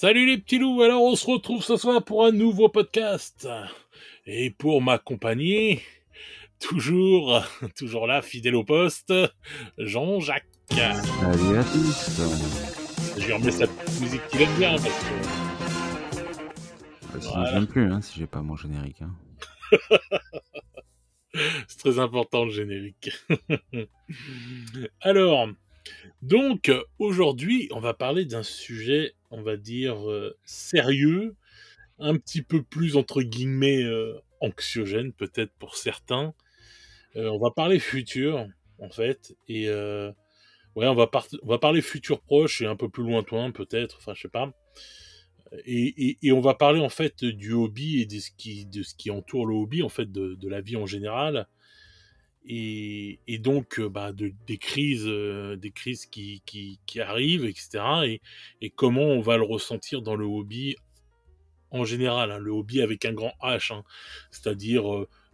Salut les petits loups, alors on se retrouve ce soir pour un nouveau podcast. Et pour m'accompagner, toujours, toujours là, fidèle au poste, Jean-Jacques. Salut à tous. Je lui remets sa petite musique qu'il aime bien, parce que, Sinon je voilà, viens plus si j'ai pas mon générique. c'est très important le générique. Alors, donc, aujourd'hui, on va parler d'un sujet, on va dire, sérieux, un petit peu plus, entre guillemets, anxiogène, peut-être pour certains. On va parler futur, en fait, et ouais, on va parler futur proche et un peu plus lointain, peut-être, enfin, je sais pas. Et on va parler, en fait, du hobby et de ce qui entoure le hobby, en fait, de la vie en général. Et donc, bah, des crises qui arrivent, etc. Et comment on va le ressentir dans le hobby en général, hein, le hobby avec un grand H, hein. C'est-à-dire,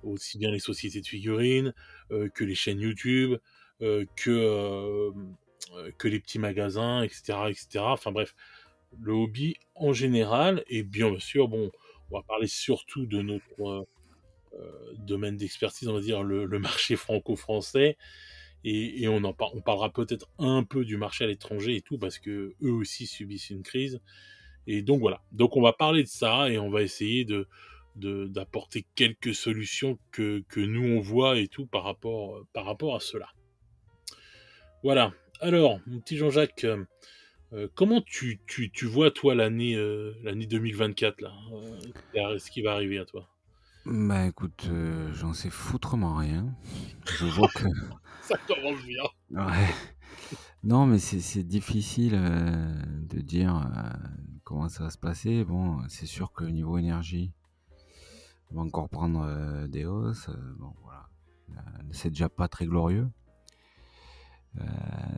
aussi bien les sociétés de figurines, que les chaînes YouTube, que les petits magasins, et cetera. Enfin bref, le hobby en général. Et bien sûr, bon, on va parler surtout de notre, domaine d'expertise, on va dire le marché franco-français. Et on parlera peut-être un peu du marché à l'étranger et tout, parce qu'eux aussi subissent une crise. Et donc voilà. Donc on va parler de ça et on va essayer d'apporter quelques solutions que nous on voit et tout par rapport à cela. Voilà. Alors, mon petit Jean-Jacques, comment tu vois toi l'année 2024 là, ce qui va arriver à toi? Bah écoute, j'en sais foutrement rien. Je vois que Ça commence bien. ouais. Non, mais c'est difficile, de dire, comment ça va se passer. Bon, c'est sûr que niveau énergie, on va encore prendre, des hausses, bon voilà. C'est déjà pas très glorieux.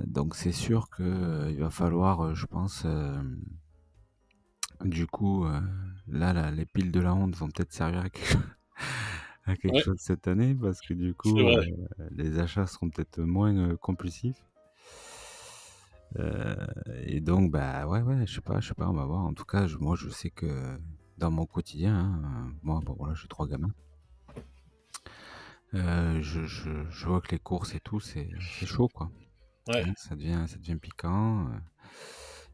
Donc c'est sûr que, il va falloir, je pense, du coup, là, les piles de la honte vont peut-être servir à quelque à quelque Ouais, chose cette année parce que du c'est coup, vrai. les achats seront peut-être moins, compulsifs. Heu et donc bah, ouais, je sais pas, on va voir. En tout cas, moi, je sais que dans mon quotidien, moi, bon, voilà, j'ai 3 gamins. Je vois que les courses et tout, c'est chaud, quoi. Ouais, Hein, ça devient piquant,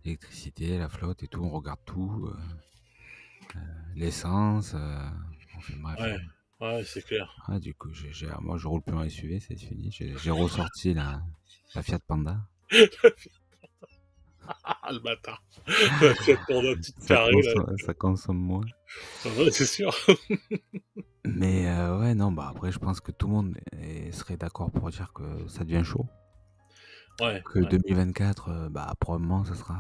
l'électricité, la flotte et tout, on regarde tout, l'essence, enfin bref. ouais, ouais, c'est clair. Ah du coup, moi je roule plus en SUV, c'est fini. J'ai ressorti la Fiat Panda. Ah, le bâtard. La Fiat Panda toute carrée là. Ça consomme moins. Ouais, c'est sûr. Mais ouais, non, bah après je pense que tout le monde serait d'accord pour dire que ça devient chaud. Ouais, Que ouais, 2024, bah probablement ça sera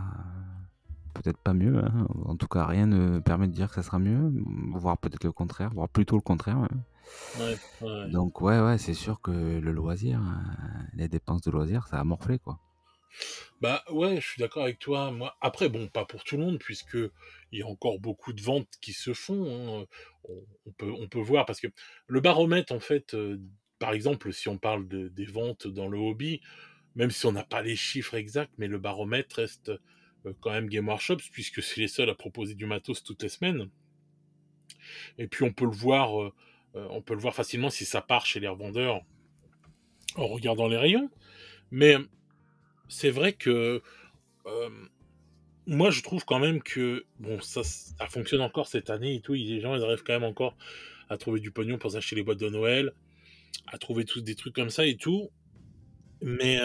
peut-être pas mieux, hein. En tout cas, rien ne permet de dire que ça sera mieux, voire peut-être le contraire, voire plutôt le contraire même. ouais, ouais. Donc ouais, c'est sûr que le loisir, les dépenses de loisirs, ça a morflé, quoi. Bah ouais, je suis d'accord avec toi. Moi, après, bon, pas pour tout le monde, puisque il y a encore beaucoup de ventes qui se font, hein. On peut voir, parce que le baromètre, en fait, par exemple, si on parle des ventes dans le hobby, même si on n'a pas les chiffres exacts, mais le baromètre reste quand même Game Workshop, puisque c'est les seuls à proposer du matos toutes les semaines. Et puis on peut le voir facilement si ça part chez les revendeurs en regardant les rayons. Mais c'est vrai que euh, moi, je trouve quand même que, bon, ça fonctionne encore cette année et tout. Les gens, ils arrivent quand même encore à trouver du pognon pour s'acheter les boîtes de Noël, à trouver tous des trucs comme ça et tout. Mais,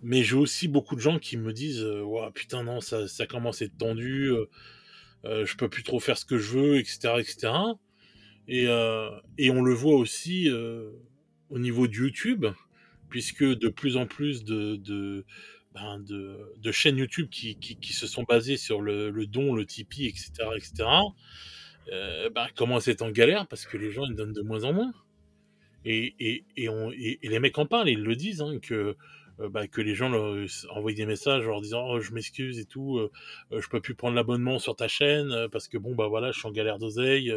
mais j'ai aussi beaucoup de gens qui me disent, ouah, putain, non, ça commence à être tendu, je peux plus trop faire ce que je veux, etc., etc. Et on le voit aussi au niveau de YouTube, puisque de plus en plus de chaînes YouTube qui se sont basées sur le don, le Tipeee, etc., etc., commencent à être en galère parce que les gens ils donnent de moins en moins. Et les mecs en parlent, ils le disent, hein, que les gens leur envoient des messages leur disant oh, je m'excuse et tout, je peux plus prendre l'abonnement sur ta chaîne parce que bon bah voilà je suis en galère d'oseille,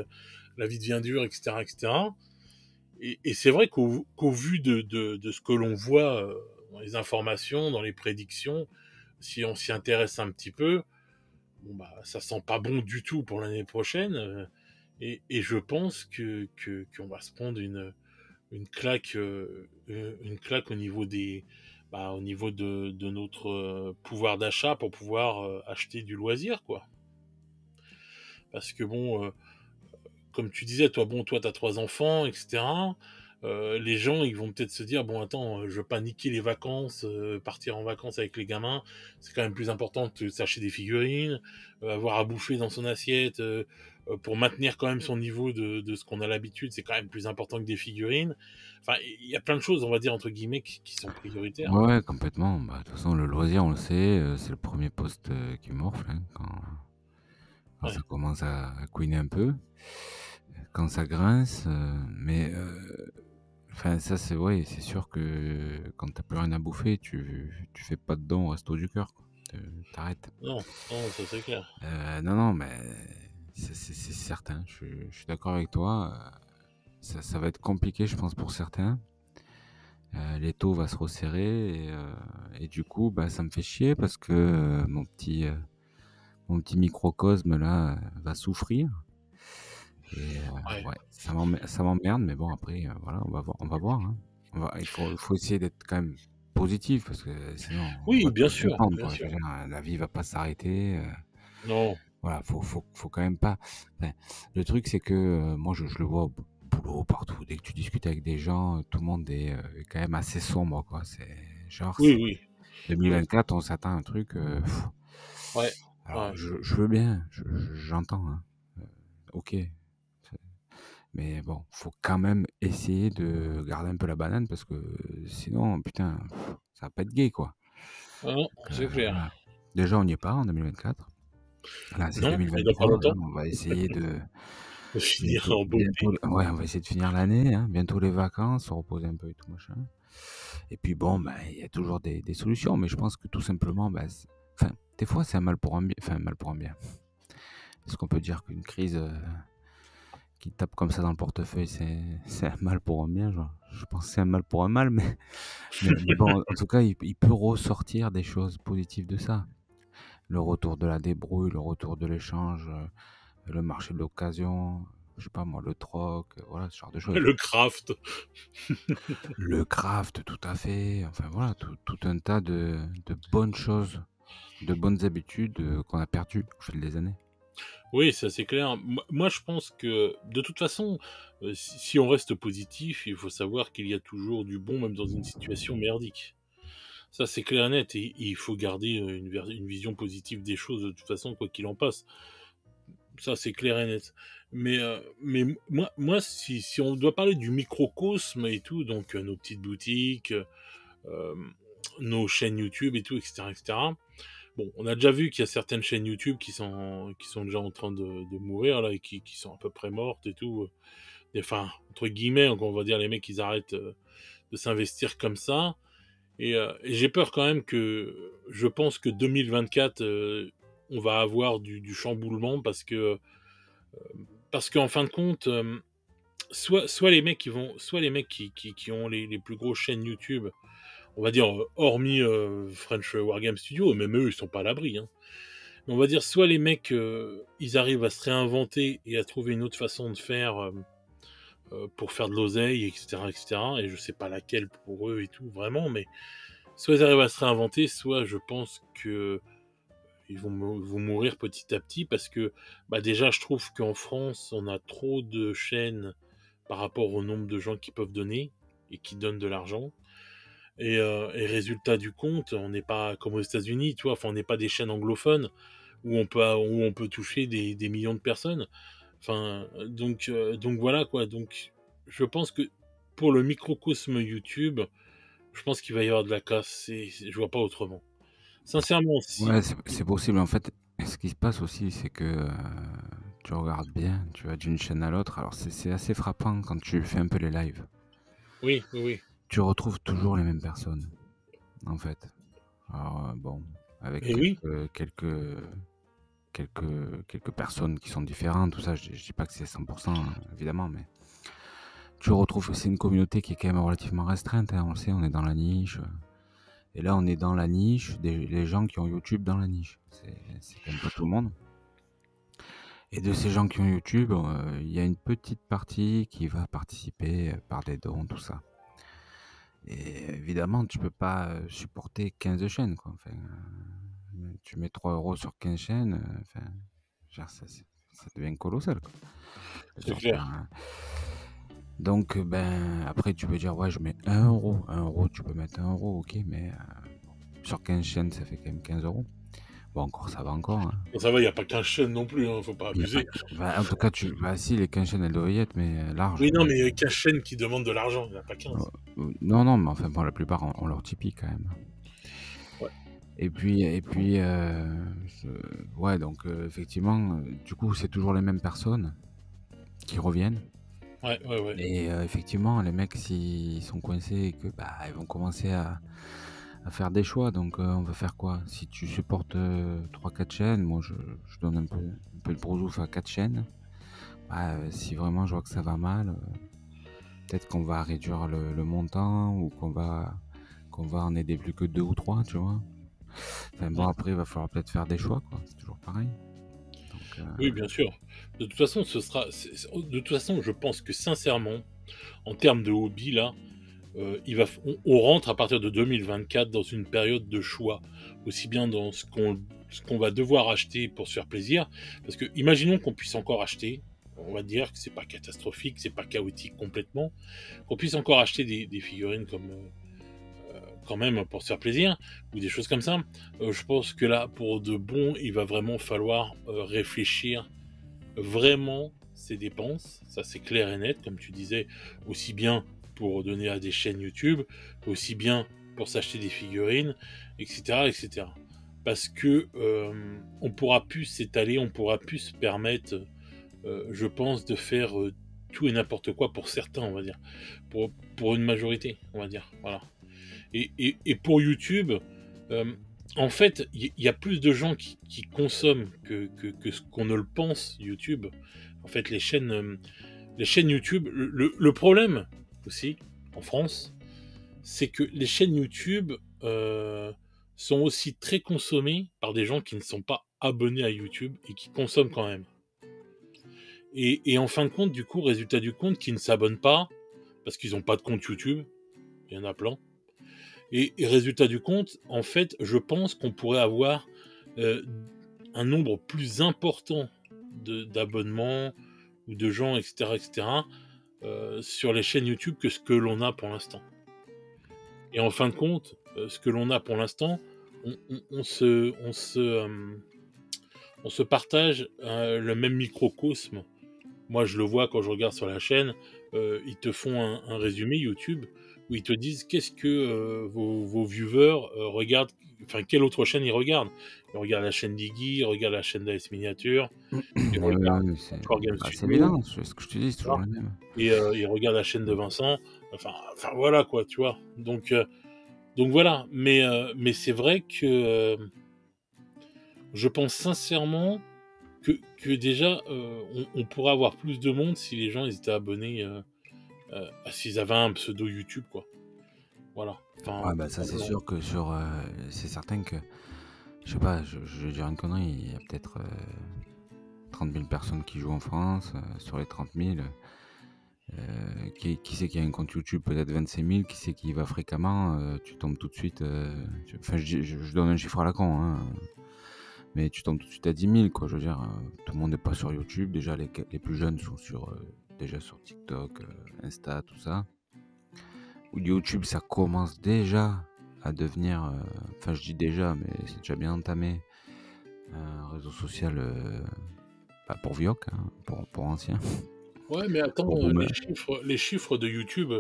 la vie devient dure, etc., etc. Et c'est vrai qu'au vu de ce que l'on voit dans les informations, dans les prédictions, si on s'y intéresse un petit peu, bon bah ça sent pas bon du tout pour l'année prochaine. Et je pense qu'on va se prendre une claque au niveau au niveau de notre pouvoir d'achat pour pouvoir acheter du loisir, quoi. Parce que bon, comme tu disais, toi, t'as 3 enfants, etc. Les gens, ils vont peut-être se dire, bon, attends, je veux pas niquer les vacances, partir en vacances avec les gamins. C'est quand même plus important de s'acheter des figurines, avoir à bouffer dans son assiette, pour maintenir quand même son niveau de ce qu'on a l'habitude. C'est quand même plus important que des figurines. Enfin, il y a plein de choses, on va dire entre guillemets, qui sont prioritaires. Ouais, ouais, complètement. Bah, de toute façon, le loisir, on le sait, c'est le premier poste qui morfle, hein, quand ça Ouais. commence à couiner un peu, quand ça grince. Mais enfin, ça, c'est ouais, c'est sûr que quand t'as plus rien à bouffer, tu fais pas de don au resto du cœur, quoi. T'arrêtes. Non, non, ça c'est clair. Non, non, mais c'est certain. Je suis d'accord avec toi. Ça va être compliqué, je pense, pour certains. Les taux va se resserrer et du coup, bah, ça me fait chier parce que mon petit microcosme là va souffrir. Et Ouais. ouais, ça m'emmerde, mais bon, après, voilà, on va voir. Hein. Il faut essayer d'être quand même positif parce que sinon, on Oui, va bien tous se sûr, pendre, bien quoi. Je veux sûr. dire, la vie va pas s'arrêter. Non. Voilà, faut quand même pas. Enfin, le truc, c'est que moi, je le vois au boulot, partout. Dès que tu discutes avec des gens, tout le monde est quand même assez sombre, quoi. C'est genre, Oui, oui. Oui. 2024, on s'attend à un truc. Ouais. Alors, Ouais. je veux bien, j'entends, hein. Ok. Mais bon, faut quand même essayer de garder un peu la banane parce que sinon, putain, ça va pas être gay, quoi. Ah non, Donc, c'est clair. voilà. Déjà, on n'y est pas en 2024. Là, c'est Non, et dans pas 2023. Hein. longtemps, On va essayer de de finir en beauté. bientôt, ouais, on va essayer de finir l'année, hein. Bientôt les vacances, se reposer un peu et tout machin. Et puis bon, bah, il y a toujours des solutions, mais je pense que tout simplement, bah, enfin, des fois, c'est un mal pour un bien. Enfin, un mal pour un bien. Est-ce qu'on peut dire qu'une crise qui tape comme ça dans le portefeuille, c'est un mal pour un bien, genre. Je pense que c'est un mal pour un mal, mais bon, en tout cas, il peut ressortir des choses positives de ça. Le retour de la débrouille, le retour de l'échange, le marché de l'occasion, je sais pas moi, le troc, voilà, ce genre de choses. Le craft. Le craft, tout à fait. Enfin voilà, tout un tas de bonnes choses, de bonnes habitudes qu'on a perdues au fil des années. Oui, ça c'est clair. Moi, je pense que de toute façon, si on reste positif, il faut savoir qu'il y a toujours du bon, même dans une situation merdique. Ça, c'est clair et net. Et il faut garder une vision positive des choses de toute façon, quoi qu'il en passe. Ça, c'est clair et net. Mais moi si on doit parler du microcosme et tout, donc nos petites boutiques, euh, nos chaînes YouTube et tout, etc., etc. Bon, on a déjà vu qu'il y a certaines chaînes YouTube qui sont déjà en train de mourir, là, et qui sont à peu près mortes et tout. Enfin, entre guillemets, donc on va dire les mecs, ils arrêtent de s'investir comme ça. Et j'ai peur quand même je pense que 2024, on va avoir du chamboulement parce qu'en fin de compte, soit les mecs qui ont les plus grosses chaînes YouTube, on va dire, hormis French Wargame Studio, même eux, ils sont pas à l'abri, hein. Mais on va dire, soit les mecs, ils arrivent à se réinventer et à trouver une autre façon de faire pour faire de l'oseille, etc., etc., et je sais pas laquelle pour eux et tout, vraiment, mais soit ils arrivent à se réinventer, soit je pense que ils vont mourir petit à petit parce que, bah déjà, je trouve qu'en France, on a trop de chaînes par rapport au nombre de gens qui peuvent donner et qui donnent de l'argent. Et résultat du compte, on n'est pas comme aux États-Unis, tu vois. Enfin, on n'est pas des chaînes anglophones où on peut toucher des millions de personnes. Enfin, donc voilà quoi. Donc, je pense que pour le microcosme YouTube, je pense qu'il va y avoir de la casse. Je vois pas autrement. Sincèrement, Ouais, si. c'est possible. En fait, ce qui se passe aussi, c'est que tu regardes bien, tu vas d'une chaîne à l'autre. Alors, c'est assez frappant quand tu fais un peu les lives. Oui, oui, oui. Tu retrouves toujours les mêmes personnes, en fait. Alors, bon, avec Et oui, quelques personnes qui sont différentes, tout ça, je dis pas que c'est 100%, hein, évidemment, mais tu retrouves, c'est une communauté qui est quand même relativement restreinte, hein, on le sait, on est dans la niche. Et là, on est dans la niche, les gens qui ont YouTube dans la niche. C'est quand même pas tout le monde. Et de ces gens qui ont YouTube, il y a une petite partie qui va participer par des dons, tout ça. Et évidemment, tu peux pas supporter 15 chaînes, quoi. Enfin, tu mets 3 euros sur 15 chaînes, enfin, genre, ça devient colossal, quoi. De C'est sortir clair. Donc, ben, après, tu peux dire, ouais, je mets 1 euro. 1 euro, tu peux mettre 1 euro, ok, mais sur 15 chaînes, ça fait quand même 15 euros. Bon, encore, ça va encore, hein. Bon, ça va, il n'y a pas 15 chaînes non plus, hein, faut pas Il y a pas... abuser. bah, en tout cas, bah, si, les 15 chaînes, elles doivent y être, mais large. Oui, non, mais il y a 15 chaînes qui demandent de l'argent, il n'y en a pas 15. Non, non, mais enfin, bon, la plupart ont leur Tipeee quand même. Ouais. Et puis, ouais, donc effectivement, du coup, c'est toujours les mêmes personnes qui reviennent. Ouais. Et effectivement, les mecs, s'ils sont coincés et que bah, ils vont commencer à faire des choix. Donc, on va faire quoi? Si tu supportes 3-4 chaînes, moi, je donne un peu de brousouf à 4 chaînes. Bah, si vraiment je vois que ça va mal, peut-être qu'on va réduire le montant ou qu'on va en aider plus que 2 ou 3, tu vois. Enfin bon, après, il va falloir peut-être faire des choix, quoi. C'est toujours pareil. Donc, Oui, bien sûr. De toute façon, de toute façon, je pense que sincèrement, en termes de hobby, là, on rentre à partir de 2024 dans une période de choix, aussi bien dans ce qu'on va devoir acheter pour se faire plaisir, parce que imaginons qu'on puisse encore acheter, on va dire que c'est pas catastrophique, c'est pas chaotique complètement, qu'on puisse encore acheter des figurines comme quand même pour se faire plaisir, ou des choses comme ça. Je pense que là, pour de bon, il va vraiment falloir réfléchir vraiment ses dépenses, ça c'est clair et net, comme tu disais, aussi bien pour donner à des chaînes YouTube, aussi bien pour s'acheter des figurines, etc., etc. Parce que on pourra plus s'étaler, on pourra plus se permettre, je pense, de faire tout et n'importe quoi pour certains, on va dire, pour une majorité, on va dire, voilà. Et pour YouTube, euh, en fait, il y a plus de gens qui consomment que ce qu'on ne le pense, YouTube. En fait, les chaînes YouTube, le problème aussi, en France, c'est que les chaînes YouTube sont aussi très consommées par des gens qui ne sont pas abonnés à YouTube et qui consomment quand même. Et en fin de compte, du coup, résultat du compte, qui ne s'abonnent pas parce qu'ils n'ont pas de compte YouTube, il y en a plein. Et résultat du compte, en fait, je pense qu'on pourrait avoir un nombre plus important d'abonnements ou de gens, etc., etc., sur les chaînes YouTube que ce que l'on a pour l'instant. Et en fin de compte, ce que l'on a pour l'instant, on se partage le même microcosme. Moi, je le vois quand je regarde sur la chaîne, ils te font un résumé YouTube où ils te disent qu'est-ce que vos viewers regardent, enfin, quelle autre chaîne ils regardent. Ils regardent la chaîne d'Iggy, ils regardent la chaîne d'AS Miniature, ils regardent Hardcore Game c'est Studio, évident, c'est ce que je te dis, c'est toujours voilà. le même. Et ils regardent la chaîne de Vincent, enfin voilà quoi, tu vois. Donc voilà, mais c'est vrai que je pense sincèrement que déjà on pourrait avoir plus de monde si les gens ils étaient abonnés, s'ils avaient un pseudo YouTube, quoi. Voilà. Ah Enfin, bah tout ça c'est simplement. sûr que c'est certain que, je sais pas, je vais dire une connerie, il y a peut-être 30 000 personnes qui jouent en France, sur les 30 000, qui sait qui a un compte YouTube, peut-être 25 000, qui sait qui y va fréquemment, tu tombes tout de suite, enfin je donne un chiffre à la con, hein, mais tu tombes tout de suite à 10 000, quoi, je veux dire, tout le monde n'est pas sur YouTube, déjà les plus jeunes sont déjà sur TikTok, Insta, tout ça. YouTube, ça commence déjà à devenir, enfin je dis déjà, mais c'est déjà bien entamé, un réseau social, pas pour vioc, hein, pour anciens, Ouais, mais attends, pour boomers. les chiffres de YouTube,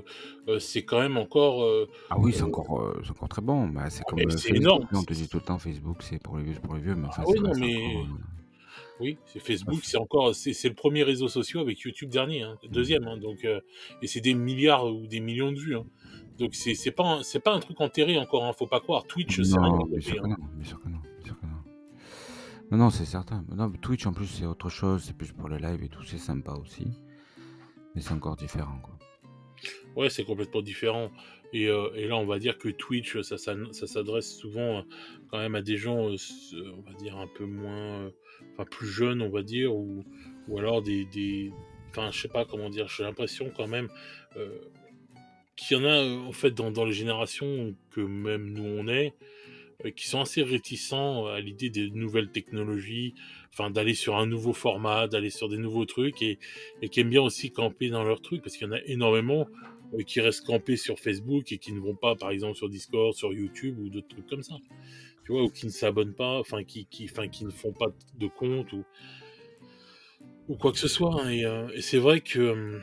c'est quand même encore, Ah oui, c'est encore très bon. Bah, c'est mais comme c'est Facebook, énorme. on te dit tout le temps Facebook, c'est pour les vieux, mais Ah enfin, oui, ça non, reste encore. mais oui, c'est Ça Facebook, fait- c'est encore, c'est le premier réseau social avec YouTube dernier, hein, deuxième, hein, donc et c'est des milliards ou des millions de vues, hein. Donc c'est pas un truc enterré encore, hein, faut pas croire. Twitch, c'est rien Non, à bien côté, sûr que hein. non, bien sûr que non, bien sûr que non. Non, non, c'est certain. Non, mais Twitch en plus, c'est autre chose, c'est plus pour le live et tout, c'est sympa aussi, mais c'est encore différent, quoi. Ouais, c'est complètement différent. Et là, on va dire que Twitch, ça s'adresse souvent quand même à des gens, on va dire un peu moins, enfin plus jeunes, on va dire, ou alors enfin, je sais pas comment dire. J'ai l'impression quand même euh, qu'il y en a en fait dans les générations que même nous on est, qui sont assez réticents à l'idée des nouvelles technologies, enfin d'aller sur un nouveau format, d'aller sur des nouveaux trucs, et qui aiment bien aussi camper dans leurs trucs, parce qu'il y en a énormément qui restent campés sur Facebook et qui ne vont pas, par exemple, sur Discord, sur YouTube ou d'autres trucs comme ça. Tu vois, ou qui ne s'abonnent pas, enfin qui ne font pas de compte ou quoi que ce soit, hein. Et c'est vrai que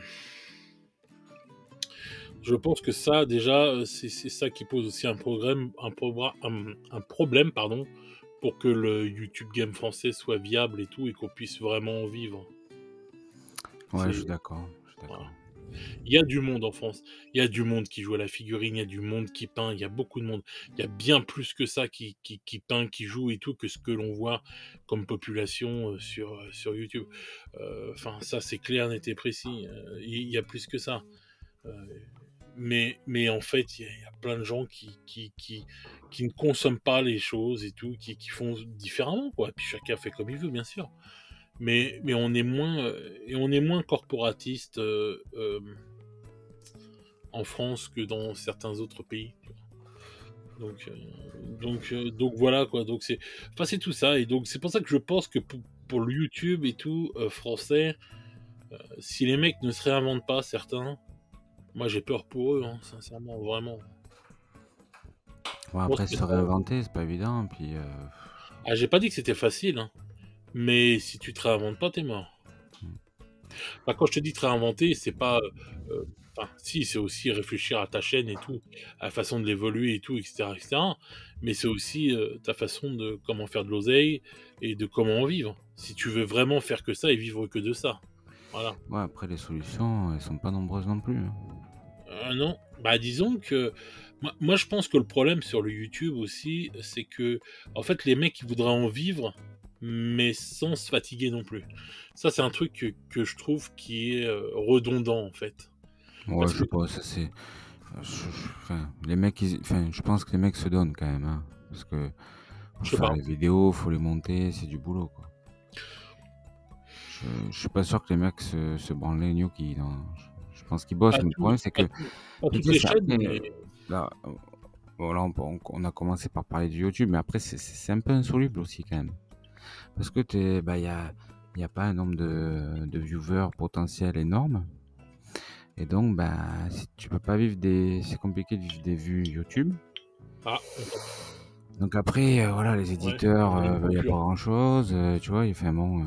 je pense que ça, déjà, c'est ça qui pose aussi un problème, pardon, pour que le YouTube Game français soit viable et tout, et qu'on puisse vraiment en vivre. Ouais, je C'est, suis d'accord. Je suis voilà. d'accord. Il y a du monde en France. Il y a du monde qui joue à la figurine, il y a du monde qui peint, il y a beaucoup de monde. Il y a bien plus que ça qui peint, qui joue et tout, que ce que l'on voit comme population sur YouTube. Enfin, ça, c'est clair, net et précis. Il y a plus que ça. Euh, mais en fait, il y a plein de gens qui ne consomment pas les choses et tout, qui font différemment, quoi. Puis chacun fait comme il veut, bien sûr. Mais on est moins corporatiste en France que dans certains autres pays. Donc, donc voilà quoi. Enfin c'est tout ça. Et donc c'est pour ça que je pense que pour le YouTube et tout français, si les mecs ne se réinventent pas, certains, moi j'ai peur pour eux, hein, sincèrement, vraiment. Ouais, Je pense après, que se réinventer, c'est pas évident. Puis, ah, j'ai pas dit que c'était facile, hein, mais si tu te réinventes pas, t'es mort. Enfin, quand je te dis te réinventer, c'est pas. Enfin, si, c'est aussi réfléchir à ta chaîne et tout, à la façon de l'évoluer et tout, etc., etc. Mais c'est aussi ta façon de comment faire de l'oseille et de comment en vivre. Si tu veux vraiment faire que ça et vivre que de ça. Voilà. ouais, après, les solutions, elles sont pas nombreuses non plus, hein. Non, bah disons que moi je pense que le problème sur le YouTube aussi, c'est que en fait les mecs ils voudraient en vivre, mais sans se fatiguer non plus. Ça c'est un truc que je trouve qui est redondant en fait. Ouais, Parce je que sais pas, ça c'est. Enfin, les mecs, enfin, je pense que les mecs se donnent quand même, hein, parce que faut je sais faire pas. les vidéos, faut les monter, c'est du boulot, quoi. Je suis pas sûr que les mecs se branlent les gnocchis, non. Je pense qu'ils bossent, Pas mais le tout, problème c'est que pas toutes l'idée les c'est chaînes, après, mais là, voilà, on a commencé par parler du YouTube, mais après c'est un peu insoluble aussi quand même, parce que bah il y a pas un nombre de viewers potentiels énorme, et donc bah si tu peux pas vivre c'est compliqué de vivre des vues YouTube. ah, on t'a- Donc après, voilà, les ouais, éditeurs, on a une bah, il y a pas coupure. grand-chose, tu vois? Enfin bon,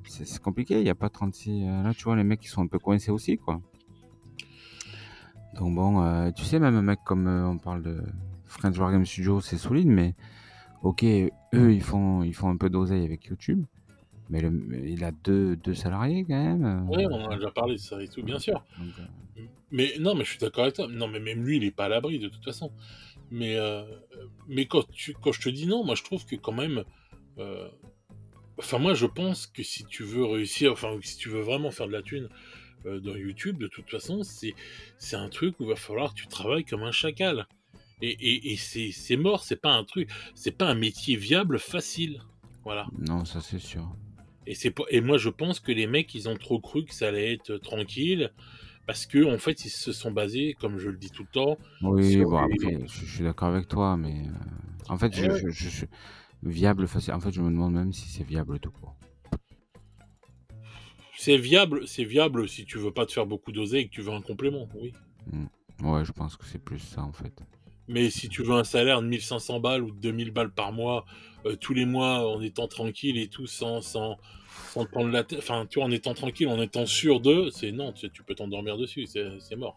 c'est compliqué, il y a pas 36, là, tu vois, les mecs, ils sont un peu coincés aussi, quoi. Donc bon, tu sais, même un mec comme, on parle de French War Game Studio, c'est solide, mais OK, eux, ils font un peu d'oseille avec YouTube, mais il a deux salariés quand même, Ouais, on en a déjà parlé de ça et tout, bien sûr. donc Mais non, mais je suis d'accord avec toi. Non, mais même lui, il est pas à l'abri de toute façon. Mais, euh, mais quand je te dis non, moi je trouve que quand même, euh, enfin moi je pense que si tu veux réussir, enfin si tu veux vraiment faire de la thune dans YouTube, de toute façon, c'est un truc où il va falloir que tu travailles comme un chacal. Et c'est mort, c'est pas un métier viable facile. Voilà. non, ça, c'est sûr. Et moi je pense que les mecs ils ont trop cru que ça allait être tranquille parce que en fait ils se sont basés, comme je le dis tout le temps, Oui, sur bon, les. après, je suis d'accord avec toi, mais en fait, Eh ouais. je suis viable facile. En fait, je me demande même si c'est viable tout court. C'est viable si tu veux pas te faire beaucoup doser et que tu veux un complément, oui. Mmh. Ouais, je pense que c'est plus ça, en fait. Mais si tu veux un salaire de 1500 balles ou de 2000 balles par mois, tous les mois, en étant tranquille et tout, sans te prendre la tête, enfin, tu vois, en étant tranquille, en étant sûr d'eux, c'est non, tu peux t'endormir dessus, c'est mort.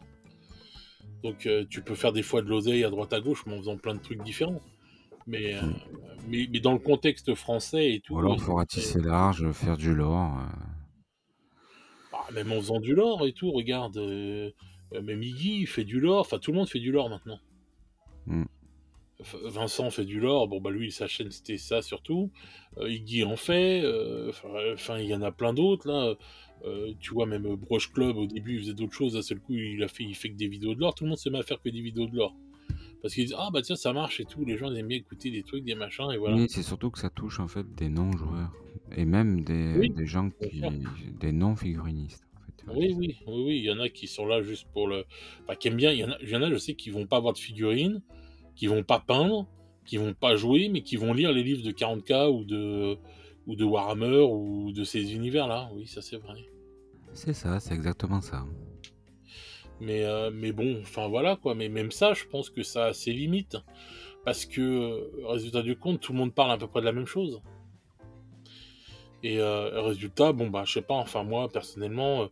Donc, tu peux faire des fois de l'oseille à droite à gauche, mais en faisant plein de trucs différents. Mais, euh, Mmh. mais dans le contexte français et Ou tout, alors, faut ratisser large, faire du lore. bah, même en faisant du lore et tout, regarde, même Iggy il fait du lore, enfin, tout le monde fait du lore maintenant. Mmh. Vincent fait du lore, bon bah lui sa chaîne c'était ça surtout. Iggy en fait, enfin il y en a plein d'autres là. Tu vois même Broche Club au début il faisait d'autres choses, d'un seul coup il fait que des vidéos de lore, tout le monde se met à faire que des vidéos de lore. Parce qu'ils disent ah bah tiens ça marche et tout, les gens aiment bien écouter des trucs, des machins et voilà. Oui, c'est surtout que ça touche en fait des non-joueurs et même Oui, des gens bien sûr. des non-figurinistes en fait, Oui, oui, oui, oui, il y en a qui sont là juste pour le. Enfin, qui aiment bien, il y en a, je sais, qui vont pas avoir de figurines, qui vont pas peindre, qui vont pas jouer, mais qui vont lire les livres de 40K ou de Warhammer ou de ces univers-là. Oui, ça c'est vrai. c'est ça, c'est exactement ça. Mais bon, enfin voilà quoi. Mais même ça, je pense que ça a ses limites. Parce que, résultat du compte, tout le monde parle à peu près de la même chose. Et résultat, bon bah je sais pas, enfin moi personnellement,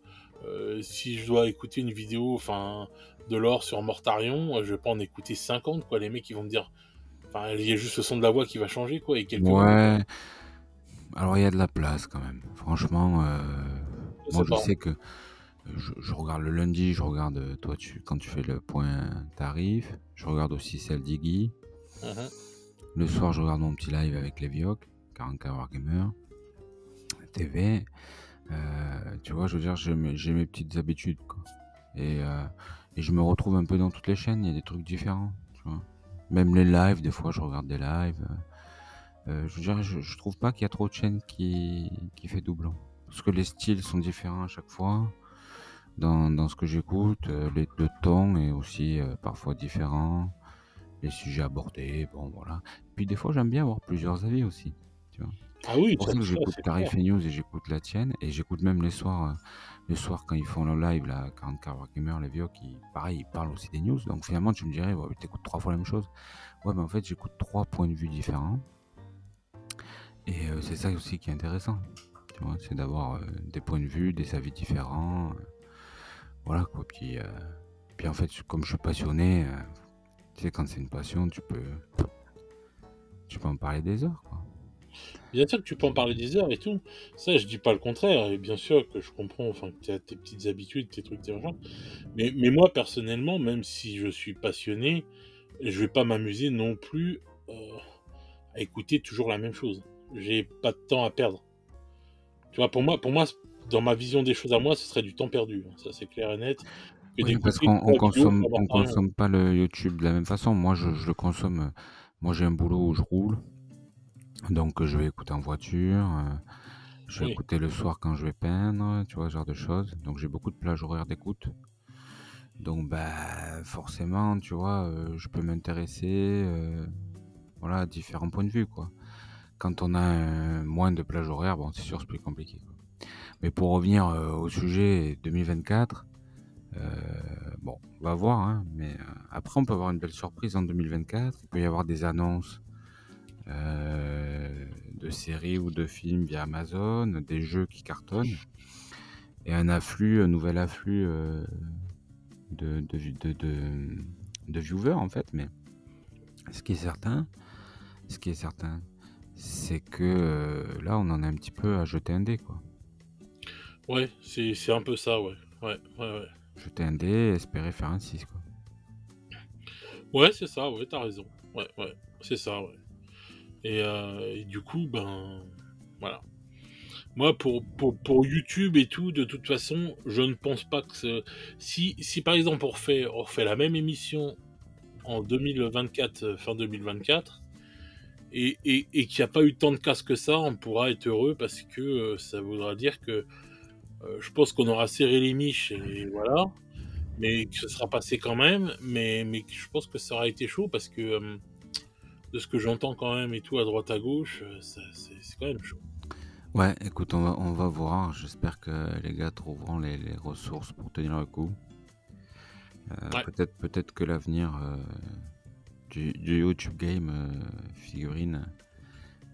si je dois écouter une vidéo, enfin de l'or sur Mortarion, je vais pas en écouter 50 quoi. Les mecs ils vont me dire, enfin il y a juste le son de la voix qui va changer quoi et quelques mots. Ouais, alors il y a de la place quand même. Franchement, Je moi sais je pas. sais que je regarde le lundi, je regarde toi quand tu fais le point tarif, je regarde aussi celle d'Iggy. Mhm. Le soir, je regarde mon petit live avec les Vioc, 40K Wargamer, TV. Tu vois, je veux dire, j'ai mes petites habitudes, quoi. Et je me retrouve un peu dans toutes les chaînes, il y a des trucs différents, tu vois. Même les lives, des fois, je regarde des lives. Je veux dire, je trouve pas qu'il y a trop de chaînes qui fait doublon. Parce que les styles sont différents à chaque fois. Dans ce que j'écoute, le ton est aussi parfois différent. Les sujets abordés, bon, voilà. Puis des fois, j'aime bien avoir plusieurs avis aussi, tu vois. Ah oui, C'est pour ça, ça que ça j'écoute c'est clair. Tarif et News et j'écoute la tienne. Et j'écoute même les soirs quand ils font le live, là, 40K Wargamer, les vieux, qui, pareil, ils parlent aussi des news. Donc finalement, tu me dirais, ouais, t'écoutes 3 fois la même chose. Ouais, mais en fait, j'écoute 3 points de vue différents. Et c'est ça aussi qui est intéressant. Tu vois, c'est d'avoir des points de vue, des avis différents. Voilà, quoi. Puis en fait, comme je suis passionné, tu sais, quand c'est une passion, tu peux en parler des heures, quoi. Bien sûr que tu peux en parler des heures et tout. Ça, je dis pas le contraire. Et bien sûr que je comprends, enfin que tu as tes petites habitudes, tes trucs, tes machins. Mais moi personnellement, même si je suis passionné, je vais pas m'amuser non plus à écouter toujours la même chose. J'ai pas de temps à perdre. Tu vois, pour moi, dans ma vision des choses à moi, ce serait du temps perdu. Ça, c'est clair et net. Que Oui, parce d'écouter trois vidéos sur on Mortarion. consomme pas le YouTube de la même façon. Moi, je le consomme. Moi, j'ai un boulot où je roule, donc je vais écouter en voiture. Je vais Oui. écouter le soir quand je vais peindre, tu vois, ce genre de choses. Donc, j'ai beaucoup de plages horaires d'écoute. Donc, bah, forcément, tu vois, je peux m'intéresser, voilà, à différents points de vue, quoi. Quand on a moins de plages horaires, bon, c'est sûr, c'est plus compliqué, quoi. Mais pour revenir au sujet 2024. Bon, on va voir, hein, mais après, on peut avoir une belle surprise en 2024. Il peut y avoir des annonces de séries ou de films via Amazon, des jeux qui cartonnent, et un nouvel afflux de, de, de, de, de viewers, en fait. Mais ce qui est certain, ce qui est certain, c'est que là, on en a un petit peu à jeter un dé, quoi. Ouais, c'est un peu ça, ouais. Ouais, ouais, ouais. Jeter un dé et espérer faire un 6, quoi. Ouais, c'est ça, ouais, t'as raison. Ouais, ouais, c'est ça, ouais. Et du coup, ben, voilà. Moi, pour YouTube et tout, de toute façon, je ne pense pas que si par exemple on refait la même émission en 2024, fin 2024, et qu'il n'y a pas eu tant de casse que ça, on pourra être heureux parce que ça voudra dire que je pense qu'on aura serré les miches et voilà, mais que ce sera passé quand même, mais je pense que ça aura été chaud parce que de ce que j'entends quand même et tout à droite à gauche, c'est quand même chaud. Ouais, écoute, on va voir. J'espère que les gars trouveront les ressources pour tenir le coup. Ouais, Peut-être que l'avenir du YouTube game figurine,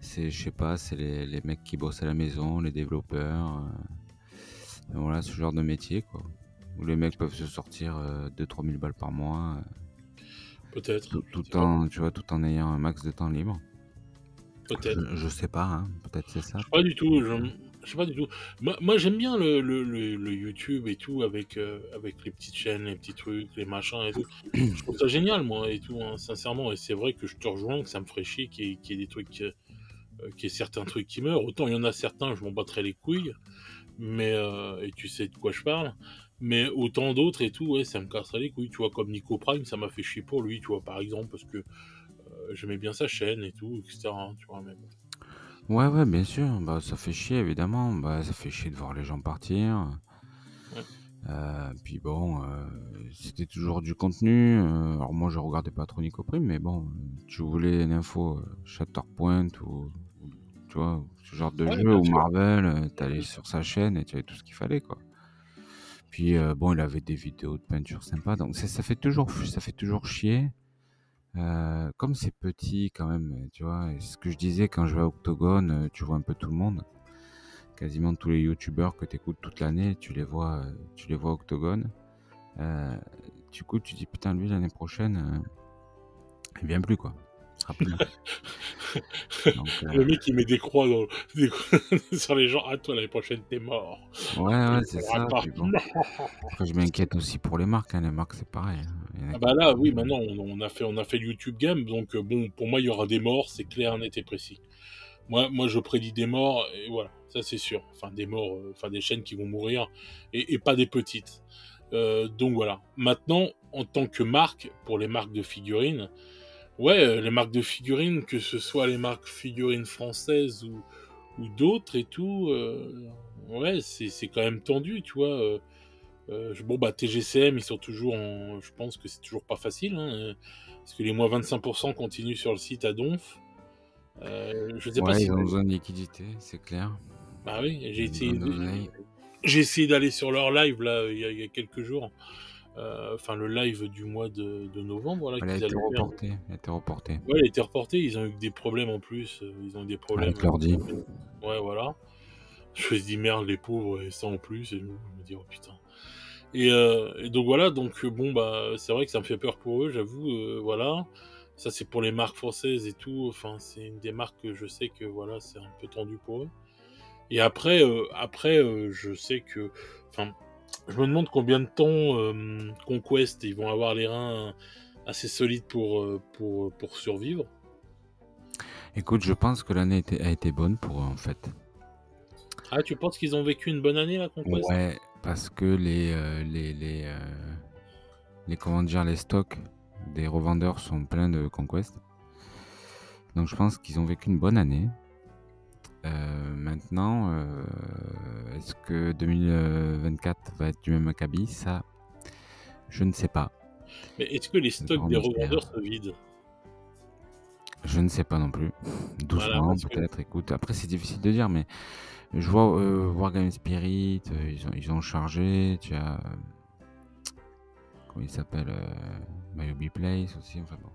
c'est, je sais pas, c'est les mecs qui bossent à la maison, les développeurs, voilà, ce genre de métier, quoi. Où les mecs peuvent se sortir 2-3 000 balles par mois, peut-être, je sais tout pas. en, tu vois, tout en ayant un max de temps libre. Peut-être. Je sais pas, hein, peut-être c'est Je ça. sais pas du tout. Je sais pas du tout. Moi j'aime bien le YouTube et tout avec les petites chaînes, les petits trucs, les machins et tout. Je trouve ça génial, moi, et tout, hein, sincèrement. Et c'est vrai que je te rejoins, que ça me ferait chier qu'il y ait des trucs, qu'il y ait certains trucs qui meurent. Autant il y en a certains, je m'en battrais les couilles, mais et tu sais de quoi je parle. Mais autant d'autres et tout, ouais, ça me casserait les couilles. Tu vois, comme Nico Prime, ça m'a fait chier pour lui, tu vois, par exemple, parce que j'aimais bien sa chaîne et tout, etc. Tu vois, mais bon. Ouais, ouais, bien sûr. Bah, ça fait chier, évidemment. Bah, ça fait chier de voir les gens partir. Ouais. Puis bon, c'était toujours du contenu. Alors moi, je regardais pas trop Nico Prime, mais bon, tu voulais une info Shatterpoint ou tu vois, ce genre de Ouais, jeu bien ou sûr. Marvel, t'allais sur sa chaîne et tu avais tout ce qu'il fallait, quoi. Puis bon, il avait des vidéos de peinture sympas, donc ça fait toujours chier. Comme c'est petit quand même, tu vois, et ce que je disais quand je vais à Octogone, tu vois un peu tout le monde. Quasiment tous les youtubeurs que tu écoutes toute l'année, tu les vois à Octogone. Du coup, tu dis putain, lui l'année prochaine, il vient plus quoi. Il sera plus là. Donc, Le mec il met des croix, sur les gens. Ah, toi l'année prochaine t'es mort. ouais, Il c'est viendra ça. pas. Puis bon, après je m'inquiète aussi pour les marques. Hein. Les marques, c'est pareil. Hein. Il y en a Ah qui bah là, oui, tombent. maintenant on a fait le YouTube Game, donc bon, pour moi il y aura des morts, c'est clair, net et précis. Moi je prédis des morts, et voilà, ça c'est sûr. Enfin des morts, enfin des chaînes qui vont mourir, et pas des petites. Donc voilà. Maintenant, en tant que marque, pour les marques de figurines, ouais, les marques de figurines, que ce soit les marques figurines françaises ou d'autres et tout, ouais, c'est quand même tendu, tu vois. Bon, bah, TGCM, ils sont toujours en. Je pense que c'est toujours pas facile, hein, parce que les moins 25% continuent sur le site à Donf. Je sais pas Ouais, si. ils ont besoin de liquidité, c'est clair. Bah oui, Ils ont besoin d'oseille. j'ai essayé d'aller sur leur live, là, il y a quelques jours. Enfin, le live du mois de novembre, voilà, Elle a qu'ils été allaient faire. reportée. Elle a été reportée. Ouais, elle a été reportée, ils ont eu des problèmes en plus. Ils ont eu des problèmes. Avec l'ordi. Ouais, voilà. Je me suis dit, merde, les pauvres, et ça en plus. Et je me dis, oh putain. Et donc voilà, donc bon, bah, c'est vrai que ça me fait peur pour eux, j'avoue, voilà. Ça, c'est pour les marques françaises et tout. Enfin, c'est une des marques que je sais que voilà, c'est un peu tendu pour eux. Et après, je sais que, enfin, je me demande combien de temps Conquest ils vont avoir les reins assez solides pour survivre. Écoute, je pense que l'année a été bonne pour eux en fait. Ah, tu penses qu'ils ont vécu une bonne année, la Conquest? Ouais, parce que comment dire, les stocks des revendeurs sont pleins de Conquest. Donc je pense qu'ils ont vécu une bonne année. Maintenant, est-ce que 2024 va être du même acabit? Ça, je ne sais pas. Mais est-ce que les C'est un stocks grand des mystère. revendeurs se vident? Je ne sais pas non plus. Voilà, Doucement, parce que peut-être. Écoute, après c'est difficile de dire, mais je vois Wargame Spirit, ils ont chargé. Tu as comment il s'appelle, Myobi Place aussi. Enfin bon,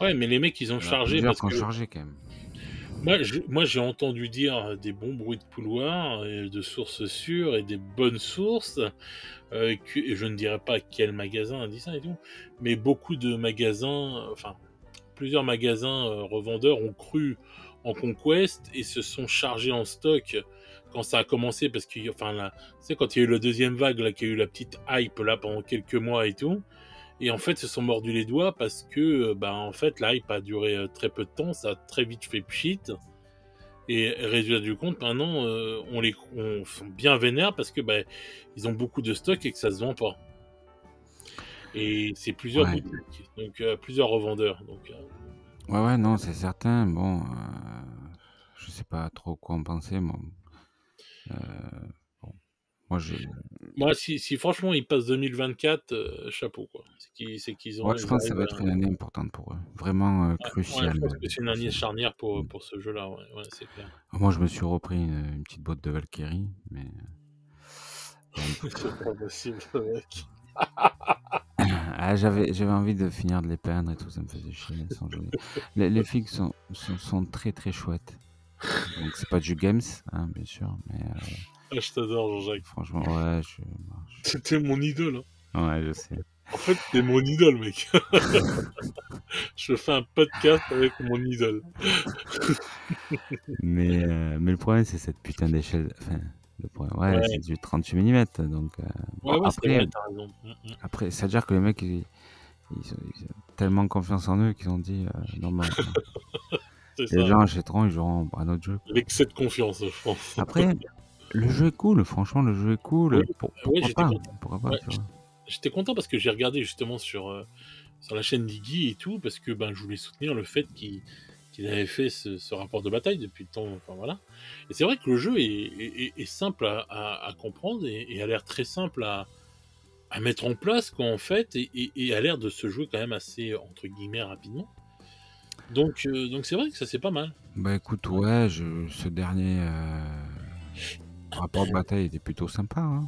ouais, mais les mecs, ils ont il y en a chargé plusieurs parce qui ont que chargé quand même. moi, j'ai entendu dire des bons bruits de couloir, et de sources sûres et des bonnes sources, et je ne dirais pas quel magasin a dit ça et tout, mais beaucoup de magasins, enfin, plusieurs magasins revendeurs ont cru en Conquest et se sont chargés en stock quand ça a commencé, parce que, enfin, là, tu sais, quand il y a eu la deuxième vague, là, qu'il y a eu la petite hype, là, pendant quelques mois et tout, et en fait, se sont mordus les doigts parce que, bah, en fait, la hype a duré très peu de temps, ça a très vite fait pchit. Et résultat du compte, maintenant, on sont bien vénères parce que bah, ils ont beaucoup de stock et que ça se vend pas. Et c'est plusieurs Ouais, boutiques, donc plusieurs revendeurs. Donc, ouais, non, c'est certain. Bon, je sais pas trop quoi en penser, moi. Euh, bon, moi, moi, si franchement ils passent 2024, chapeau quoi. C'est qu'ils ouais, ont, je ils pense que ça arrivent va à. être une année importante pour eux. Vraiment Ouais, je cruciale pense même. que c'est une année Cruciale. charnière Mm. pour ce jeu-là. Ouais, ouais, c'est clair. Moi, je me suis repris une petite boîte de Valkyrie, mais bon, C'est pas possible, mec. ah, j'avais envie de finir de les peindre et tout, ça me faisait chier. Elles sont jolies. Les figues sont très très chouettes. Donc c'est pas du games, hein, bien sûr, mais Ah, je t'adore, Jean-Jacques. franchement, ouais, C'était mon idole, hein. ouais, je sais. En fait, t'es mon idole, mec. Je fais un podcast avec mon idole. Mais le problème, c'est cette putain d'échelle. Enfin, le problème, ouais, c'est Ouais, du 38 millimètres. Donc, bon, ouais, ouais, c'est après, vrai, t'as raison. après c'est-à-dire que les mecs, ils ont tellement confiance en eux qu'ils ont dit non, mais C'est les ça. gens achèteront, ils joueront à notre jeu, quoi. L'excès de confiance, je pense. Après, le jeu est cool, franchement, le jeu est Oui, cool. ouais, Pourquoi j'étais pas? content. Pourquoi pas, Ouais, tu vois? j'étais content parce que j'ai regardé justement sur la chaîne d'Iggy et tout, parce que ben, je voulais soutenir le fait qu'il avait fait ce rapport de bataille depuis le temps. Enfin, voilà. Et c'est vrai que le jeu est simple à comprendre et a l'air très simple à mettre en place, quoi, en fait, et a l'air de se jouer quand même assez, entre guillemets, rapidement. Donc c'est vrai que ça, c'est pas mal. Bah écoute, ouais, ce dernier rapport de bataille était plutôt sympa, hein.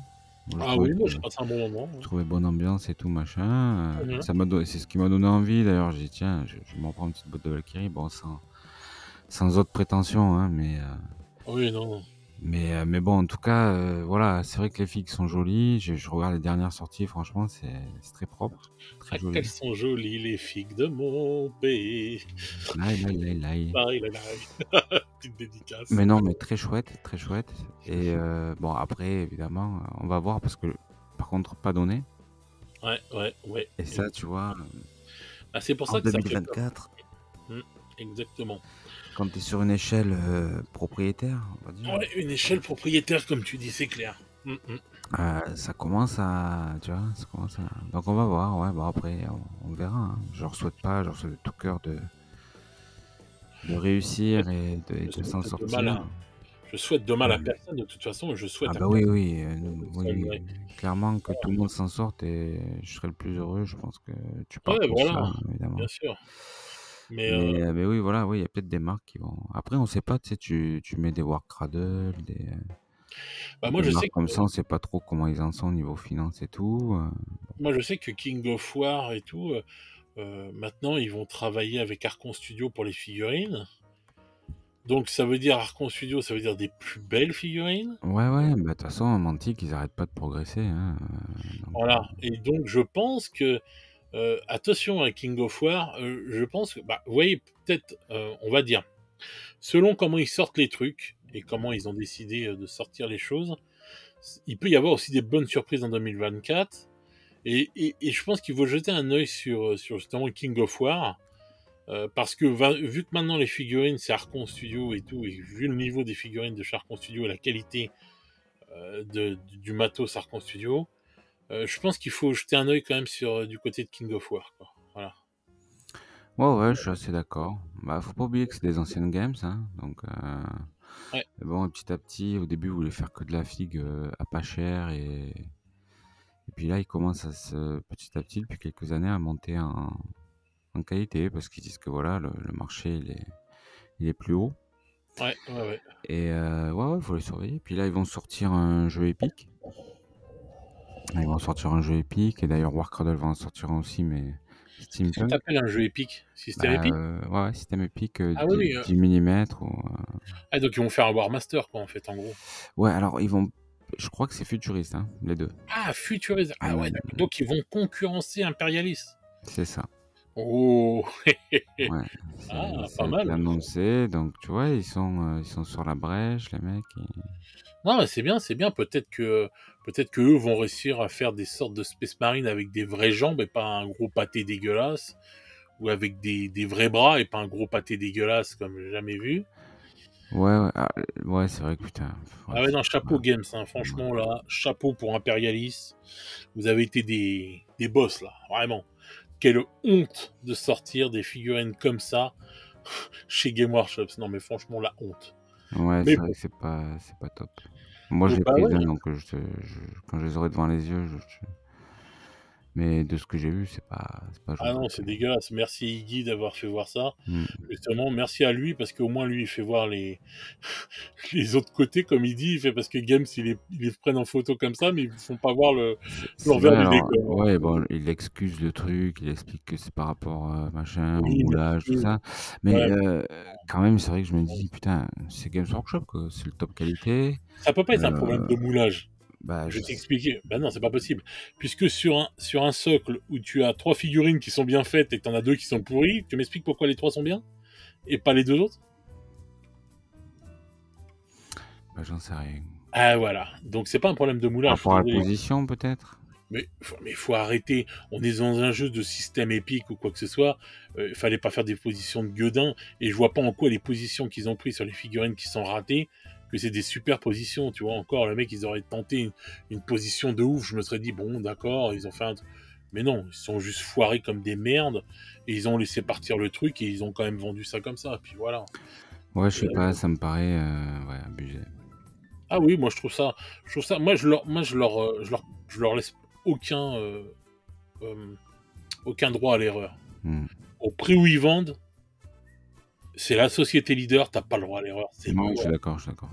Moi, Ah oui, moi, j'ai passé un bon moment. je Ouais. trouvais bonne ambiance et tout, machin. Mhm. C'est ce qui m'a donné envie, d'ailleurs. J'ai dit, tiens, je vais m'en prendre une petite boîte de Valkyrie. Bon, sans autre prétention, hein, Oui, non. mais bon, en tout cas, voilà, c'est vrai que les filles sont jolies. Je regarde les dernières sorties, franchement, c'est très propre, très Ah, qu'elles joli. sont jolies, les figues de mon pays. Laï, laï, laï, laï. Pareil, là, là. Petite dédicace. Mais non, mais très chouette, très chouette. Et bon, après, évidemment, on va voir parce que, par contre, pas donné. Ouais, ouais, ouais. Et ça, tu vois, Ah, c'est pour en ça que ça fait peur. 2024, Mm, exactement. quand tu es sur une échelle propriétaire, on va dire, Ouais, une échelle propriétaire, comme tu dis, c'est clair. ça commence à, tu vois, ça commence à... Donc on va voir, ouais, bon après, on verra, hein. Je leur souhaite pas, je leur souhaite de tout cœur de réussir et Je de s'en souhaite de mal sortir. à, je souhaite de mal à Ouais. personne, de toute façon, je Ah souhaite à bah oui, personne. oui, Ça, oui, oui, ouais. clairement que tout le monde s'en sorte et je serai le plus heureux, je pense que tu Ouais, partages ça, voilà, bien évidemment. sûr. Mais Mais oui, voilà, oui, il y a peut-être des marques qui vont... Après, on sait pas, tu sais, tu mets des Warcradle, bah, des marques comme ça, on sait pas trop comment ils en sont au niveau finance et tout. moi, je sais que King of War et tout, maintenant, ils vont travailler avec Archon Studio pour les figurines. Donc, ça veut dire Archon Studio, ça veut dire des plus belles figurines. Ouais, ouais, bah de toute façon, Mantic, ils arrêtent pas de progresser, hein, donc, Voilà. Et donc, je pense que attention à King of War, je pense que, bah, vous voyez, peut-être, on va dire, selon comment ils sortent les trucs et comment ils ont décidé de sortir les choses, il peut y avoir aussi des bonnes surprises en 2024. Et je pense qu'il faut jeter un œil sur justement King of War. Parce que vu que maintenant les figurines c'est Archon Studio et tout, et vu le niveau des figurines de chez Archon Studio et la qualité du matos Archon Studio, je pense qu'il faut jeter un œil quand même sur du côté de King of War, quoi. Voilà. ouais, ouais, je suis assez d'accord. Bah, faut pas oublier que c'est des anciennes games, hein, donc Ouais, bon, petit à petit, au début, ils voulaient faire que de la figue à pas cher et puis là, ils commencent petit à petit, depuis quelques années, à monter en qualité parce qu'ils disent que voilà, le marché, il est plus haut. ouais, ouais, ouais. Et ouais, ouais, faut les surveiller. Puis là, ils vont sortir un jeu épique. Ils vont sortir un jeu épique. Et d'ailleurs, Warcradle va en sortir un aussi, mais Qu'est-ce que Steampunk. t'appelles un jeu épique? Système Bah, épique? ouais, ouais, système épique, Ah oui, 10, oui. 10 mm. Ah, donc ils vont faire un War Master, quoi, en fait, en gros. Ouais, alors, ils vont. Je crois que c'est futuriste, hein, les deux. Ah, Futurism. Ah ouais, Hmm, donc ils vont concurrencer Imperialist. c'est ça. Oh, Ouais, ah, ça pas a été mal. annoncé. Donc, tu vois, ils sont sur la brèche, les mecs. Non, mais c'est bien, c'est bien. Peut-être que eux vont réussir à faire des sortes de Space Marine avec des vraies jambes et pas un gros pâté dégueulasse, ou avec des vrais bras et pas un gros pâté dégueulasse comme j'ai jamais vu. Ouais, ouais, ouais, c'est vrai que putain. Ouais, Ah ouais, non, chapeau ouais, Games, hein. ouais. Franchement là, chapeau pour Imperialis. Vous avez été des boss là, vraiment. Quelle honte de sortir des figurines comme ça chez Game Workshop. Non mais franchement la honte. Ouais, Mais c'est vrai bon, que c'est pas top. Moi, je l'ai bah prise, hein, ouais. donc quand je les aurai devant les yeux, mais de ce que j'ai vu, c'est pas Ah jouable. non, c'est dégueulasse. Merci Iggy d'avoir fait voir ça. Hmm. Justement, merci à lui parce qu'au moins lui il fait voir les les autres côtés comme il dit. Il fait parce que Games ils les prennent en photo comme ça, mais ils ne font pas voir C'est l'envers vrai, du alors, décor. ouais, bon, il excuse le truc, il explique que c'est par rapport, machin, au Oui, moulage, tout merci. ça. Mais Ouais. quand même, c'est vrai que je me dis, putain, c'est Games Workshop, quoi. C'est le top qualité. Ça peut pas être un problème Euh, de moulage. Bah, Je vais t'expliquer. Bah non, c'est pas possible. Puisque sur un socle où tu as 3 figurines qui sont bien faites et que t'en as 2 qui sont pourries, tu m'expliques pourquoi les 3 sont bien et pas les 2 autres? bah, j'en sais rien. Ah voilà. Donc c'est pas un problème de Par moulage, je suis rapport à la désolé. position, peut-être? Mais faut arrêter. On est dans un jeu de système épique ou quoi que ce soit. Fallait pas faire des positions de gueudin. Et je vois pas en quoi les positions qu'ils ont prises sur les figurines qui sont ratées, que c'est des super positions. Tu vois, encore, le mec, ils auraient tenté une position de ouf. Je me serais dit, bon, d'accord, ils ont fait un. Mais non, ils sont juste foirés comme des merdes. Et ils ont laissé partir le truc et ils ont quand même vendu ça comme ça. Puis voilà. Ouais, je Et sais là, pas, ça me paraît ouais, abusé. ah oui, moi je trouve ça. Je leur laisse aucun, euh, aucun droit à l'erreur. Hmm. Au prix où ils vendent, c'est la société leader, t'as pas le droit à l'erreur, c'est Non, je suis mort. d'accord, je suis d'accord.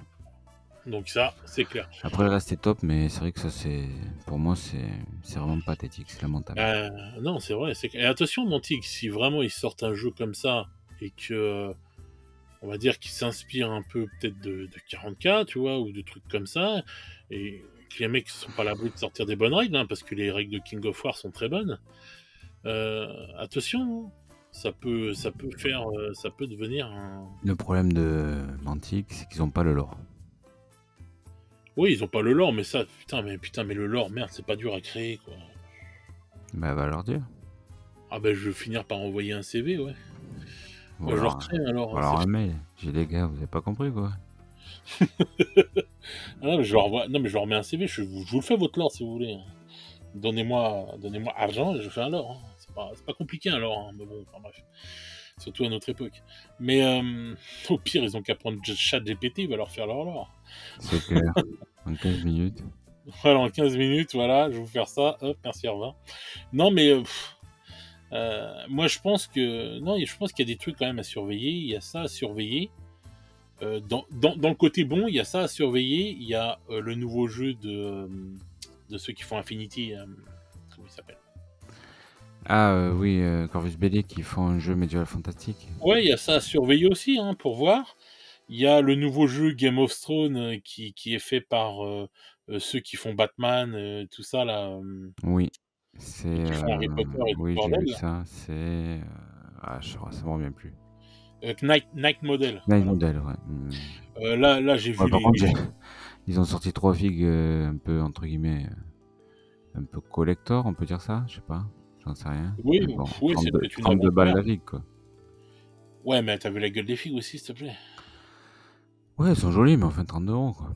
Donc ça, c'est clair. Après, le reste est top, mais c'est vrai que ça, c'est. Pour moi, c'est vraiment pathétique, c'est lamentable. Non, c'est vrai. Et attention, Mantic, si vraiment ils sortent un jeu comme ça et que, on va dire qu'ils s'inspirent un peu peut-être de 40K, tu vois, ou de trucs comme ça, et que les mecs sont pas à l'abri de sortir des bonnes règles, hein, parce que les règles de King of War sont très bonnes. Attention, hein, ça peut devenir un. Le problème de Mantic, c'est qu'ils ont pas le lore. Oui, ils ont pas le lore, mais ça, putain, mais le lore, merde, c'est pas dur à créer, quoi. Bah, va leur dire. Ah ben, je vais finir par envoyer un CV, ouais. Ou Moi, je leur alors, crée, alors, ou alors un mail. J'ai des gars, vous avez pas compris, quoi. Ah non, mais je leur envoie... non, mais je leur mets un CV, je vous le fais, votre lore, si vous voulez. Donnez-moi argent, et je fais un lore. Hein. C'est pas compliqué, un lore, hein, mais bon, enfin bref. Surtout à notre époque. Mais au pire, ils ont qu'à prendre ChatGPT, il va leur faire leur lore. C'est clair. En 15 minutes. Voilà, en 15 minutes, voilà, je vais vous faire ça. Hop, merci, au revoir. Non, mais moi, je pense que non, je pense qu'il y a des trucs quand même à surveiller. Il y a ça à surveiller. Dans le côté bon, il y a ça à surveiller. Il y a le nouveau jeu de ceux qui font Infinity. Comment il s'appelle? Ah oui, Corvus Belli qui font un jeu médiéval fantastique. Ouais, il y a ça à surveiller aussi, hein, pour voir. Il y a le nouveau jeu Game of Thrones qui est fait par ceux qui font Batman, tout ça là, Oui, et c'est qui font Harry Potter et tout le oui, j'ai bordel. vu ça. C'est ah, ça me revient plus. Night Model, Night voilà. Model, ouais. Là, j'ai Ouais, vu par contre, ils ont sorti 3 figues un peu entre guillemets un peu collector, on peut dire ça? Je sais pas, j'en sais rien. Oui, Mais bon, oui, c'est 32, peut-être une 32 balles avant-première. la figue, quoi. Ouais, mais t'as vu la gueule des figues aussi, s'il te plaît. Ouais, elles sont jolies, mais enfin 32 €, quoi.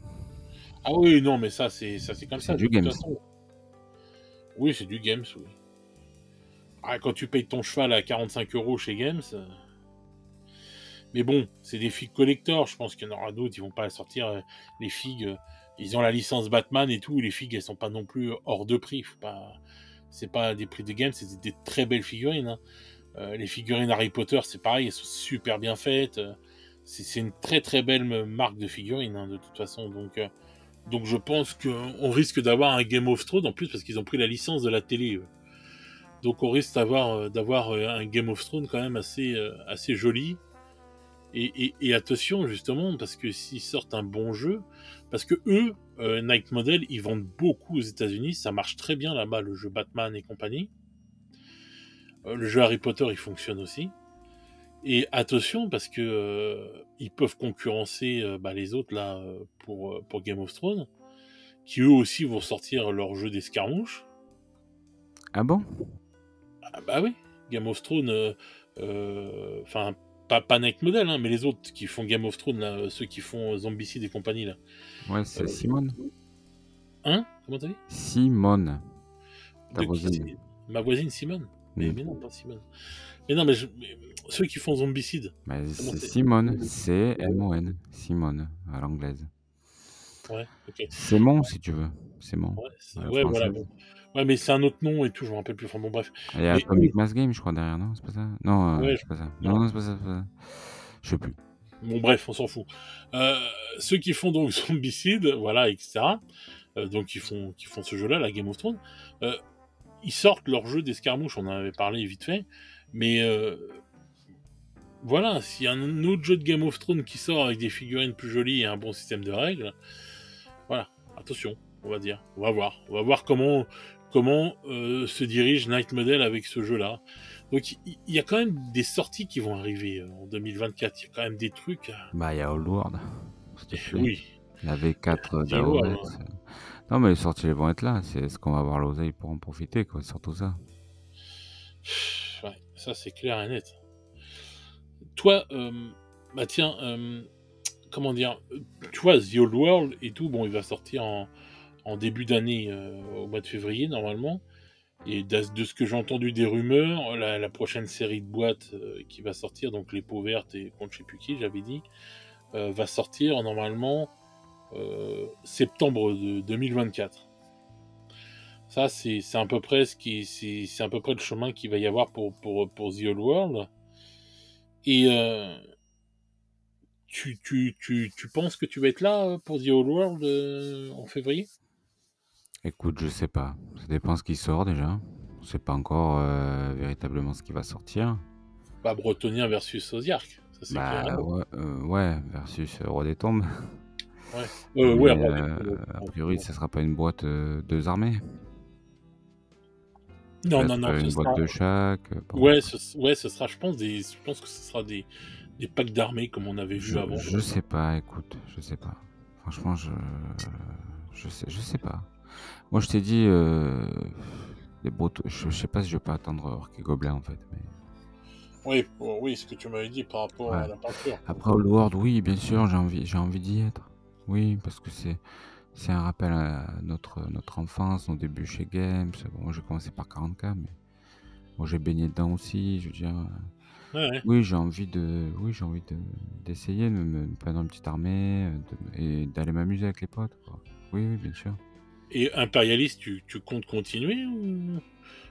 Ah oui, non, mais ça c'est comme C'est ça, de du toute games. façon. Oui, c'est du Games, oui. Ah, quand tu payes ton cheval à 45 € chez Games. Mais bon, c'est des figues collector, je pense qu'il y en aura d'autres, ils vont pas sortir les figues. Ils ont la licence Batman et tout, les figues elles sont pas non plus hors de prix. C'est pas des prix de Games, c'est des très belles figurines. Hein. Les figurines Harry Potter, c'est pareil, elles sont super bien faites. C'est une très très belle marque de figurines, hein, de toute façon. Donc je pense qu'on risque d'avoir un Game of Thrones en plus parce qu'ils ont pris la licence de la télé. Donc on risque d'avoir un Game of Thrones quand même assez joli. Et attention justement, parce que s'ils sortent un bon jeu, parce que eux, Night Model, ils vendent beaucoup aux États-Unis, ça marche très bien là-bas, le jeu Batman et compagnie. Le jeu Harry Potter, il fonctionne aussi. Et attention, parce que ils peuvent concurrencer les autres là pour Game of Thrones, qui eux aussi vont sortir leur jeu d'escarmouche. Ah bon? Ah bah oui, Game of Thrones, enfin pas Night Model, hein, mais les autres qui font Game of Thrones, là, ceux qui font Zombicide et compagnie là. Ouais, c'est Simone. Hein? Comment t'as dit? Simone, ta De qui? voisine. Ma voisine Simone? Mais, Mm. mais non, pas Simone. Mais non, mais ceux qui font Zombicide. Bah, Comment c'est c'est? Simone, C-M-O-N, Simone, à l'anglaise. Ouais, ok. C'est mon, si tu veux. C'est mon, Ouais, à la ouais, voilà, française. bon. Ouais, mais c'est un autre nom et tout, je me rappelle plus. Enfin bon, bref. Il y a Mais eux, Atomic Mass Game, je crois, derrière, non? C'est pas ça? Non, ouais, c'est pas ça. non. Non, non, c'est pas ça, c'est pas ça. Je sais plus. Bon, bref, on s'en fout. Euh, Ceux qui font donc Zombicide, voilà, etc. Donc qui font ce jeu-là, la Game of Thrones. Euh, Ils sortent leur jeu d'escarmouche, on en avait parlé vite fait. Mais voilà, s'il y a un autre jeu de Game of Thrones qui sort avec des figurines plus jolies et un bon système de règles, voilà, attention. on va dire. On va voir comment se dirige Night Model avec ce jeu-là. Donc il y a quand même des sorties qui vont arriver en 2024. Il y a quand même des trucs. Bah, il y a Oldworld, s'il te plaît. Oui, La V4 The World, d'AOS. hein. Non, mais les sorties, elles vont être là. C'est ce qu'on va avoir l'oseille pour en profiter, quoi. Surtout ça. Ouais, ça c'est clair et net. Toi, bah tiens, comment dire, tu vois, The Old World et tout, bon, il va sortir en début d'année, au mois de février normalement. Et de ce que j'ai entendu des rumeurs, la prochaine série de boîtes qui va sortir, donc les peaux vertes et contre je sais plus qui, j'avais dit, va sortir normalement septembre de 2024. Ça, c'est à peu près c'est à peu près le chemin qu'il va y avoir pour The Old World. Et tu penses que tu vas être là pour The Old World en février? Écoute, je sais pas. Ça dépend ce qui sort déjà. On sait pas encore véritablement ce qui va sortir. Bah, Bretonien versus Ozark, ça c'est clair et Bah net. ouais, versus Roi des Tombes. Ouais, ouais, Mais Roi des Tombes, a priori, pardon. ça sera pas une boîte deux armées. Ça Non, va non, être non, ce une boîte sera. de chaque. Bon, Ouais, ce sera, je pense que ce sera des packs d'armées comme on avait vu avant, je quoi. sais pas, écoute, je sais pas. Franchement, je sais pas. Moi, je t'ai dit, les je sais pas si je vais pas attendre Orc et Gobelin en fait. Mais Oui, oh, oui, ce que tu m'avais dit par rapport ouais. à la peinture. Après Old World, oui, bien sûr, j'ai envie d'y être. Oui, parce que c'est un rappel à notre enfance, nos débuts chez Games. Bon, moi, j'ai commencé par 40K, mais moi, j'ai baigné dedans aussi. Je veux dire, Ouais, ouais. oui, j'ai envie d'essayer de me prendre une petite armée et d'aller m'amuser avec les potes, quoi. Oui, oui, bien sûr. Et Impérialiste, tu comptes continuer ou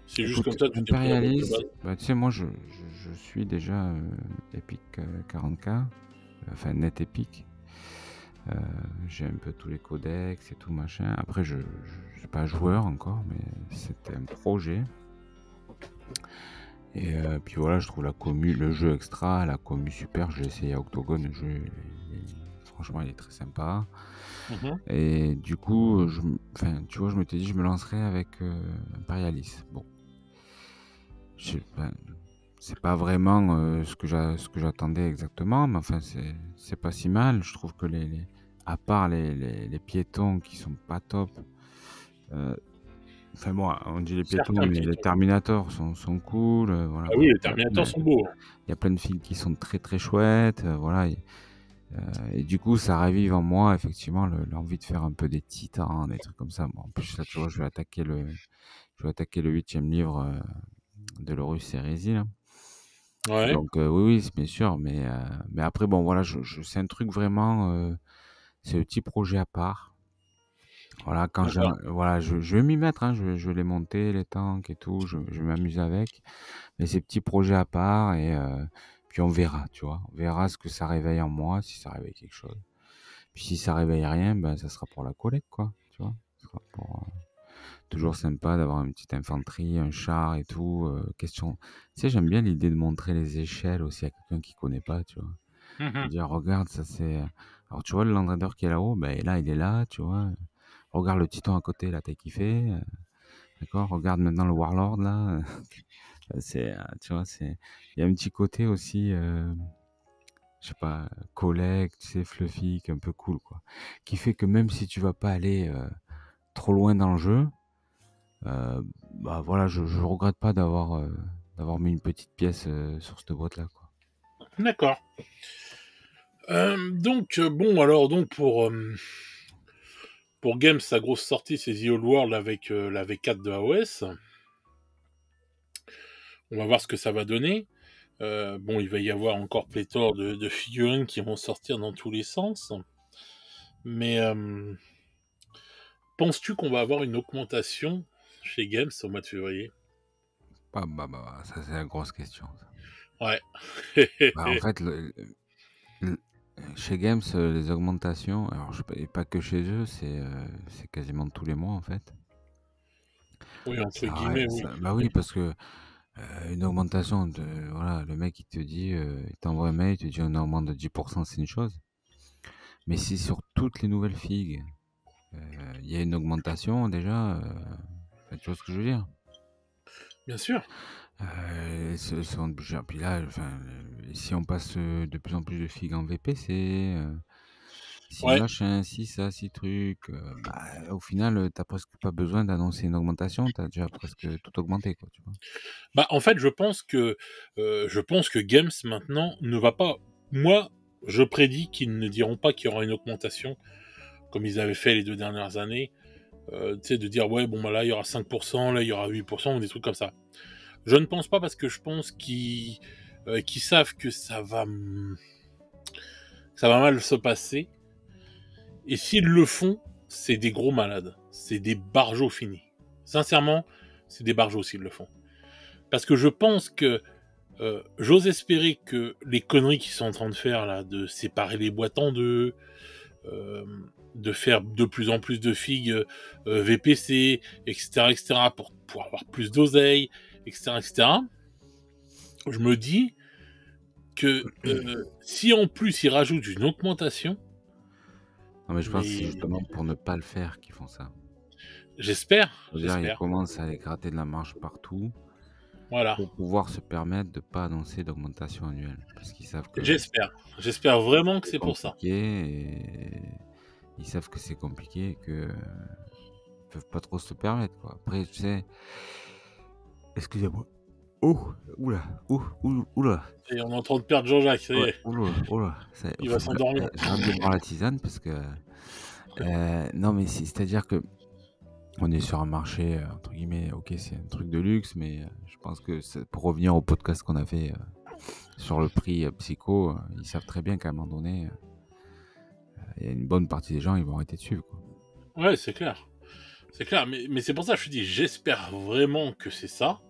c'est juste comme Écoute, ça, tu t'es pris la boîte de Impérialiste, base? bah, tu sais, moi, je suis déjà Epic 40K, enfin net Epic. Euh, j'ai un peu tous les codex et tout machin. Après, je suis pas joueur encore, mais c'était un projet. Et puis voilà, je trouve la commu, le jeu extra, la commu super. J'ai essayé à Octogone, le jeu, franchement, il est très sympa. Mhm. Et du coup, enfin, tu vois, je m'étais dit, je me lancerai avec Imperialis. Bon, enfin, c'est pas vraiment ce que j'attendais exactement, mais enfin, c'est pas si mal. Je trouve que à part les piétons qui sont pas top, euh, enfin bon, on dit les piétons, Certains mais les piétons. Terminators sont cool. Voilà, Ah oui, les Terminators sont beaux, hein. il y a plein de films qui sont très très chouettes. Voilà, et du coup, ça ravive en moi effectivement l'envie de faire un peu des titans, des trucs comme ça. Bon, en plus, là, tu vois, je vais attaquer le 8e livre de l'Horus Hérésie, là. Ouais, Donc oui, oui, c'est bien sûr, mais après bon voilà, c'est un truc vraiment, c'est un petit projet à part. Voilà, d'accord. voilà, je vais m'y mettre, hein, je vais les monter, les tanks et tout, je vais m'amuser avec, mais c'est petits projets à part et puis on verra, tu vois? On verra ce que ça réveille en moi, si ça réveille quelque chose. Puis si ça réveille rien, ben ça sera pour la collecte, quoi, tu vois? Ça sera pour, toujours sympa d'avoir une petite infanterie, un char et tout, question tu sais, j'aime bien l'idée de montrer les échelles aussi à quelqu'un qui connaît pas, tu vois? De Mhm. dire: «Regarde, ça c'est, alors tu vois le Land Raider qui est là-haut, ben là, il est là, tu vois? Regarde le Titan à côté, là, t'as kiffé? D'accord? Regarde maintenant le Warlord là, c'est, tu vois, il y a un petit côté aussi, je sais pas, collect, tu sais, fluffy, un peu cool, quoi. Qui fait que même si tu vas pas aller, trop loin dans le jeu, bah, voilà, je regrette pas d'avoir mis une petite pièce, sur cette boîte-là, quoi. D'accord. Donc, bon, alors, donc, pour Games, sa grosse sortie, c'est The Old World avec la V4 de AOS. On va voir ce que ça va donner. Bon, il va y avoir encore pléthore de figurines qui vont sortir dans tous les sens. Mais penses-tu qu'on va avoir une augmentation chez Games au mois de février? Ça c'est la grosse question, ça. Ouais. Bah, en fait, le chez Games, les augmentations, alors je et pas que chez eux, c'est quasiment tous les mois, en fait. Oui, entre Ça arrête guillemets, oui. bah, oui, parce que, une augmentation de voilà, le mec il te dit, il t'envoie un mail, il te dit: «On augmente de 10%», c'est une chose. Mais si sur toutes les nouvelles figues, il y a une augmentation déjà. Enfin, tu vois ce que je veux dire? Bien sûr. Selon le budget. Puis là, enfin, si on passe de plus en plus de figues en VPC, si Ouais. machin, si ça, si truc, bah, au final, t'as presque pas besoin d'annoncer une augmentation, t'as déjà presque tout augmenté, quoi, tu vois. Bah, en fait, je pense que Games maintenant ne va pas. Moi, je prédis qu'ils ne diront pas qu'il y aura une augmentation comme ils avaient fait les 2 dernières années. Tu sais, de dire ouais, bon bah là il y aura 5%, là il y aura 8% ou des trucs comme ça. Je ne pense pas parce que je pense qu'ils savent que ça va mal se passer. Et s'ils le font, c'est des gros malades, c'est des barjots finis. Sincèrement, c'est des barjots s'ils le font. Parce que je pense que j'ose espérer que les conneries qu'ils sont en train de faire là, de séparer les boîtes en deux, euh, de faire de plus en plus de figues VPC, etc., pour avoir plus d'oseille, etc., je me dis que si en plus ils rajoutent une augmentation, Non, mais je pense que c'est mais justement pour ne pas le faire qu'ils font ça. C'est-à-dire, ils j'espère, commencent à aller gratter de la marge partout voilà, pour pouvoir se permettre de pas annoncer d'augmentation annuelle. Parce qu'ils savent que j'espère vraiment que c'est c'est pour ça. compliqué et ils savent que c'est compliqué et que ils peuvent pas trop se permettre, quoi. Après, tu sais, excusez-moi. Oh, oula, oula. Et on est en train de perdre Jean-Jacques, ça y Ouais, est, oula. il va s'endormir. J'ai hâte de boire la tisane parce que non, mais c'est-à-dire que on est sur un marché entre guillemets, ok, c'est un truc de luxe, mais je pense que pour revenir au podcast qu'on a fait sur le prix psycho, ils savent très bien qu'à un moment donné, il y a une bonne partie des gens, ils vont arrêter de suivre, quoi. Ouais, c'est clair. C'est clair, mais c'est pour ça que je te dis, j'espère vraiment que c'est ça,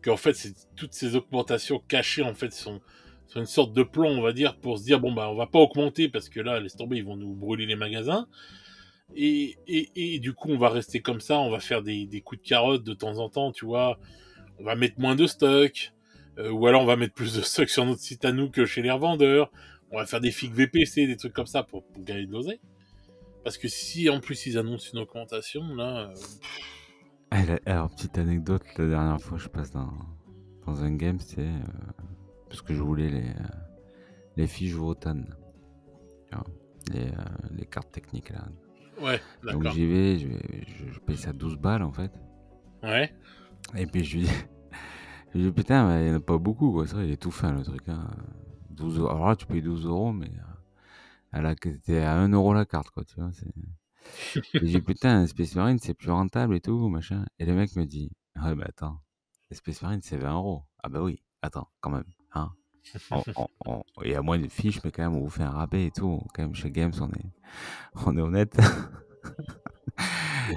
qu'en fait, toutes ces augmentations cachées, en fait, sont une sorte de plan, on va dire, pour se dire, bon, bah, on va pas augmenter parce que là, laisse tomber, ils vont nous brûler les magasins. Et du coup, on va rester comme ça, on va faire des coups de carotte de temps en temps, tu vois. On va mettre moins de stock, ou alors on va mettre plus de stock sur notre site à nous que chez les revendeurs. On va faire des figues VPC, des trucs comme ça pour gagner de l'oseille. Parce que si en plus ils annoncent une augmentation, là, Alors, petite anecdote, la dernière fois, je passe dans un game, c'est parce que je voulais les fiches Votan, tu vois, les cartes techniques là. ouais, Donc d'accord. j'y vais, je paye ça 12 balles en fait. Ouais, Et puis je lui dis putain, mais il n'y en a pas beaucoup, quoi. C'est vrai, il est tout fin le truc, hein. 12 euros. Alors là, tu payes 12 euros, mais t'es à 1 euro la carte, quoi, tu vois. Et j'ai dit putain, Space Marine, c'est plus rentable et tout, machin. Et le mec me dit, ouais, mais attends, Space Marine, c'est 20 euros. Ah bah oui, attends, quand même, hein. Il y a moins de fiches, mais quand même, on vous fait un rabais et tout. Quand même, chez Games, on est honnête.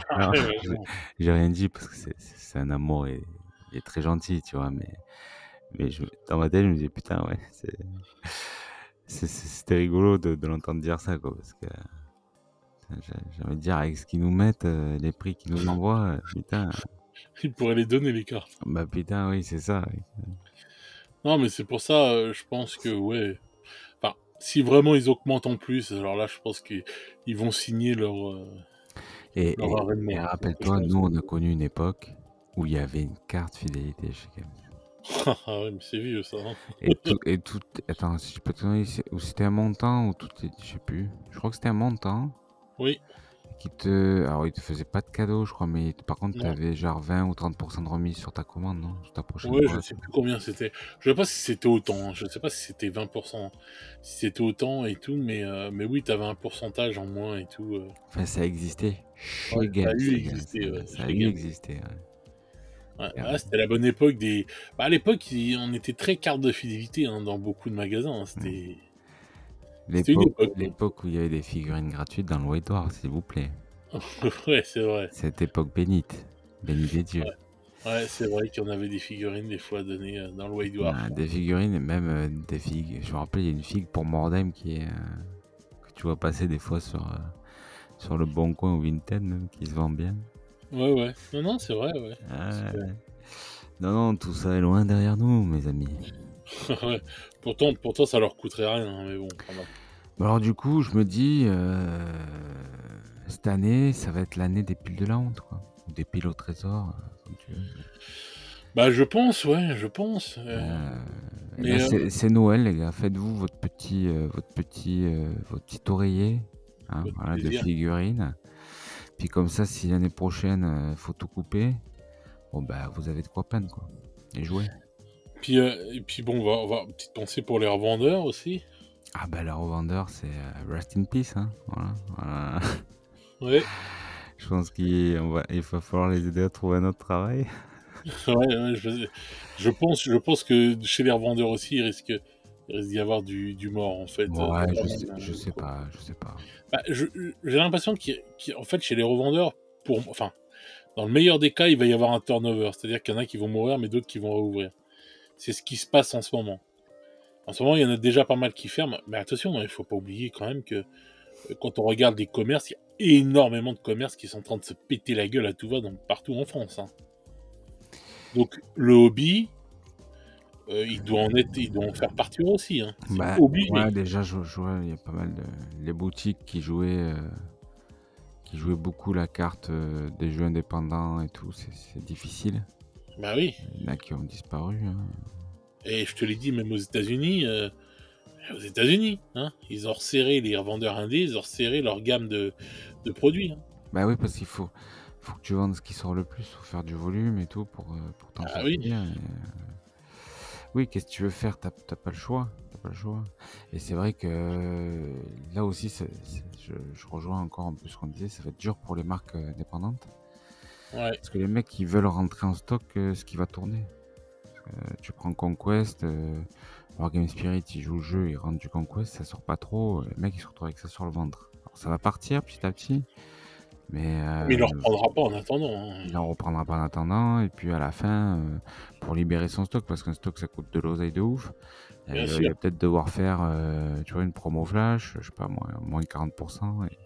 Alors, ouais, ouais, non. j'ai rien dit parce que c'est un amour et il est très gentil, tu vois, mais dans ma tête, je me dis, putain, ouais, c'était rigolo de l'entendre dire ça, quoi, parce que j'ai envie de dire, avec ce qu'ils nous mettent, les prix qu'ils nous envoient, putain, Ils pourraient les donner les cartes. bah putain, oui, c'est ça. Oui. Non, mais c'est pour ça, je pense que ouais. Enfin, si vraiment ils augmentent en plus, alors là, je pense qu'ils vont signer Et, leur et, avènement. et Je rappelle-toi, pense. nous, on a connu une époque où il y avait une carte fidélité chez Games. Ah ouais, mais c'est vieux ça. Hein. Et tout, attends, si je peux te donner, ou c'était un montant, ou tout, je sais plus. Je crois que c'était un montant. Oui, Alors, il te faisait pas de cadeau, je crois, mais par contre, tu non. avais genre 20 ou 30% de remise sur ta commande, non? Sur ta prochaine Ouais, je boîte. sais plus combien c'était. Je sais pas si c'était autant. Hein. Je sais pas si c'était 20%. Si c'était autant et tout, mais oui, t'avais un pourcentage en moins et tout. Enfin, ça existait Ouais, chez ça a Games. eu existé Ça a chez eu Games. existé. Ouais, Ouais. ouais, c'était la bonne époque des. Bah, à l'époque, on était très carte de fidélité hein, dans beaucoup de magasins. Hein. Mm. C'était une époque. L'époque où il y avait des figurines gratuites dans le White Dwarf, s'il vous plaît. Ouais, c'est vrai. Cette époque bénite. Bénite des dieux. Ouais, c'est vrai qu'il y en avait des figurines des fois données dans le White Dwarf. Des figurines, et même des figues. Je me rappelle, il y a une figue pour Mordheim que tu vois passer des fois sur le Bon Coin ou Vinted, même, qui se vend bien. Ouais, ouais. Non, non, c'est vrai, ouais. Ah, non, tout ça est loin derrière nous, mes amis. Ouais. Pourtant, ça leur coûterait rien, hein, mais bon, quand même. Alors du coup, je me dis, cette année, ça va être l'année des piles de la honte, quoi. Ou des piles au trésor, comme tu veux. Bah, je pense, ouais, je pense. Là, Mais c'est Noël, les gars. Faites-vous votre petit oreiller, hein, votre voilà, de plaisir. figurines. Puis comme ça, si l'année prochaine, faut tout couper, bon, bah, vous avez de quoi peindre, quoi. Et jouer. Et puis bon, petite pensée pour les revendeurs aussi. Ah, bah, les revendeurs, c'est rest in peace, hein. Voilà. Ouais, Je pense il va falloir les aider à trouver un autre travail. ouais, ouais, je pense que chez les revendeurs aussi, il risque d'y avoir du mort, en fait, Ouais, quand même, je sais quoi. pas, je sais pas. Bah, j'ai l'impression en fait, chez les revendeurs, enfin, dans le meilleur des cas, il va y avoir un turnover. C'est-à-dire qu'il y en a qui vont mourir, mais d'autres qui vont réouvrir. C'est ce qui se passe en ce moment. En ce moment, il y en a déjà pas mal qui ferment. Mais attention, il faut pas oublier quand même que quand on regarde les commerces, il y a énormément de commerces qui sont en train de se péter la gueule à tout va partout en France, hein. Donc le hobby, il doit en faire partie aussi, hein. C'est Bah, obligé. ouais, déjà, je vois, il y a pas mal de les boutiques qui jouaient beaucoup la carte, des jeux indépendants et tout, c'est difficile. Bah oui. Il y en a qui ont disparu, hein. Et je te l'ai dit, même aux États-Unis, hein, ils ont resserré les revendeurs indés, ils ont resserré leur gamme de produits, hein. Bah oui, parce qu'il faut que tu vendes ce qui sort le plus, faut faire du volume et tout pour t'en Ah oui. sortir. Oui, qu'est-ce que tu veux faire? T'as pas le choix. T'as pas le choix. Et c'est vrai que là aussi, je rejoins encore un peu ce qu'on disait, ça va être dur pour les marques indépendantes. Ouais. Parce que les mecs, ils veulent rentrer en stock ce qui va tourner. Tu prends Conquest, Wargame Spirit, ils jouent le jeu, ils rentrent du Conquest, ça sort pas trop. Les mecs, ils se retrouvent avec ça sur le ventre. Alors, ça va partir petit à petit, mais Mais il ne reprendra pas en attendant, hein. il en reprendra pas en attendant. Et puis à la fin, pour libérer son stock, parce qu'un stock ça coûte de l'oseille de ouf, Bien il sûr. va peut-être devoir faire tu vois, une promo flash, je sais pas, moins 40%, et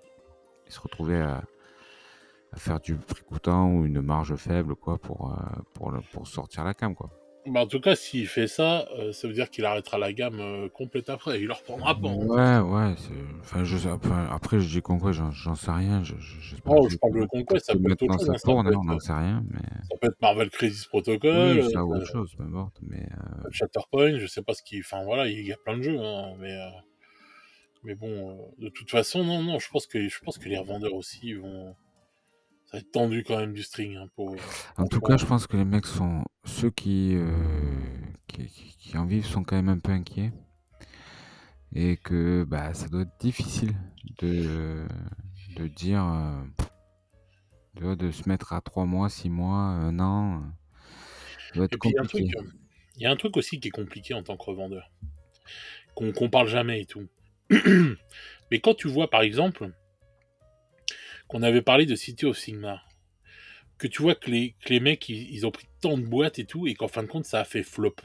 se retrouver à faire du prix coûtant ou une marge faible, quoi, pour sortir la cam, quoi. Bah, en tout cas, s'il fait ça, ça veut dire qu'il arrêtera la gamme complète après. Il ne reprendra pas, hein. Ouais, ouais, enfin, après, je dis Conquest, j'en sais rien, j'espère Oh, je juste parle de Conquest, ça que peut être autre maintenant chose, ça hein. tourne, hein, on n'en sait rien, mais Ça peut être Marvel Crisis Protocol, oui, ça ou autre chose, peu importe, mais Shatterpoint, je sais pas ce qui. Enfin voilà, il y a plein de jeux, hein, mais bon, de toute façon, non, non, je pense que les revendeurs aussi vont. Ça va être tendu quand même du string, hein, en tout cas, je pense que les mecs sont ceux qui en vivent sont quand même un peu inquiets et que bah ça doit être difficile de de dire de se mettre à 3 mois, 6 mois, un an, ça doit être Et puis compliqué. il y a un truc aussi qui est compliqué en tant que revendeur, qu'on parle jamais et tout. Mais quand tu vois par exemple qu'on avait parlé de City of Sigmar, que tu vois que les mecs ils ont pris tant de boîtes et tout, et qu'en fin de compte ça a fait flop.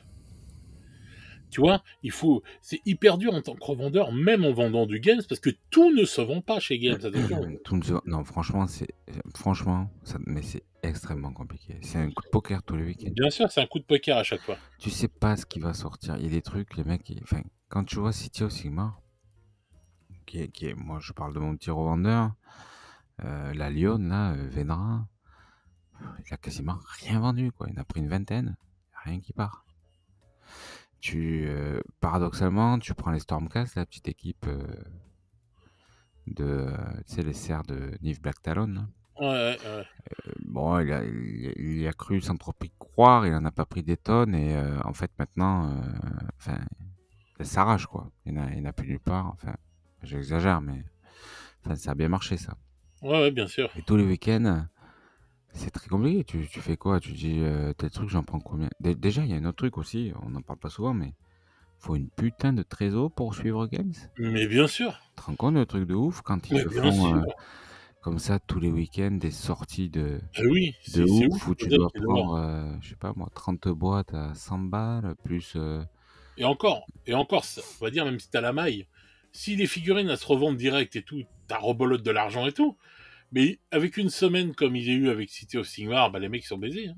Tu vois, c'est hyper dur en tant que revendeur, même en vendant du Games, parce que tout ne se vend pas chez Games, attention. Non, franchement, mais c'est extrêmement compliqué. C'est un coup de poker tous les week-ends. Bien sûr, c'est un coup de poker à chaque fois. Tu sais pas ce qui va sortir. Il y a des trucs, les mecs, enfin, quand tu vois City of Sigmar, moi je parle de mon petit revendeur, la Lyon, là, Venra, il a quasiment rien vendu, quoi. Il en a pris une vingtaine, rien qui part. Paradoxalement, tu prends les Stormcast, la petite équipe tu sais, les serres de Niv Black Talon, là. Ouais, ouais, ouais. Bon, il y a cru sans trop y croire, il en a pas pris des tonnes, et en fait, maintenant, enfin, elle s'arrache, quoi. Il n'y en a plus nulle part, enfin, j'exagère, mais enfin, ça a bien marché, ça. Ouais, ouais, bien sûr. Et tous les week-ends, c'est très compliqué. Tu fais quoi? Tu dis, tel truc, j'en prends combien? Déjà, il y a un autre truc aussi, on n'en parle pas souvent, mais faut une putain de trésor pour suivre Games. Mais bien sûr. Tu te rends compte le truc de ouf quand ils Mais te bien font sûr. comme ça tous les week-ends des sorties Ah oui, de c'est ouf ouf où le tu modèle dois qu'ils doivent avoir. prendre, je sais pas moi, 30 boîtes à 100 balles, plus. Et encore, on va dire, même si t'as la maille, si les figurines elles se revendent direct et tout, t'as rebolote de l'argent et tout. Mais avec une semaine comme il y a eu avec City of Sigmar, bah les mecs ils sont baisés, hein.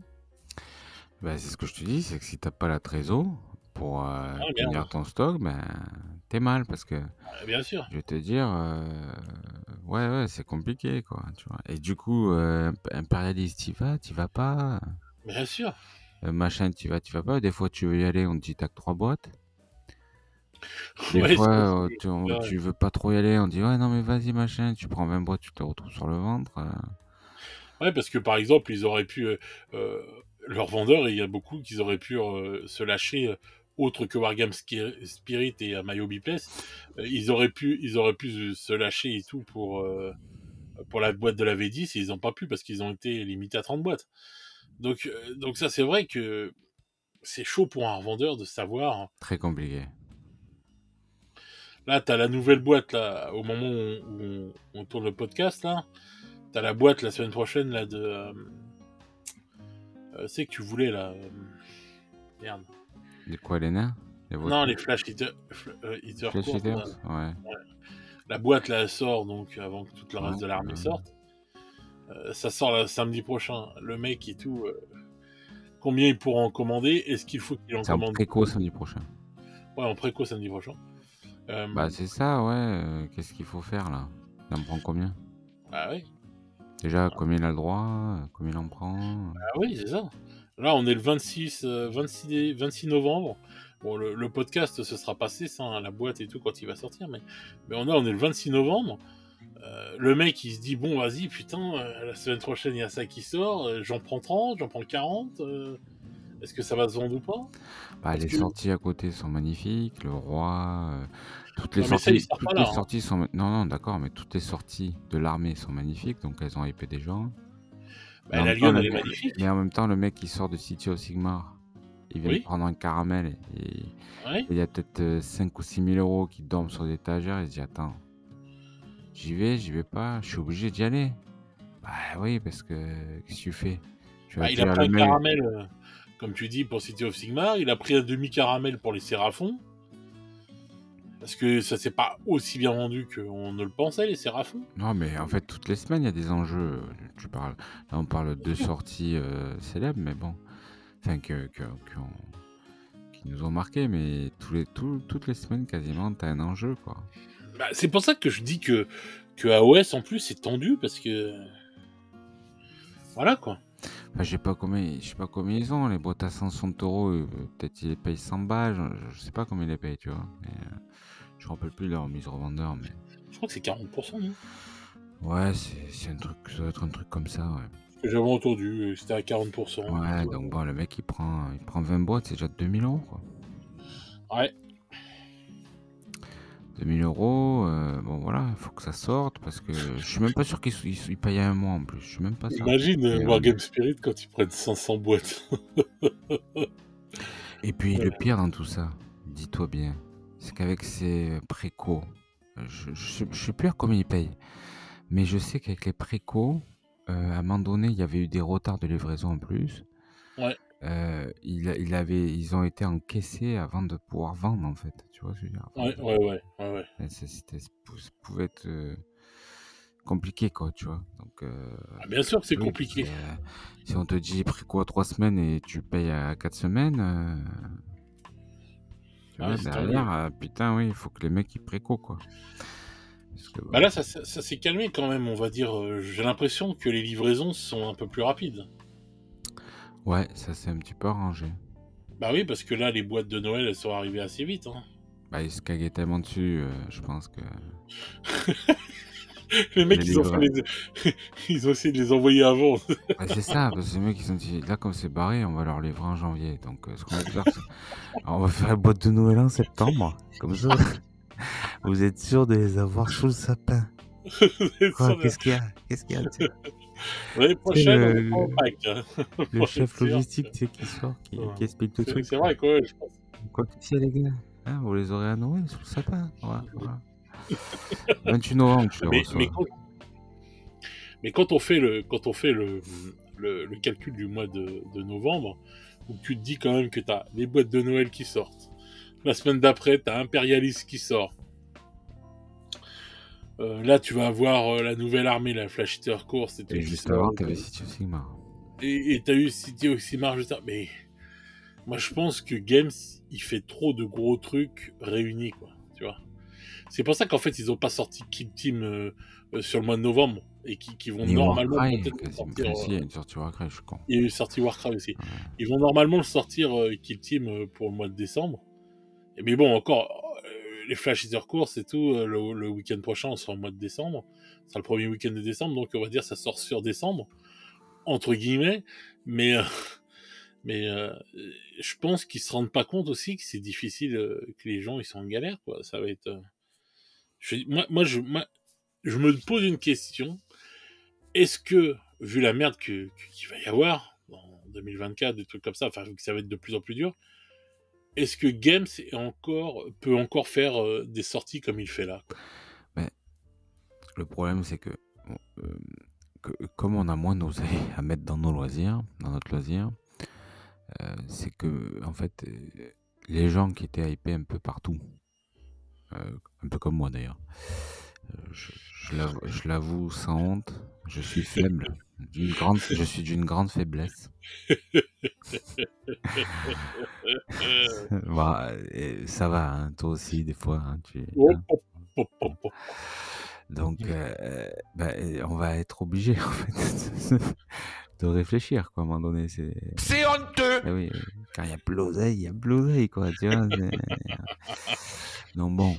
Bah, c'est ce que je te dis, c'est que si t'as pas la trésor pour Ah merde. tenir ton stock, ben t'es mal parce que, Bien sûr. je vais te dire, ouais, c'est compliqué, quoi, tu vois? Et du coup, Impérialiste, tu y vas pas? Bien sûr. Machin, tu y vas pas? Des fois, tu veux y aller, on te dit: «Tu que 3 boîtes». Des Ouais, ça fois, c'est ouais. tu veux pas trop y aller, on dit: «Ouais, non, mais vas-y, machin», tu prends 20 boîtes, tu te retrouves sur le ventre, Ouais, parce que par exemple, ils auraient pu, leurs vendeurs, il y a beaucoup qu'ils auraient pu se lâcher, autre que Wargame Spirit et Mayo Bipest, ils auraient pu se lâcher et tout pour la boîte de la V10 et ils n'ont pas pu parce qu'ils ont été limités à 30 boîtes. Donc ça, c'est vrai que c'est chaud pour un revendeur de savoir. très compliqué. Là, tu as la nouvelle boîte, là, au moment où on tourne le podcast, là. Tu as la boîte la semaine prochaine, là, de. C'est que tu voulais, là. Merde. De quoi, les nains? Les Non, voitures? les Flash Eater Flash Court, là. Eaters? Ouais, Ouais. La boîte, là, elle sort, donc, avant que tout le ouais, reste de l'armée sorte. Ça sort le samedi prochain. Le mec et tout. Combien il pourra en commander? Est-ce qu'il faut qu'il en c'est en commande préco samedi prochain. Ouais, en préco samedi prochain. Bah, c'est ça, ouais, qu'est-ce qu'il faut faire, là? Il en prend combien? Bah oui. Déjà, combien il a le droit? Combien il en prend? Ah oui, c'est ça. Là, on est le 26 novembre. Bon, le podcast se sera passé sans la boîte et tout quand il va sortir, mais on est le 26 novembre. Le mec, il se dit, bon, vas-y, putain, la semaine prochaine, il y a ça qui sort, j'en prends 30, j'en prends 40, est-ce que ça va se vendre ou pas? Bah, Parce les que... sorties à côté sont magnifiques, le roi, Non, mais ça, il sort pas toutes là. les Hein. sorties sont non, non, d'accord, mais toutes les sorties de l'armée sont magnifiques, donc elles ont hypé des gens. Mais Bah, en la même temps, Lyon, elle est magnifique. le mec qui sort de City of Sigmar, il vient de Oui, prendre un caramel et oui. il y a peut-être 5 ou 6 000 euros qui dorment sur des étagères. Il se dit: «Attends, j'y vais pas, je suis obligé d'y aller». Bah oui, parce que qu'est-ce que tu fais? Tu vas Bah, il a dire pris le un mec caramel, comme tu dis, pour City of Sigmar, il a pris un demi-caramel pour les Séraphons. Parce que ça s'est pas aussi bien vendu qu'on ne le pensait, les Séraphons. non, mais en fait, toutes les semaines, il y a des enjeux. Tu parles là, on parle Bien de sûr. sorties, célèbres, mais bon, enfin qui nous ont marqués, mais toutes les semaines, quasiment, tu as un enjeu, quoi. Bah, c'est pour ça que je dis que AOS, en plus, c'est tendu, parce que... Voilà, quoi. Enfin, je sais pas combien ils ont, les boîtes à 160 €, peut-être ils les payent 100 balles, je sais pas combien ils les payent, tu vois? Mais, je me rappelle plus de leur mise revendeur, mais Je crois que c'est 40%, non? ouais, c'est un truc, ça doit être un truc comme ça, ouais. Que j'avais entendu, c'était à 40%. Ouais, donc bon, le mec, il prend 20 boîtes, c'est déjà 2 000 €, quoi. Ouais. 2 000 €, bon voilà, il faut que ça sorte parce que je suis même pas sûr qu'ils payent à un mois en plus, je suis même pas certain. Imagine Et, Wargame Spirit quand ils prennent 500 boîtes. et puis le pire dans tout ça, dis-toi bien, c'est qu'avec ces précos, je sais plus à combien ils payent, mais je sais qu'avec les précos, à un moment donné, il y avait eu des retards de livraison en plus. Ouais. Ils ont été encaissés avant de pouvoir vendre, en fait, tu vois ce que je veux dire? Enfin, Ouais. et ça pouvait être, compliqué, quoi, tu vois? Donc, Ah, bien sûr que c'est oui, compliqué. si on te dit préco 3 semaines et tu payes à 4 semaines, tu Ouais, vois, c'est tendu. derrière, putain, oui, il faut que les mecs, ils préco, quoi. Parce que, Bah bah, là, ça s'est calmé quand même, on va dire. J'ai l'impression que les livraisons sont un peu plus rapides. ouais, ça s'est un petit peu arrangé. Bah oui, parce que là, les boîtes de Noël, elles sont arrivées assez vite. Hein. Bah, ils se cagaient tellement dessus, je pense que Les les mecs, livres ils ont essayé de les envoyer avant. bah, c'est ça, parce que les mecs, ils ont dit: «Là, comme c'est barré, on va leur livrer en janvier, donc, ce qu'on va faire, c'est on va faire les boîtes de Noël en septembre, comme ça, vous êtes sûrs de les avoir sous le sapin». Quoi? Qu'est-ce qu'il y a? Qu'est-ce qu'il y a? Tu L'année sais, prochaine, on est pas en Pâques. Hein, le pour être chef sûr. logistique, tu sais, qui sort, Ouais. qui explique le truc, C'est quoi. vrai quoi, ouais, je pense. «Quoi qu'il y a, les gars? Hein, vous les aurez à Noël sous le sapin, voilà. 28 novembre, tu les Mais, mais, reçois». quand, mais quand on fait le calcul du mois de novembre, où tu te dis quand même que tu as les boîtes de Noël qui sortent. La semaine d'après, tu as Imperialist qui sort. Là, tu vas avoir la nouvelle armée, la Flash Eater Course et tout Et qui juste sort. avant, tu avais City of Sigmar. Et t'as eu City Oxymar juste après. Mais moi, je pense que Games, il fait trop de gros trucs réunis, quoi. Tu tu vois. C'est pour ça qu'en fait, ils ont pas sorti Kill Team sur le mois de novembre et qui vont Ni normalement Warcry, peut-être le quasiment. sortir. Si, il y a une sortie Warcry, je suis con. Il y a eu sorti Warcraft aussi. Ouais. Ils vont normalement le sortir Kill Team pour le mois de décembre. Mais bon, encore, les Flash Hither Course et tout, le week-end prochain, on sera au mois de décembre. Ce sera le premier week-end de décembre, donc on va dire ça sort sur décembre, entre guillemets. Mais, mais je pense qu'ils se rendent pas compte aussi que c'est difficile, que les gens ils sont en galère, quoi. Ça va être. Moi, je me pose une question. Est-ce que, vu la merde qu'il va y avoir en 2024, des trucs comme ça, enfin, que ça va être de plus en plus dur, est-ce que Games peut encore faire des sorties comme il fait là, quoi? Mais le problème, c'est que, comme on a moins d'oseille à mettre dans nos loisirs, dans notre loisir, c'est que, en fait, les gens qui étaient hypés un peu partout, un peu comme moi d'ailleurs, je l'avoue sans honte, je suis faible, je suis d'une grande faiblesse. Bah, ça va, hein, toi aussi, des fois, hein, donc, bah, on va être obligé, en fait, de réfléchir, quoi, à un moment donné. C'est honteux! Eh oui, quand il y a plus l'oseille, quoi, tu vois. Donc bon, à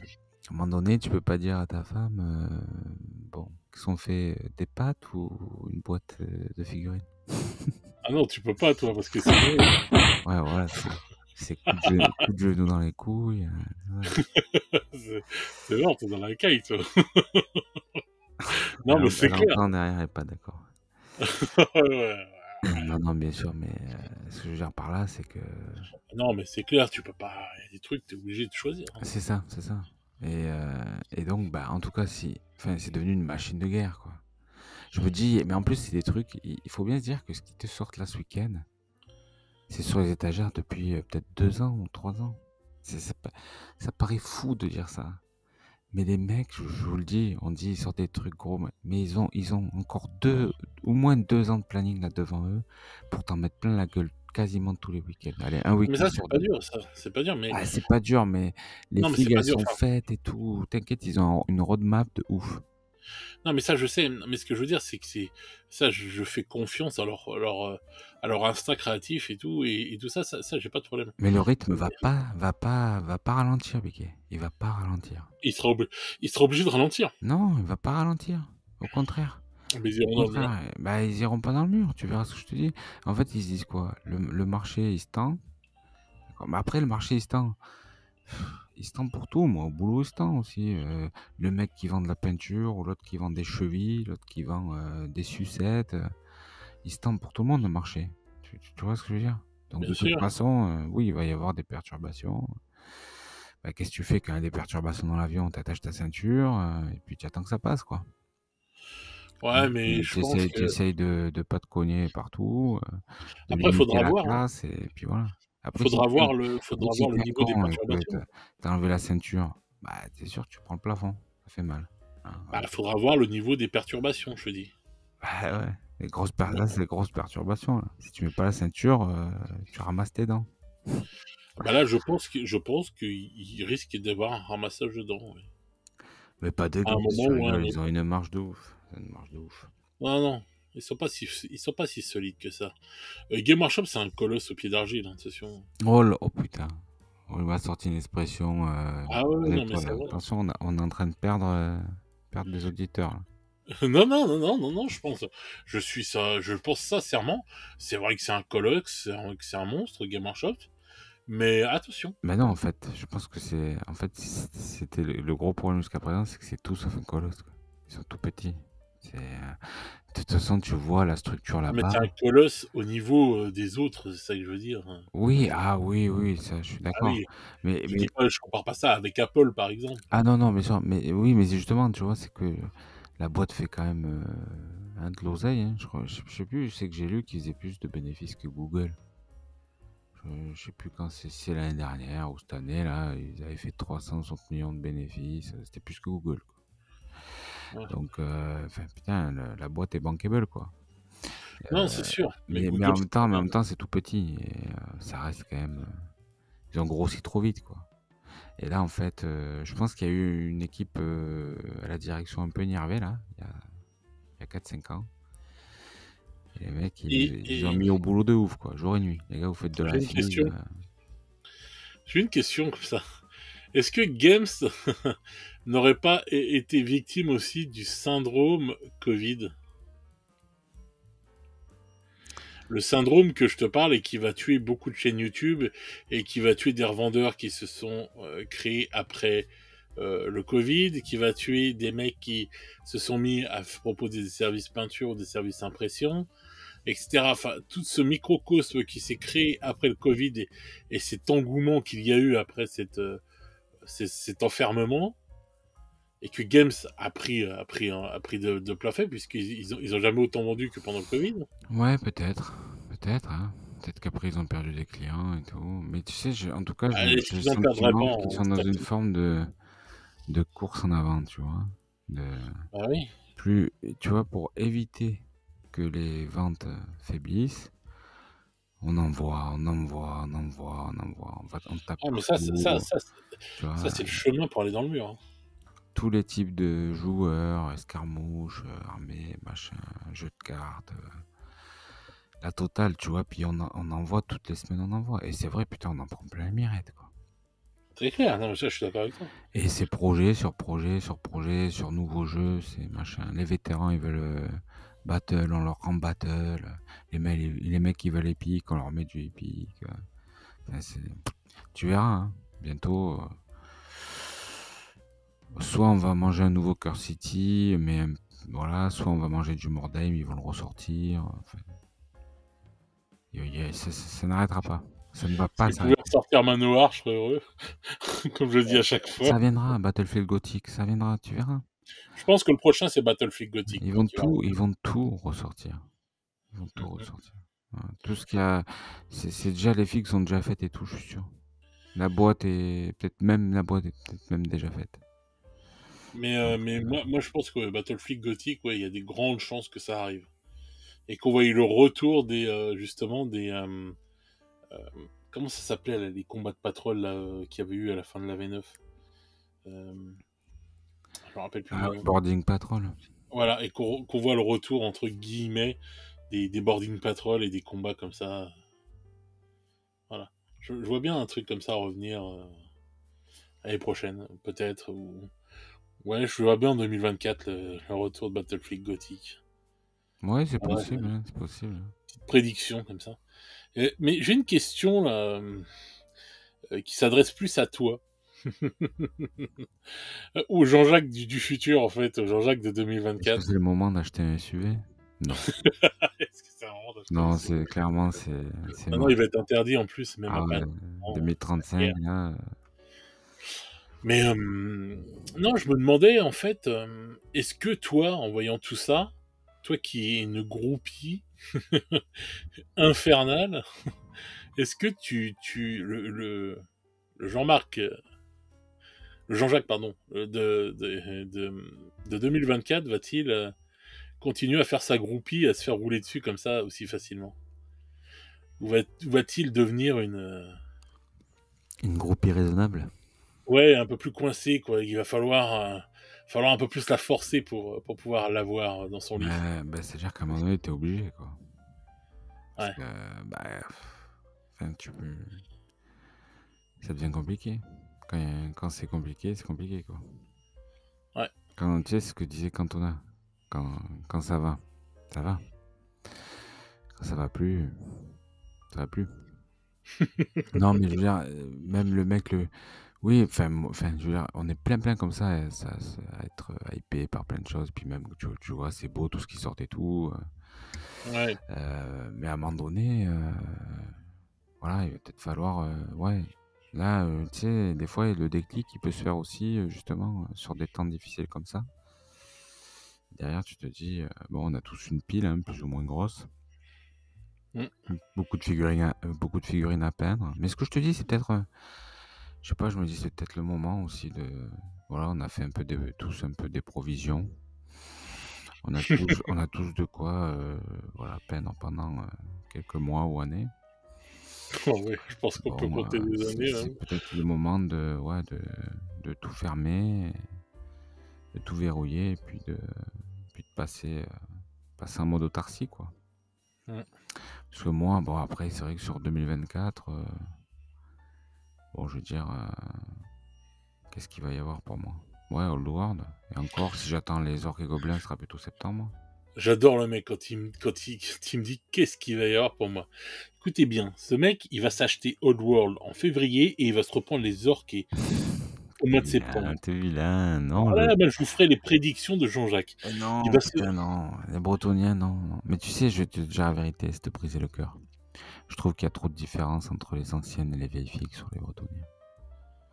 un moment donné, tu peux pas dire à ta femme, bon, qu'est-ce qu'on fait, des pâtes ou une boîte de figurines? Ah non, tu peux pas, toi, parce que sinon. Ouais, voilà, c'est coup de genou dans les couilles. Ouais. C'est mort, t'es dans la caille, toi. Non, mais c'est Elle clair. entend derrière, elle est pas d'accord. Ouais. Non, bien sûr, mais ce que je veux dire par là, c'est que Non, mais c'est clair, tu peux pas. Il y a des trucs, t'es obligé de choisir, hein. c'est ça. Et donc, bah, en tout cas, enfin, c'est devenu une machine de guerre, quoi. Je me dis, mais en plus, c'est des trucs, il faut bien se dire que ce qui te sort là ce week-end, c'est sur les étagères depuis peut-être 2 ans ou 3 ans. Ça paraît fou de dire ça. Mais les mecs, je vous le dis, on dit ils sortent des trucs gros, mais ils ont encore au moins 2 ans de planning là devant eux pour t'en mettre plein la gueule quasiment tous les week-ends. Allez, un Mais week-end ça, sur c'est pas 2. dur, ça. C'est pas dur, mais. Ah, c'est pas dur, mais les Non, mais c'est figues, pas elles dur. sont Enfin, faites et tout. T'inquiète, ils ont une roadmap de ouf. non, mais ça, je sais. Mais ce que je veux dire, c'est que c'est. Ça, je fais confiance à leur instinct créatif et tout. Et tout ça, j'ai pas de problème. Mais le rythme va pas ralentir, Biquet. Il va pas ralentir. Il sera obligé de ralentir. Non, il va pas ralentir. Au contraire. Mais ils Au iront dans le mur. contraire, bah, ils iront pas dans le mur. Tu verras ce que je te dis. En fait, ils se disent quoi? Le marché, il se tend. Mais après, le marché, il se tend. Il se tend pour tout. Moi, au boulot, il se tend aussi. Le mec qui vend de la peinture, ou l'autre qui vend des chevilles, l'autre qui vend des sucettes. Il se tend pour tout le monde, le marché. Tu vois ce que je veux dire? Donc, Bien de toute sûr. façon, oui, il va y avoir des perturbations. Bah, qu'est-ce que tu fais quand il y a des perturbations dans l'avion? T'attaches ta ceinture et puis tu attends que ça passe, quoi. Ouais, mais je pense Tu que. essayes de pas te cogner partout, de Après, limiter faudra la voir, hein. casse, et puis voilà. Après, Faudra voir le si t'es un niveau des con et que perturbations. t'as enlevé la ceinture, bah, c'est sûr que tu prends le plafond. Ça fait mal. Hein, Bah, voilà. faudra voir le niveau des perturbations, je te dis. Bah, ouais. Là, c'est les grosses perturbations, là. Si tu mets pas la ceinture, tu ramasses tes dents. Bah là, je pense qu'il risque d'avoir un ramassage dedans, ouais. Mais pas de À un glisse, moment tu ou à un rigoles, ils autre. ont une marge de ouf. Une marge de ouf. Non, ils sont pas si solides que ça. Game Workshop, c'est un colosse au pied d'argile, hein, attention. Oh putain. On m'a sorti une expression. Ah ouais, non, mais toi, c'est là. vrai. Attention, on est en train de perdre des auditeurs, là. Non, je pense sincèrement. C'est vrai que c'est un colosse, que c'est un monstre, Game Workshop. Mais attention. Mais non, en fait, je pense que c'est. En fait, c'était le gros problème jusqu'à présent, c'est que c'est tout sauf un colosse, quoi. Ils sont tout petits. De toute façon, tu vois la structure Mais là-bas. c'est un colosse au niveau des autres, c'est ça que je veux dire. Oui, oui, ça, je suis Ah d'accord. oui, Mais, je dis pas, je compare pas ça avec Apple, par exemple. ah non, bien sûr. Mais oui, mais c'est justement, tu vois, c'est que la boîte fait quand même de l'oseille, hein. Je sais plus, je sais que j'ai lu qu'ils faisaient plus de bénéfices que Google. Je sais plus quand c'est l'année dernière ou cette année, là, ils avaient fait 360 millions de bénéfices. C'était plus que Google, quoi. Ouais. Donc, putain, la boîte est bankable, quoi. Non, c'est sûr. Mais Google, en même temps, c'est tout petit. Et ça reste quand même. Ils ont grossi trop vite, quoi. Et là, en fait, je pense qu'il y a eu une équipe à la direction un peu énervée, là, il y a 4-5 ans. Et les mecs, Et, ils ont et mis au boulot de ouf, quoi, jour et nuit. Les gars, vous faites de j'ai la une figue. question. J'ai une question comme ça. Est-ce que Games n'aurait pas été victime aussi du syndrome Covid? Le syndrome que je te parle et qui va tuer beaucoup de chaînes YouTube et qui va tuer des revendeurs qui se sont créés après le Covid, qui va tuer des mecs qui se sont mis à proposer des services peinture ou des services impression, etc. Enfin, tout ce microcosme qui s'est créé après le Covid et cet engouement qu'il y a eu après cet enfermement, et que Games a pris de plein fait, puisqu'ils ont jamais autant vendu que pendant le Covid. Ouais, peut-être. Peut-être, hein. Peut-être qu'après, ils ont perdu des clients et tout. Mais tu sais, en tout cas, Est-ce j'ai le qu'ils en perdraient pas sentiment qu'ils en sont dans une staffing? forme de course en avant, tu vois. De, Ah oui. plus, tu vois, pour éviter que les ventes faiblissent, on envoie, on envoie, on envoie, on envoie, on tape Ah, mais partout, tu ça, vois. c'est le chemin pour aller dans le mur, hein. Tous les types de joueurs, escarmouches, armées, machin, jeux de cartes, la totale, tu vois. Puis on envoie toutes les semaines, on envoie. Et c'est vrai, putain, on en prend plein les mirettes, quoi. C'est clair, non, mais ça, je suis d'accord avec toi. Et c'est projet sur projet sur projet, sur nouveaux jeux, c'est machin. Les vétérans, ils veulent battle, on leur rend battle. Les mecs, ils veulent épique, on leur met du épique. Enfin, tu verras, hein, bientôt. Soit on va manger un nouveau Cœur City, mais voilà, soit on va manger du Mordheim, ils vont le ressortir. Enfin, ça n'arrêtera pas. Ça ne va pas S'ils pouvaient s'arrêter. ressortir Manoir, je serais heureux. Comme je le dis à chaque fois. Ça viendra, Battlefield Gothic, ça viendra, tu verras. Je pense que le prochain, c'est Battlefield Gothic, Ils quoi, vont qui va tout, arriver. ils vont tout ressortir. Ils vont tout Mhm. ressortir. Voilà. Tout ce qu'il y a, c'est déjà les figues sont déjà faites et tout, je suis sûr. La boîte est peut-être même déjà faite. Donc, Mais moi, je pense que Battlefield Gothic, ouais, il y a des grandes chances que ça arrive. Et qu'on voit le retour justement, euh, comment ça s'appelait, là, les combats de patrol, là, qu'il y avait eu à la fin de la V9. Euh, je me rappelle plus le nom. Boarding Patrol. Voilà, et qu'on voit le retour, entre guillemets, des boarding patrol et des combats comme ça. Voilà. Je vois bien un truc comme ça revenir l'année prochaine, peut-être. Ouais, je vois bien en 2024 le retour de Battlefield Gothic. Ouais, c'est Voilà, possible, hein, c'est possible. petite prédiction comme ça. Mais j'ai une question là, qui s'adresse plus à toi. Ou Jean-Jacques du futur, en fait, Jean-Jacques de Est-ce que 2024. c'est le moment d'acheter un SUV? Non. Est-ce que c'est un moment d'acheter un Non, SUV? c'est clairement, c'est Maintenant, mort. il va être interdit en plus, même Ah à ouais, Paname. C'est la 2035, guerre. là. Mais non, je me demandais en fait, est-ce que toi, en voyant tout ça, toi qui es une groupie infernale, est-ce que le Jean-Marc, le Jean-Jacques, pardon, de 2024 va-t-il continuer à faire sa groupie, à se faire rouler dessus comme ça aussi facilement? Ou va-t-il devenir Une groupie raisonnable? ouais, un peu plus coincé, quoi? Il va falloir un peu plus la forcer pour pouvoir l'avoir dans son lit. Bah, c'est-à-dire qu'à un moment donné, t'es obligé, quoi. Parce Ouais. que, bah, enfin, ça devient compliqué. Quand c'est compliqué, quoi. Ouais. Quand, tu sais ce que disait Cantona, quand ça va, ça va. Quand ça va plus, ça va plus. Non, mais je veux dire, même le mec, oui, enfin, je veux dire, on est plein comme ça, à être hypé par plein de choses, puis même, tu vois, c'est beau tout ce qui sort et tout. Ouais. Mais à un moment donné, voilà, il va peut-être falloir, ouais. Là, tu sais, des fois, le déclic, il peut se faire aussi, justement, sur des temps difficiles comme ça. Derrière, tu te dis, bon, on a tous une pile, hein, plus ou moins grosse. Mm. Beaucoup de figurines à peindre. Mais ce que je te dis, c'est peut-être, je sais pas, je me dis, c'est peut-être le moment aussi voilà, on a fait tous un peu des provisions. On a tous de quoi, voilà, peindre pendant quelques mois ou années. Oh ouais, je pense qu'on peut Bon, compter des c'est années, c'est hein. peut-être le moment de, ouais, de tout fermer, de tout verrouiller et puis de passer en mode autarcie, quoi. Mmh. Parce que moi, bon, après, c'est vrai que sur 2024, bon, je veux dire, qu'est-ce qu'il va y avoir pour moi? Ouais, Old World. Et encore, si j'attends les Orques et Gobelins, ce sera plutôt septembre. J'adore le mec quand il me dit: «Qu'est-ce qu'il va y avoir pour moi?» Écoutez bien, ce mec, il va s'acheter Oddworld en février et il va se reprendre les orques au mois de septembre. T'es vilain. Non, Voilà, bah, je vous ferai les prédictions de Jean-Jacques. Il non, va se putain, non. Les Bretoniens, non, non. Mais tu sais, je vais te dire la vérité, c'est te briser le cœur. Je trouve qu'il y a trop de différence entre les anciennes et les vieilles filles sur les Bretoniens.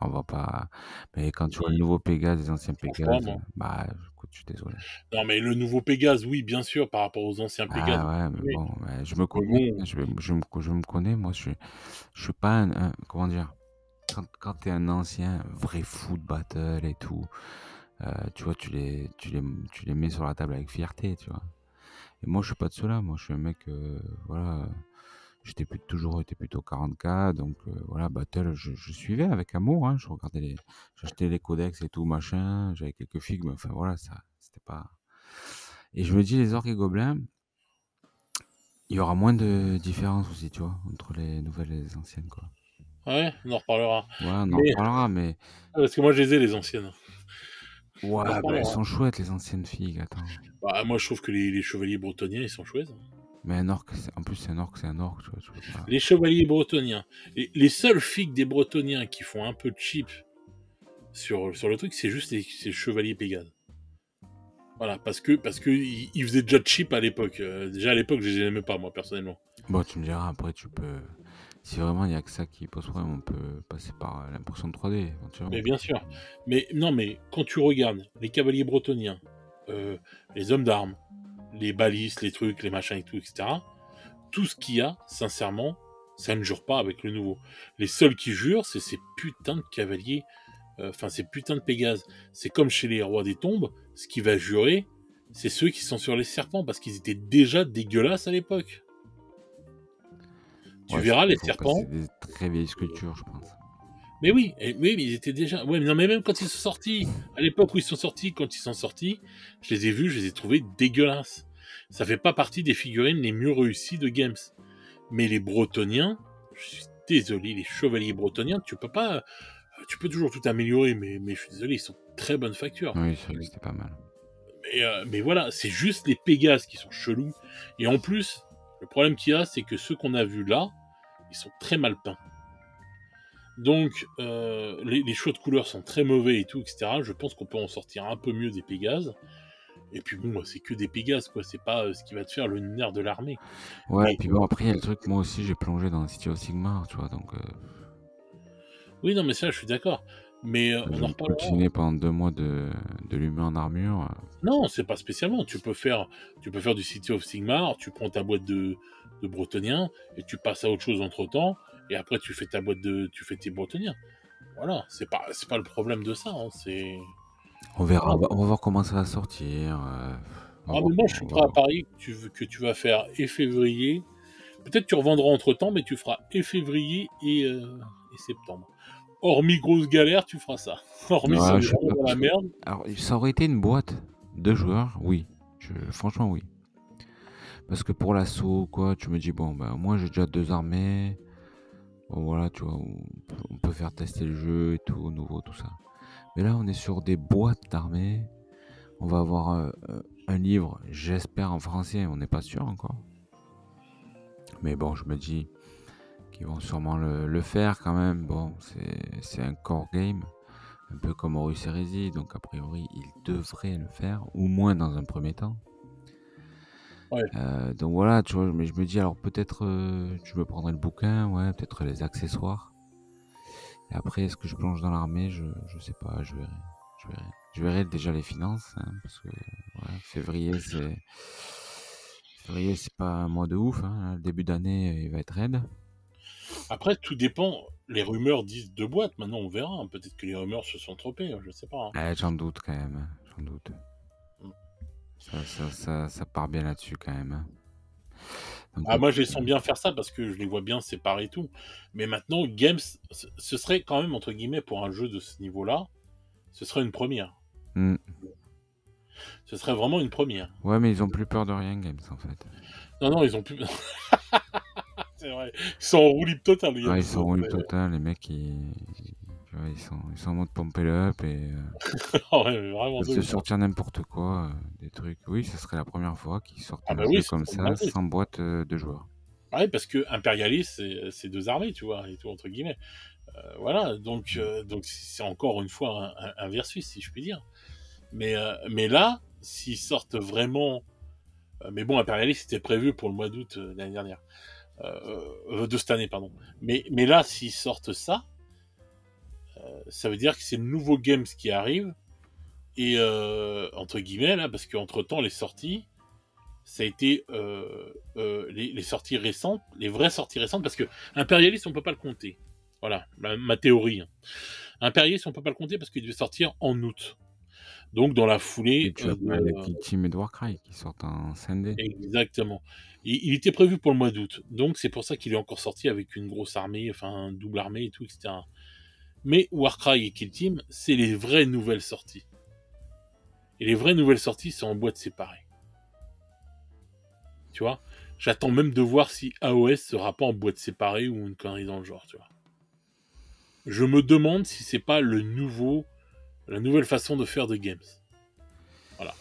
On va pas. Mais quand tu vois le nouveau Pégase, les anciens je trouve pas Pégases, moi. bah, écoute, je suis désolé. Non, mais le nouveau Pégase, oui, bien sûr, par rapport aux anciens Pégases, Ah ouais, mais oui, bon, ouais, je me mais connais, bon, je me connais, moi, je suis pas comment dire, quand t'es un ancien vrai foot battle et tout, tu vois, tu les mets sur la table avec fierté, tu vois. Et moi, je suis pas de ceux-là, moi, je suis un mec, voilà, toujours été plutôt 40K, donc voilà, battle, je suivais avec amour, hein, j'achetais les codex et tout, machin, j'avais quelques figmes, enfin voilà, ça, c'était pas. Et je me dis, les orques et gobelins, il y aura moins de différence aussi, tu vois, entre les nouvelles et les anciennes, quoi. ouais, on en reparlera. Ouais, on en Mais reparlera, mais parce que moi, je les ai les anciennes. On en ouais, bah, elles reparlera. sont chouettes, les anciennes filles, attends. Bah, moi, je trouve que les chevaliers bretoniens, ils sont chouettes. Mais un orque, en plus, c'est un orque, tu vois, tu peux pas. Les chevaliers bretoniens, les seuls figues des bretoniens qui font un peu cheap sur le truc, c'est juste les chevaliers Pégase. Voilà, parce que ils faisaient déjà cheap à l'époque. Déjà à l'époque, je les aimais pas, moi, personnellement. Bon, tu me diras, après, tu peux. Si vraiment il y a que ça qui pose problème, on peut passer par l'impression de 3D, éventuellement. Mais bien sûr. Mais non, mais quand tu regardes les cavaliers bretoniens, euh, les hommes d'armes, les balises, les trucs, les machins et tout, etc., tout ce qu'il y a, sincèrement, ça ne jure pas avec le nouveau. Les seuls qui jurent, c'est ces putains de cavaliers, enfin ces putains de Pégases. C'est comme chez les rois des tombes, ce qui va jurer, c'est ceux qui sont sur les serpents, parce qu'ils étaient déjà dégueulasses à l'époque. Tu Ouais, c'est verras pas les faux, parce que serpents. c'est des très vieilles sculptures, je pense. Mais oui, oui, mais ils étaient déjà. Ouais, mais non, mais même quand ils sont sortis, à l'époque où ils sont sortis, quand ils sont sortis, je les ai vus, je les ai trouvés dégueulasses. Ça fait pas partie des figurines les mieux réussies de Games. Mais les Bretoniens, je suis désolé, les chevaliers bretoniens, tu peux pas. Tu peux toujours tout améliorer, mais je suis désolé, ils sont très bonne facture. Oui, c'est vrai que c'était pas mal. Mais voilà, c'est juste les Pégases qui sont chelous. Et en plus, le problème qu'il y a, c'est que ceux qu'on a vus là, ils sont très mal peints. Donc, les choix de couleurs sont très mauvais et tout, etc. Je pense qu'on peut en sortir un peu mieux des Pégases. Et puis bon, c'est que des Pégases, quoi. C'est pas ce qui va te faire le nerf de l'armée. Ouais, Mais puis bon, après, il y a le truc, moi aussi, j'ai plongé dans City of Sigmar, tu vois, donc oui, non, mais ça, je suis d'accord. Mais je on en me reparlera. coltinais pendant 2 mois de l'humain en armure. Non, c'est pas spécialement. Tu peux faire du City of Sigmar, tu prends ta boîte de Bretonien et tu passes à autre chose entre temps. Et après, tu fais tes Bretoniens. Voilà, c'est pas le problème de ça. Hein, c'est On verra, voilà. on va voir comment ça va sortir. On va Ah, voir, mais moi, je suis on va prêt à voir. parier que tu vas faire et février. Peut-être tu revendras entre temps, mais tu feras et février et septembre. Hormis grosse galère, tu feras ça. Hormis si on Ouais, est je sais vraiment pas, dans parce la que. merde. Alors, ça aurait été une boîte de joueurs, oui. Franchement, oui. Parce que pour l'assaut, quoi, tu me dis, bon, ben, moi j'ai déjà 2 armées. Bon, voilà, tu vois, on peut faire tester le jeu et tout, nouveau, tout ça. Mais là, on est sur des boîtes d'armées. On va avoir un livre, j'espère en français, on n'est pas sûr encore. Mais bon, je me dis qu'ils vont sûrement le faire quand même. Bon, c'est un core game, un peu comme Horus Heresy, donc a priori, ils devraient le faire, ou moins dans un premier temps. Ouais. Donc voilà, tu vois, mais je me dis, alors peut-être je me prendrai le bouquin, ouais, peut-être les accessoires. Et après, est-ce que je plonge dans l'armée? Je sais pas, je verrai. Je verrai. Je verrai déjà les finances, hein, parce que voilà, février, c'est pas un mois de ouf. Hein. Le début d'année, il va être raide. Après, tout dépend. Les rumeurs disent 2 boîtes. Maintenant, on verra. Hein. Peut-être que les rumeurs se sont trompées. Je sais pas. Hein. J'en doute quand même. Hein, j'en doute. Mm. Ça part bien là-dessus quand même. Hein. Donc, Ah, moi, je les sens bien faire ça parce que je les vois bien séparer et tout. Mais maintenant, Games, ce serait quand même, entre guillemets, pour un jeu de ce niveau-là, ce serait une première. hmm. Ce serait vraiment une première. Ouais, mais ils ont plus peur de rien, Games, en fait. Non, non, ils ont plus. C'est vrai. Ils sont en roue libre totale, Games. Ouais, ils sont en roue total, les mecs, tu vois, ils sont en mode pomper le up et Ah ouais, mais vraiment peuvent de te ouf, hein. sortir n'importe quoi, des trucs. Oui, ce serait la première fois qu'ils sortent Ah un bah oui, jeu c'est comme une ça, dinguerie. sans boîte de joueurs. Ouais, parce que impérialiste, c'est deux armées, tu vois, et tout, entre guillemets. Voilà, donc c'est encore une fois un versus, si je puis dire. Mais là, s'ils sortent vraiment. Mais bon, impérialiste, c'était prévu pour le mois d'août l'année dernière. De cette année, pardon. Mais là, s'ils sortent ça, ça veut dire que c'est le nouveau Games qui arrive. Et entre guillemets, là, parce qu'entre temps, les sorties, ça a été les sorties récentes, les vraies sorties récentes, parce que Impérialiste, on peut pas le compter. Voilà, ma théorie. Hein. Impérialiste, on peut pas le compter parce qu'il devait sortir en août. Donc dans la foulée Et tu as pas Kill Team et Warcry qui sortent en scindé. Exactement. Il était prévu pour le mois d'août, donc c'est pour ça qu'il est encore sorti avec une grosse armée, enfin une double armée et tout, etc. Mais Warcry et Kill Team, c'est les vraies nouvelles sorties. Et les vraies nouvelles sorties, c'est en boîte séparée. Tu vois, j'attends même de voir si AOS sera pas en boîte séparée ou une connerie dans le genre, tu vois. Je me demande si c'est pas la nouvelle façon de faire de games. Voilà.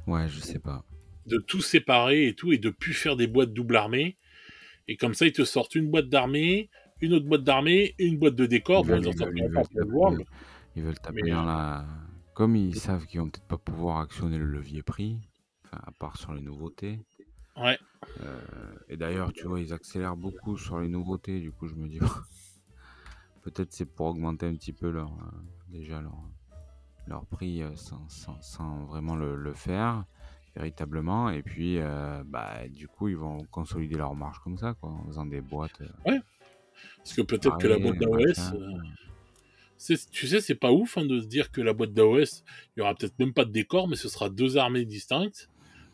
Ouais, je sais pas. De tout séparer et tout, et de plus faire des boîtes double armée. Et comme ça, ils te sortent une boîte d'armée, une autre boîte d'armée et une boîte de décor. Bon, ils en sortent pas pour le World. Ils veulent taper Mais dans la... Comme ils savent qu'ils vont peut-être pas pouvoir actionner le levier prix, enfin, à part sur les nouveautés. ouais. Et d'ailleurs, tu vois, ils accélèrent beaucoup sur les nouveautés. Du coup, je me dis, peut-être c'est pour augmenter un petit peu leur prix sans vraiment le faire véritablement. Et puis, du coup, ils vont consolider leur marge comme ça, quoi, en faisant des boîtes. Ouais. Parce que peut-être que la boîte d'AOS, tu sais, c'est pas ouf hein, de se dire que la boîte d'AOS, il y aura peut-être même pas de décor, mais ce sera deux armées distinctes,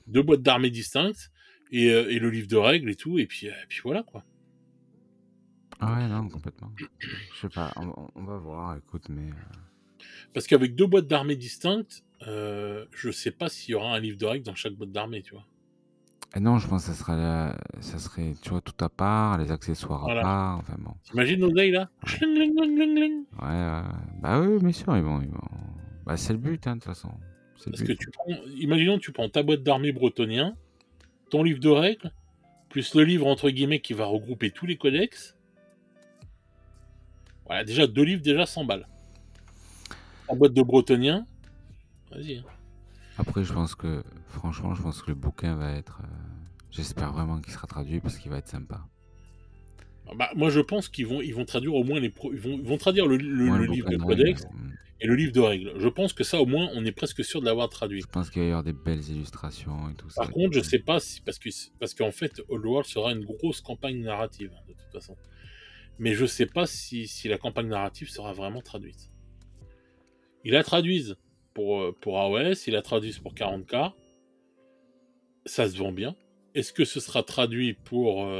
deux boîtes d'armées distinctes, et le livre de règles et tout, et puis voilà quoi. Ah ouais, non, complètement. Je sais pas, on va voir, écoute, mais... Parce qu'avec deux boîtes d'armées distinctes, je sais pas s'il y aura un livre de règles dans chaque boîte d'armée, tu vois. Et non, je pense que ça serait, tu vois, tout à part, les accessoires à Voilà. part, enfin bon. T'imagines Oseille là Ouais. Bah oui, bien sûr, ils vont... Bah c'est le but, hein, de toute façon. Parce que imaginons tu prends ta boîte d'armée bretonien, ton livre de règles, plus le livre entre guillemets qui va regrouper tous les codex. Voilà, déjà deux livres, déjà 100 balles. Ta boîte de bretonien, vas-y. Hein. Après, franchement, je pense que le bouquin va être... j'espère vraiment qu'il sera traduit parce qu'il va être sympa. Bah, moi je pense qu'ils vont traduire au moins ils vont traduire le livre de codex et le livre de règles. Je pense que ça au moins on est presque sûr de l'avoir traduit. Je pense qu'il va y avoir des belles illustrations et tout ça. Par contre, je sais pas si parce qu'en fait Old World sera une grosse campagne narrative de toute façon. Mais je sais pas si la campagne narrative sera vraiment traduite. Ils la traduisent pour AOS, ils la traduisent pour 40K. Ça se vend bien. Est-ce que ce sera traduit pour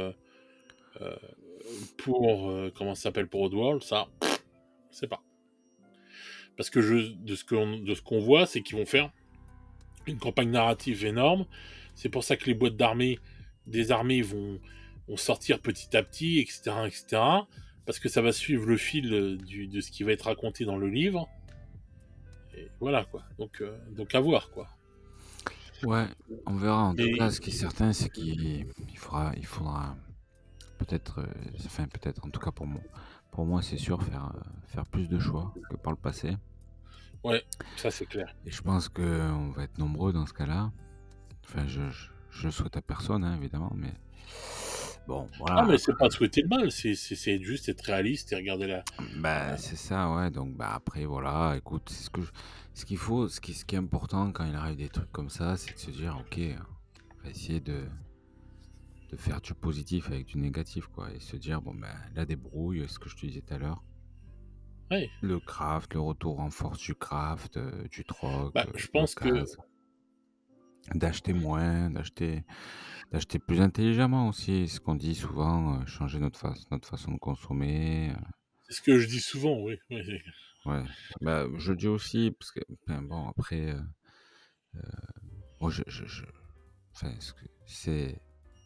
comment ça s'appelle pour Oddworld, ça, je sais pas. Parce que de ce qu'on voit, c'est qu'ils vont faire une campagne narrative énorme. C'est pour ça que les boîtes des armées vont sortir petit à petit, etc., etc. Parce que ça va suivre le fil de ce qui va être raconté dans le livre. Et voilà quoi. Donc à voir quoi. Ouais, on verra. En tout cas, ce qui est certain, c'est qu'il faudra peut-être, en tout cas pour moi, c'est sûr, faire plus de choix que par le passé. Ouais, ça c'est clair. Et je pense qu'on va être nombreux dans ce cas-là. Enfin, je souhaite à personne, hein, évidemment, mais bon, voilà. Ah, mais c'est pas souhaiter le mal, c'est juste être réaliste et regarder la. C'est ça, ouais. Donc, après, voilà, écoute, ce qu'il faut, ce qui est important quand il arrive des trucs comme ça, c'est de se dire, ok, on va essayer de faire du positif avec du négatif, quoi, et se dire, bon, la débrouille, ce que je te disais tout à l'heure. Ouais. Le craft, le retour en force du craft, du troc. Je pense que d'acheter moins, d'acheter plus intelligemment aussi. Ce qu'on dit souvent, changer notre façon de consommer. C'est ce que je dis souvent, oui. Oui, Ouais. Bah, je le dis aussi parce que, ben, bon, après, moi, enfin, c'est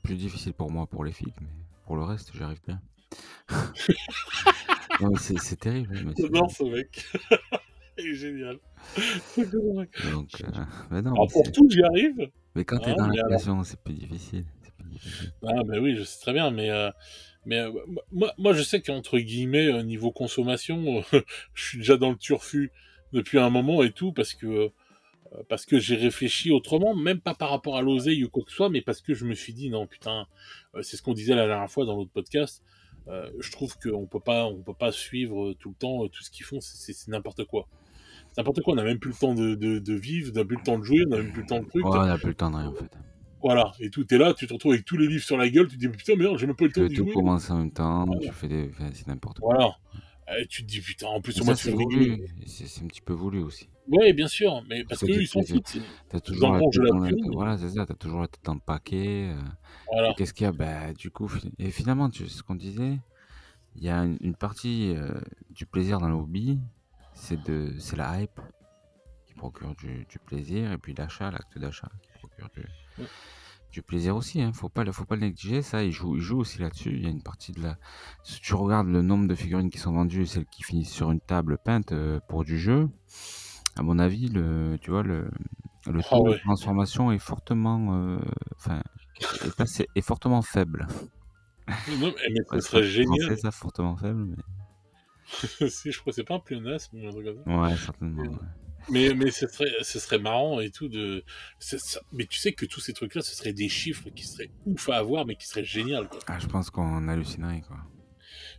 plus difficile pour moi pour les filles, mais pour le reste, j'arrive bien. Non, mais c'est terrible, mais j'adore ce mec. Il est génial. donc, mais non, Alors pour tout, j'y arrive, mais quand t'es hein, dans la mais alors passion, c'est plus difficile. C'est plus difficile. ah bah oui, je sais très bien, moi je sais qu'entre guillemets, niveau consommation, je suis déjà dans le turfu depuis un moment et tout, parce que j'ai réfléchi autrement, même pas par rapport à l'oseille ou quoi que ce soit, mais parce que je me suis dit non putain, c'est ce qu'on disait la dernière fois dans l'autre podcast. Je trouve qu'on peut pas suivre tout le temps tout ce qu'ils font, c'est n'importe quoi. C'est n'importe quoi, on n'a même plus le temps de vivre, on n'a plus le temps de jouer, on n'a même plus le temps de truc. Ouais, on a plus le temps de rien, en fait. Voilà, et tout, t'es là, tu te retrouves avec tous les livres sur la gueule, tu te dis putain merde, j'ai même pas eu le Tu temps veux d'y tout jouer. commencer en même temps, Voilà. tu fais des, enfin, c'est n'importe quoi. Voilà. Et tu te dis putain, en plus Mais au mois ça, de c'est février. voulu. C'est un petit peu voulu aussi. Ouais, bien sûr, mais Pour parce te qu'eux dire ils s'en que foutent, t'as ils toujours la engrangent tête la dans thune. voilà, c'est ça, t'as toujours la tête dans le paquet. Et Voilà. qu'est-ce qu'il y a? Bah, du coup, et finalement, ce qu'on disait, il y a une partie du plaisir dans le hobby, c'est la hype qui procure du plaisir, et puis l'acte d'achat qui procure du plaisir aussi, hein. Faut pas le négliger, ça, il joue aussi là-dessus. Il y a une partie si tu regardes le nombre de figurines qui sont vendues et celles qui finissent sur une table peinte pour du jeu, à mon avis, tu vois, le Ah taux de ouais. transformation est fortement, enfin, est fortement faible. Non, mais Ouais, ce c'est pas serait très français, génial. ça, fortement faible, mais Si, je crois que c'est pas un pléonasme ou un truc comme ça. ouais, certainement, ouais. Mais ce serait marrant et tout mais tu sais que tous ces trucs-là, ce seraient des chiffres qui seraient ouf à avoir, mais qui seraient génial, quoi. Ah, je pense qu'on hallucinerait, quoi.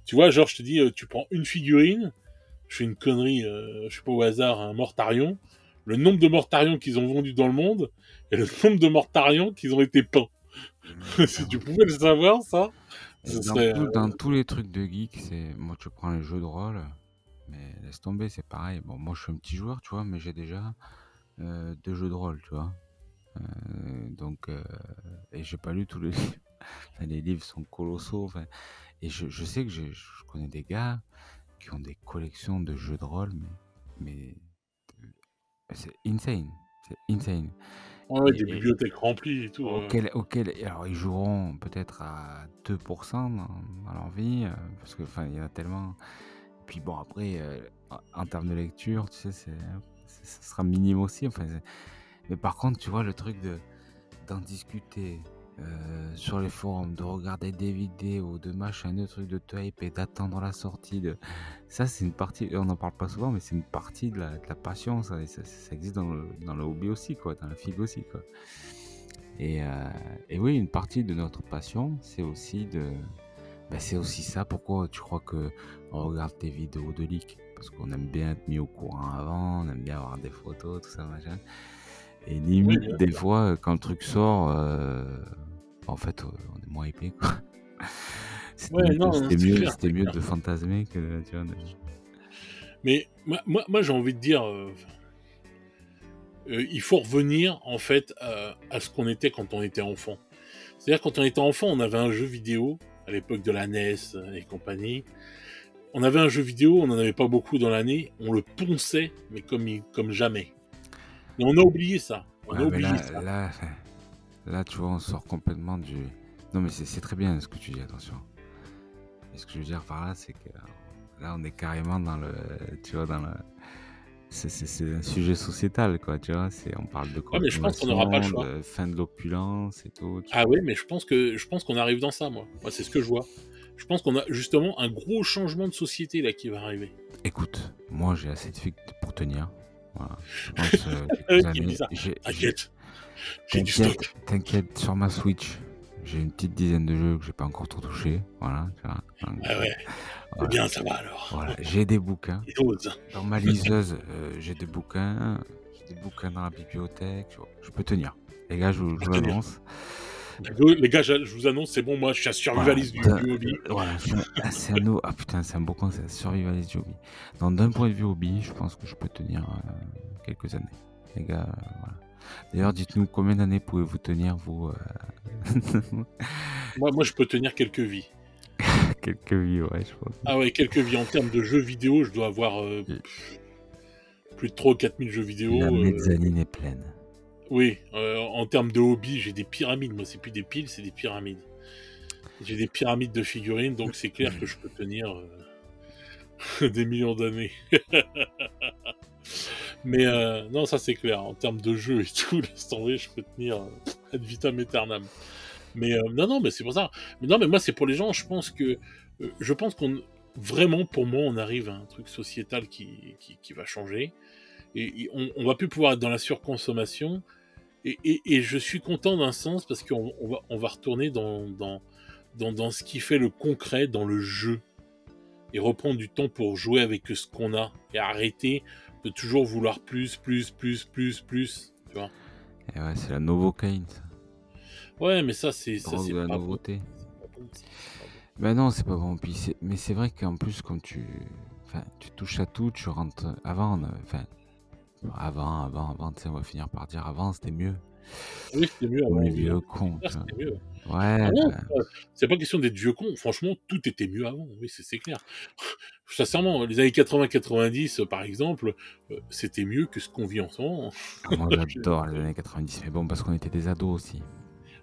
Tu vois, genre, je te dis, tu prends une figurine, je fais une connerie, je sais pas au hasard, un Mortarion, le nombre de Mortarions qu'ils ont vendus dans le monde, et le nombre de Mortarions qu'ils ont été peints. Si tu pouvais le savoir, ça, Et ce serait... dans tous les trucs de geek, moi, tu prends les jeux de rôle, mais laisse tomber, c'est pareil. Bon, moi, je suis un petit joueur, tu vois, mais j'ai déjà 2 jeux de rôle, tu vois. Donc, et j'ai pas lu tous les livres. Enfin, les livres sont colossaux. Enfin, et je sais que je connais des gars qui ont des collections de jeux de rôle, mais c'est insane. C'est insane. Ouais, des Et bibliothèques remplies et tout. alors ils joueront peut-être à 2% dans leur vie, parce que enfin il y en a tellement. Puis bon après, en termes de lecture, tu sais, ça sera minime aussi. Enfin, mais par contre, tu vois le truc d'en discuter sur les forums, de regarder des vidéos, de machin, de trucs de type et d'attendre la sortie ça, c'est une partie, on n'en parle pas souvent, mais c'est une partie de la passion, ça, et ça existe dans le hobby aussi, quoi, dans la figue aussi, quoi. Et oui, une partie de notre passion, c'est aussi c'est aussi ça. Pourquoi tu crois que on regarde des vidéos de leak? Parce qu'on aime bien être mis au courant avant, on aime bien avoir des photos, tout ça, machin. Et Oui, limite, bien des sûr. fois, quand le truc sort, en fait, on est moins hypé, quoi. Ouais, non, non, c'est clair, C'était c'est mieux clair. de fantasmer que, tu vois, Mais moi j'ai envie de dire, il faut revenir en fait à ce qu'on était quand on était enfant. C'est-à-dire quand on était enfant, on avait un jeu vidéo à l'époque de la NES et compagnie. On avait un jeu vidéo, on n'en avait pas beaucoup dans l'année, on le ponçait, mais comme jamais. Et on a oublié ça. On a Ouais, mais oublié ça. là, tu vois, on sort complètement du. Non, mais c'est très bien ce que tu dis, attention. Et ce que je veux dire par là, c'est que là, on est carrément dans le. Tu vois, dans le. C'est un sujet sociétal, quoi, tu vois. On parle de Ouais, mais je pense qu'on n'aura pas le consommation, choix. de fin de l'opulence et tout. Ah oui, mais je pense qu'on arrive dans ça, moi. Moi, c'est ce que je vois. Je pense qu'on a justement un gros changement de société là qui va arriver. Écoute, moi, j'ai assez de figue pour tenir. Voilà. Je pense quelques Qui me dit années. ça. T'inquiète, j'ai du T'inquiète, stock. t'inquiète, sur ma Switch, j'ai une petite dizaine de jeux que j'ai pas encore trop touché. Voilà, tu vois. Donc, Ah ouais, c'est voilà, bien, ça va alors. voilà. J'ai des bouquins. Il ose. Dans ma liseuse, j'ai des bouquins. J'ai des bouquins dans la bibliothèque. Tu vois. Je peux tenir. Les gars, je vous Pour tenir. l'annonce. Les gars, je vous annonce, c'est bon, moi, je suis un Voilà, survivaliste du hobby. voilà, ah putain, c'est un beau conseil, survivaliste du hobby. Donc d'un point de vue hobby, je pense que je peux tenir quelques années. Les gars, voilà. D'ailleurs, dites-nous combien d'années pouvez-vous tenir, vous Moi, je peux tenir quelques vies. Quelques vies, ouais, je pense. Ah ouais, quelques vies. En termes de jeux vidéo, je dois avoir plus de 3 ou 4 000 jeux La vidéo. mezzanine est pleine. Oui, en termes de hobby, j'ai des pyramides. Moi, c'est plus des piles, c'est des pyramides. J'ai des pyramides de figurines, donc c'est clair que je peux tenir des millions d'années. Mais non, ça c'est clair. En termes de jeu et tout, laisse tomber, je peux tenir ad vitam aeternam. Mais non, mais c'est pour ça. Mais non, mais moi, c'est pour les gens. Je pense qu'on vraiment, pour moi, on arrive à un truc sociétal qui va changer. Et on va plus pouvoir être dans la surconsommation. Et je suis content d'un sens parce qu'on va retourner dans ce qui fait le concret, dans le jeu. Et reprendre du temps pour jouer avec ce qu'on a. Et arrêter de toujours vouloir plus, tu vois. Et ouais, c'est la Novocaine, ça. Ouais, mais ça, c'est Drogue de la pas bon. nouveauté. C'est pas bon, ça, c'est pas bon. Ben non, c'est pas bon. Mais c'est vrai qu'en plus, comme tu touches à tout, tu rentres. Avant, avant, tu sais, on va finir par dire avant, c'était mieux. Oui, c'était mieux Comme avant. les Oui, vieux cons, tu vois. c'était mieux. Ouais, Ah non, c'est pas question d'être vieux con. Franchement, tout était mieux avant. Oui, c'est clair. Sincèrement, les années 80-90, par exemple, c'était mieux que ce qu'on vit en ce moment. moi j'adore les années 90, mais bon, parce qu'on était des ados aussi.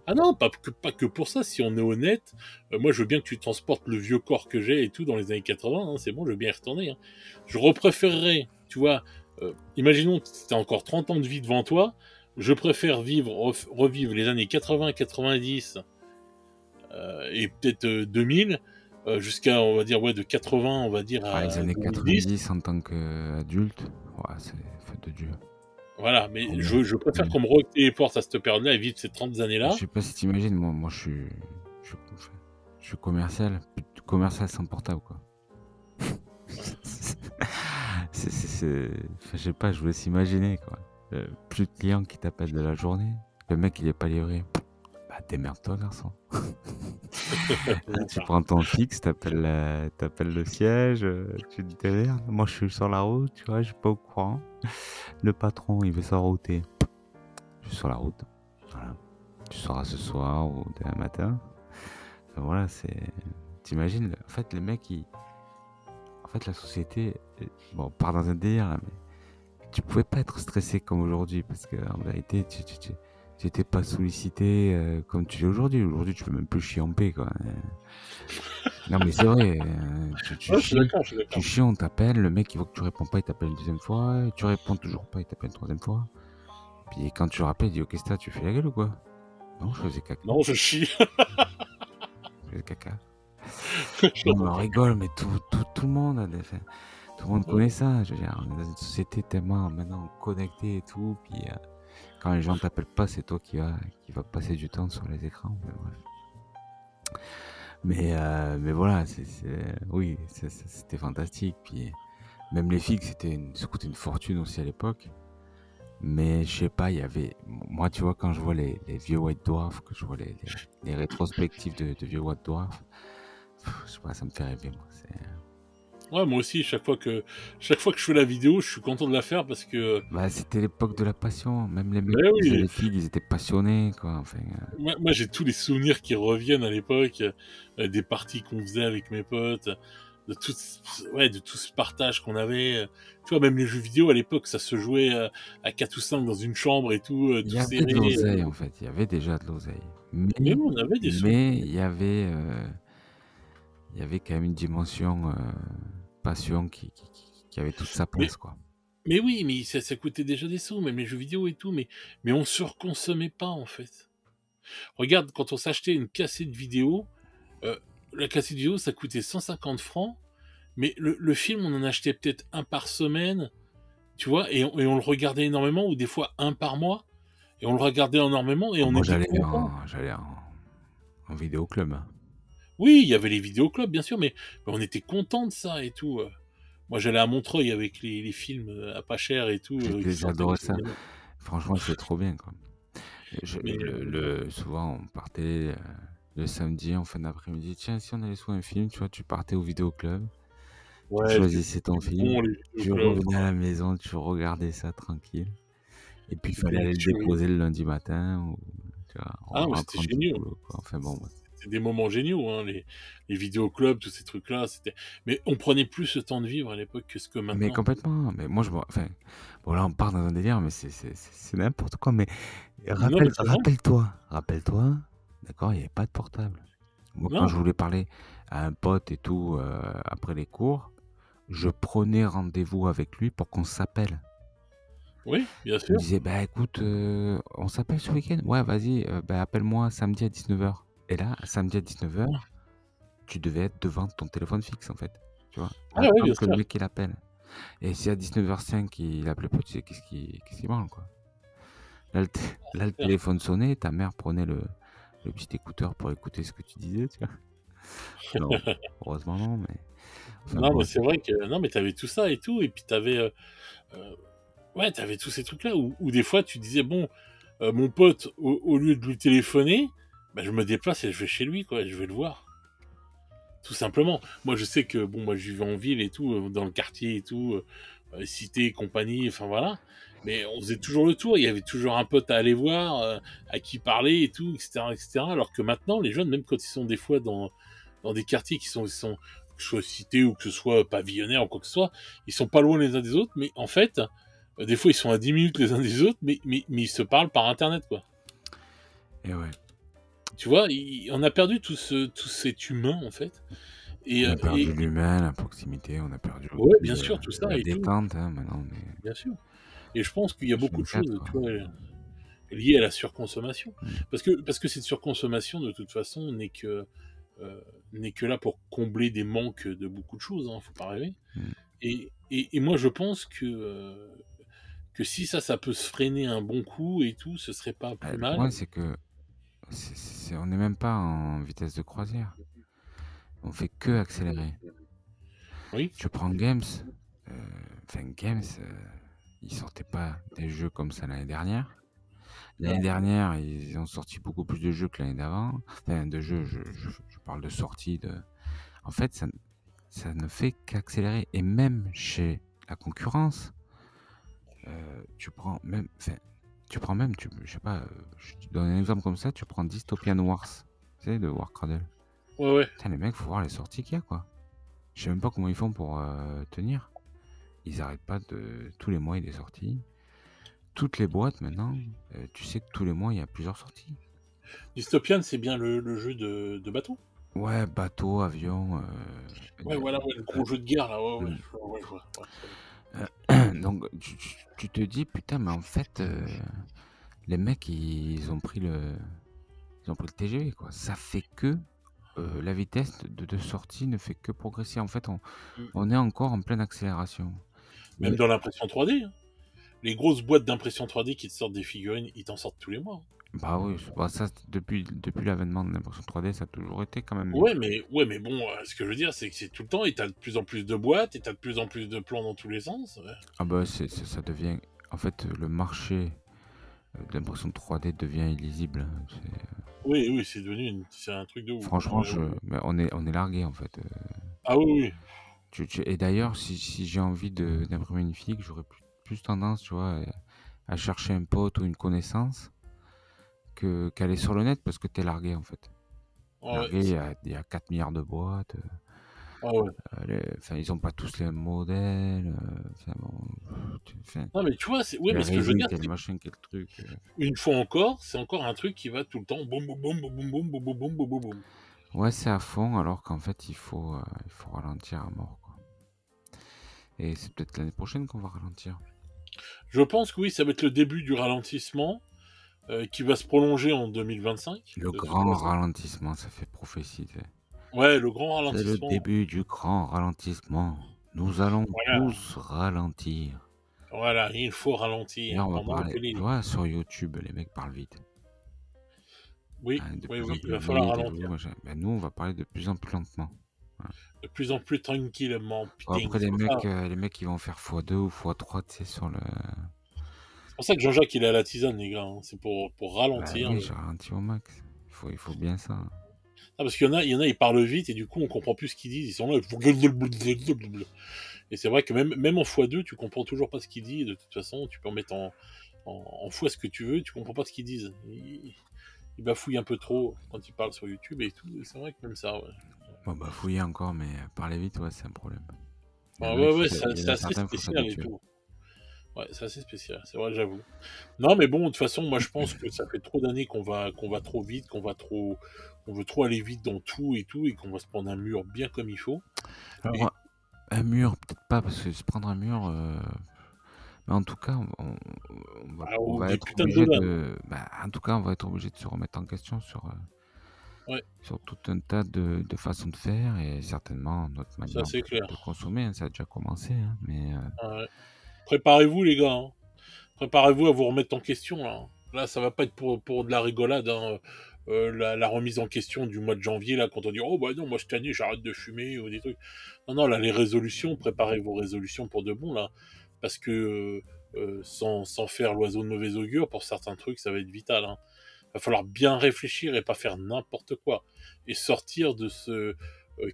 Ah non, pas que pour ça. Si on est honnête, moi, je veux bien que tu transportes le vieux corps que j'ai et tout dans les années 80. Hein, c'est bon, je veux bien y retourner. Hein. Je repréférerais, tu vois, imaginons que tu as encore 30 ans de vie devant toi. Je préfère revivre les années 80-90 et peut-être 2000 jusqu'à, on va dire, ouais, de 80, on va dire, Les à années 2010. 90 en tant qu'adulte, ouais, c'est fête de Dieu. Voilà, mais Oh, je préfère qu'on me retéléporte à cette période-là et vivre ces 30 je années-là. sais pas si t'imagines, moi je suis commercial sans portable, quoi. Je sais pas, je vous laisse imaginer, quoi. Plus de clients qui t'appellent de la journée. Le mec, il est pas livré. Bah, démerde-toi, garçon. Tu prends ton fixe, t'appelles le siège, tu te démerdes. Moi, je suis sur la route, tu vois, je suis pas au courant. Le patron, il veut s'enrouter. Je suis sur la route. Voilà. Tu sauras ce soir ou demain matin. Enfin, voilà, t'imagines, en fait, les mecs, en fait, la société, bon, on part dans un délire, là, mais tu pouvais pas être stressé comme aujourd'hui, parce que en vérité, tu étais pas sollicité comme tu l'es aujourd'hui. Aujourd'hui, tu peux même plus chier en paix, quoi. Non, mais c'est vrai, tu Ouais, je suis chies, d'accord, je suis tu d'accord. chies, on t'appelle, le mec, il voit que tu réponds pas, il t'appelle une deuxième fois, tu réponds toujours pas, il t'appelle une troisième fois. Puis quand tu rappelles, il dit, ok, ça, tu fais la gueule ou quoi? Non, je faisais caca. Non, je chie. Je faisais caca. Non, mais on rigole, mais tout le monde a des... Tout le monde connaît ça. Je veux dire, on est dans une société tellement maintenant connectée et tout. Puis quand les gens t'appellent pas, c'est toi qui va passer du temps sur les écrans. Mais bref. Mais voilà, oui, c'était fantastique. Puis même les figues, ça coûtait une fortune aussi à l'époque. Mais je sais pas, il y avait. Moi, tu vois, quand je vois les vieux White Dwarf, que je vois les rétrospectives de vieux White Dwarf, je sais pas, ça me fait rêver, moi. Ouais, moi aussi, chaque fois que je fais la vidéo, je suis content de la faire parce que. Bah, c'était l'époque de la passion. Même les mecs Mais qui faisaient oui, les filles, ils étaient passionnés, quoi. Enfin, moi j'ai tous les souvenirs qui reviennent à l'époque, des parties qu'on faisait avec mes potes, de tout ce partage qu'on avait. Tu vois, même les jeux vidéo à l'époque, ça se jouait à 4 ou 5 dans une chambre et tout, il tout y avait de serré. l'oseille, en fait. Il y avait déjà de l'oseille. Mais oui, on avait des sous. Mais il y avait quand même une dimension passion qui avait toute sa Mais, place, quoi. mais oui, mais ça coûtait déjà des sous, même les jeux vidéo et tout, mais on surconsommait pas en fait. Regarde, quand on s'achetait une cassette vidéo, euh, la cassette vidéo ça coûtait 150 francs, mais le film on en achetait peut-être un par semaine, tu vois, et on le regardait énormément, ou des fois un par mois, et on le regardait énormément, et on Moi, était content. j'allais en vidéoclub, hein. Oui, il y avait les vidéoclubs, bien sûr, mais on était content de ça et tout. Moi, j'allais à Montreuil avec les films à pas cher et tout, qui sortaient du J'adorais ça. cinéma. Franchement, c'est trop bien, quoi. Mais Souvent, on partait le samedi en fin d'après-midi. Tiens, si on allait sur un film, tu vois, tu partais au vidéoclub, tu ouais, choisissais ton c'était film, bon les tu vidéoclubs. revenais à la maison, tu regardais ça tranquille. Et puis il C'était fallait aller le oui. déposer le lundi matin ou tu vois, Ah en non, mais c'était rentrant du génial. boulot, quoi. Enfin bon, ouais. C'était des moments géniaux, hein, les vidéoclubs, tous ces trucs-là, c'était mais on prenait plus le temps de vivre à l'époque que ce que Mais maintenant. complètement, mais moi je vois enfin, bon là on part dans un délire, mais c'est n'importe quoi, mais Non, mais c'est vrai. rappelle-toi, d'accord, il y avait pas de portable. Moi quand Non, je voulais parler à un pote et tout, après les cours, je prenais rendez-vous avec lui pour qu'on s'appelle. oui, bien Il me sûr. disait: «Bah écoute, on s'appelle ce week-end?» «Ouais vas-y, bah appelle-moi samedi à 19h». Et là, samedi à 19h, tu devais être devant ton téléphone fixe en fait, tu vois? Ah oui, bien Attendre que le sûr. mec il appelle. Et si à 19h05 il appelait pas, tu sais qu'est-ce qui branle, quoi? Là le té là le Bien. téléphone sonnait, ta mère prenait le petit écouteur pour écouter ce que tu disais, tu vois? Non, heureusement non, mais enfin Non, mais bref. c'est vrai que non, mais t'avais tout ça et tout et puis t'avais avais, ouais, t'avais tous ces trucs-là où des fois tu disais: «Bon, mon pote, au lieu de lui téléphoner, bah, je me déplace et je vais chez lui, quoi, je vais le voir». Tout simplement. Moi, je sais que, bon, moi, je vivais en ville et tout, dans le quartier et tout, cité et compagnie, enfin voilà. Mais on faisait toujours le tour. Il y avait toujours un pote à aller voir, à qui parler et tout, et cetera. Alors que maintenant, les jeunes, même quand ils sont des fois dans des quartiers qui sont que ce soit cités ou que ce soit pavillonnaires ou quoi que ce soit, ils sont pas loin les uns des autres, mais en fait, des fois, ils sont à 10 minutes les uns des autres, mais ils se parlent par Internet, quoi. Et ouais, Tu vois, on a perdu tout cet humain, en fait. Et, on euh, a perdu et, l'humain, la proximité, on a perdu Ouais, aussi, bien sûr, tout ça la et tout, détente, hein, maintenant on est bien sûr. Et je pense qu'il y a beaucoup de H24 choses, tu quoi. vois, liées à la surconsommation. Mmh, Parce que cette surconsommation, de toute façon, n'est que là pour combler des manques de beaucoup de choses, hein, faut pas rêver. mmh. Et moi, je pense que si ça peut se freiner un bon coup et tout, ce serait pas Bah, plus le mal. problème c'est que on est même pas en vitesse de croisière. On fait que accélérer. Oui, Tu prends Games, heu, enfin Games, ils sortaient pas des jeux comme ça l'année dernière. L'année non. dernière, ils ont sorti beaucoup plus de jeux que l'année d'avant. Enfin de jeux, je parle de sorties de en fait, ça ne fait qu'accélérer et même chez la concurrence, tu prends même enfin, tu prends même, je sais pas, je te donne un exemple comme ça, tu prends Dystopian Wars, tu sais, de Warcradle. Ouais, ouais. Putain les mecs, faut voir les sorties qu'il y a, quoi. Je sais même pas comment ils font pour, tenir. Ils arrêtent pas de tous les mois, il y a des sorties. Toutes les boîtes maintenant, tu sais que tous les mois, il y a plusieurs sorties. Dystopian, c'est bien le jeu de bateau. Ouais, bateau, avion, Ouais, voilà, ouais, le gros jeu de guerre, là, ouais, ouais, mmh, ouais, je vois, ouais, très bien. donc tu te dis: «Putain, mais en fait, les mecs, ils ont pris le TGV, quoi». Ça fait que, la vitesse de sortie ne fait que progresser. En fait, Mm. on est encore en pleine accélération. Même Mais dans l'impression 3D, hein. Les grosses boîtes d'impression 3D qui te sortent des figurines, ils t'en sortent tous les mois, hein. bah, oui, bah, ça, depuis l'avènement de l'impression 3D, ça a toujours été quand même. Ouais, mais bon, ce que je veux dire, c'est que c'est tout le temps, et t'as de plus en plus de boîtes, et t'as de plus en plus de plans dans tous les sens. Ouais. Ah bah, ça devient en fait, le marché, de l'impression 3D devient illisible, hein. Oui, oui, c'est un truc de ouf, hein. Franchement, Ouais, ouais. mais on est largué en fait, Ah oui, oui. et d'ailleurs, si j'ai envie d'imprimer une figue, j'aurais plus tendance, tu vois, à chercher un pote ou une connaissance qu'aller sur le net parce que tu es largué, en fait. Ah ouais, Largué, il y a 4 milliards de boîtes, ah ouais. enfin, ils ont pas tous les mêmes modèles, enfin bon, enfin, Non, mais tu vois, ouais, quelle mais ce que je veux résine, dire, quel c'est machin, quel truc, une fois encore, c'est encore un truc qui va tout le temps boum, boum, boum, boum, boum, boum, boum, boum, boum, boum, boum. Ouais, c'est à fond alors qu'en fait, il faut ralentir à mort, quoi. Et c'est peut-être l'année prochaine qu'on va ralentir. Je pense que oui, ça va être le début du ralentissement, qui va se prolonger en 2025, Le de toute grand façon. ralentissement, ça fait prophétie, tu sais. Ouais, le grand C'est le ralentissement. début du grand ralentissement. Nous allons Voilà, tous ralentir. voilà, il faut ralentir D'ailleurs, on va pendant parler, que tu les. vois, sur YouTube, les mecs parlent vite. Oui, Hein, de oui, plus en oui, il plus va falloir vite et tout, ralentir. machin. Ben, nous, on va parler de plus en plus lentement. Voilà. De plus en plus tranquillement, Bon, putain. après, les mecs, ils vont faire x2 ou x3, tu sais, sur le. C'est pour ça que Jean-Jacques, il est à la tisane, les gars, hein. C'est pour Bah ralentir. oui, j'ai ralenti au max. Il faut bien ça, hein. Ah, parce qu'il y en a, ils parlent vite et du coup, on comprend plus ce qu'ils disent. Ils sont là. Et c'est vrai que même en x2, tu comprends toujours pas ce qu'ils disent. De toute façon, tu peux en mettre en fois ce que tu veux, tu comprends pas ce qu'ils disent. Ils bafouillent un peu trop quand ils parlent sur YouTube et tout. Et c'est vrai que même ça, ouais. Bon, bah, fouiller encore, mais parler vite, ouais, c'est un problème. Il y Ah en a, ouais, ouais, il y en c'est a assez certains, faut spécial et s'habituer. tout. Ouais, c'est assez spécial, c'est vrai, j'avoue. Non, mais bon, de toute façon, moi, je pense que ça fait trop d'années qu'on va trop vite, qu'on veut trop aller vite dans tout, et qu'on va se prendre un mur bien comme il faut. Et Alors, un mur, peut-être pas, parce que se prendre un mur, mais en tout cas, bah, on ou va des être putains de obligé douanes. de, bah, en tout cas, on va être obligé de se remettre en question Ouais, sur tout un tas de façons de faire et certainement notre ça manière c'est de clair. consommer, hein, ça a déjà commencé, hein, mais Ouais. Préparez-vous, les gars, hein. Préparez-vous à vous remettre en question, là, hein. Là, ça va pas être pour de la rigolade, hein. La remise en question du mois de janvier, là, quand on dit oh bah non, moi cette année j'arrête de fumer ou des trucs. Non, non, là, les résolutions, préparez vos résolutions pour de bon, là. Parce que sans faire l'oiseau de mauvais augure, pour certains trucs, ça va être vital, hein. Va falloir bien réfléchir et pas faire n'importe quoi. Et sortir de ce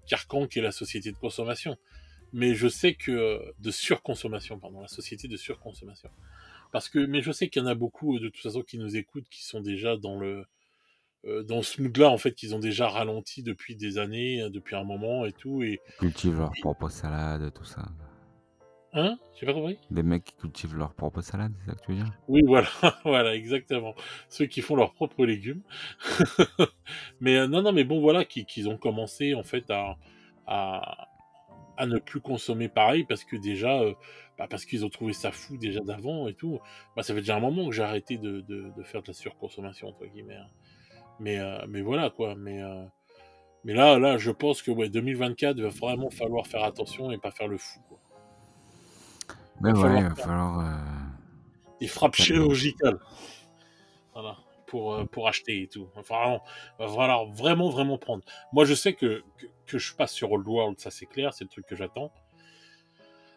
carcan qu'est la société de consommation. Mais je sais que de surconsommation, pardon, la société de surconsommation. Parce que, mais je sais qu'il y en a beaucoup de toute façon qui nous écoutent, qui sont déjà dans ce mood-là en fait, qu'ils ont déjà ralenti depuis des années, depuis un moment et tout. Et ils cultivent leur propre salade, tout ça. hein, j'ai pas compris. Des mecs qui cultivent leur propre salade, c'est ça que tu veux dire? Oui, voilà, voilà, exactement. Ceux qui font leurs propres légumes. Mais non, non, mais bon, voilà, qu'ils ont commencé en fait à, à ne plus consommer pareil parce que déjà, parce qu'ils ont trouvé ça fou déjà d'avant et tout. Bah, ça fait déjà un moment que j'ai arrêté de faire de la surconsommation entre guillemets, hein. Mais voilà quoi. Mais là, je pense que ouais, 2024 va vraiment falloir faire attention et pas faire le fou, quoi. Ben Va ouais, falloir il va faire falloir des frappes calmer. chirurgicales, voilà, pour acheter et tout. Enfin, va falloir vraiment, vraiment prendre. Moi, je sais que je passe sur Old World, ça c'est clair, c'est le truc que j'attends.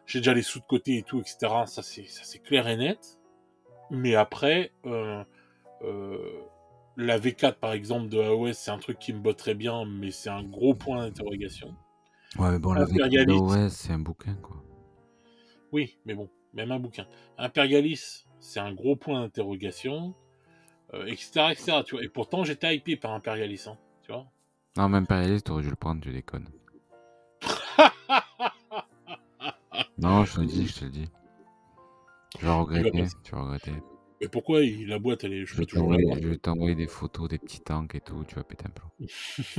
J'ai déjà les sous de côté et tout, etc. Ça c'est clair et net. Mais après, euh, la V4 par exemple de AOS, c'est un truc qui me botterait bien, mais c'est un gros point d'interrogation. Ouais, mais bon, la V4 Imperialis, d'AOS, c'est un bouquin, quoi. oui, mais bon, même un bouquin. Imperialis, c'est un gros point d'interrogation, etc., etc. Tu vois. Et pourtant, j'étais hypé par Imperialis, hein, tu vois. Non, même Impérialiste, t'aurais dû le prendre, tu déconnes. Non, je te le dis, je te le dis. Tu vas Il va regretter, passer. tu vas regretter. Mais pourquoi la boîte, je peux toujours l'avoir. Je vais t'envoyer des photos des petits tanks et tout, tu vas péter un plomb.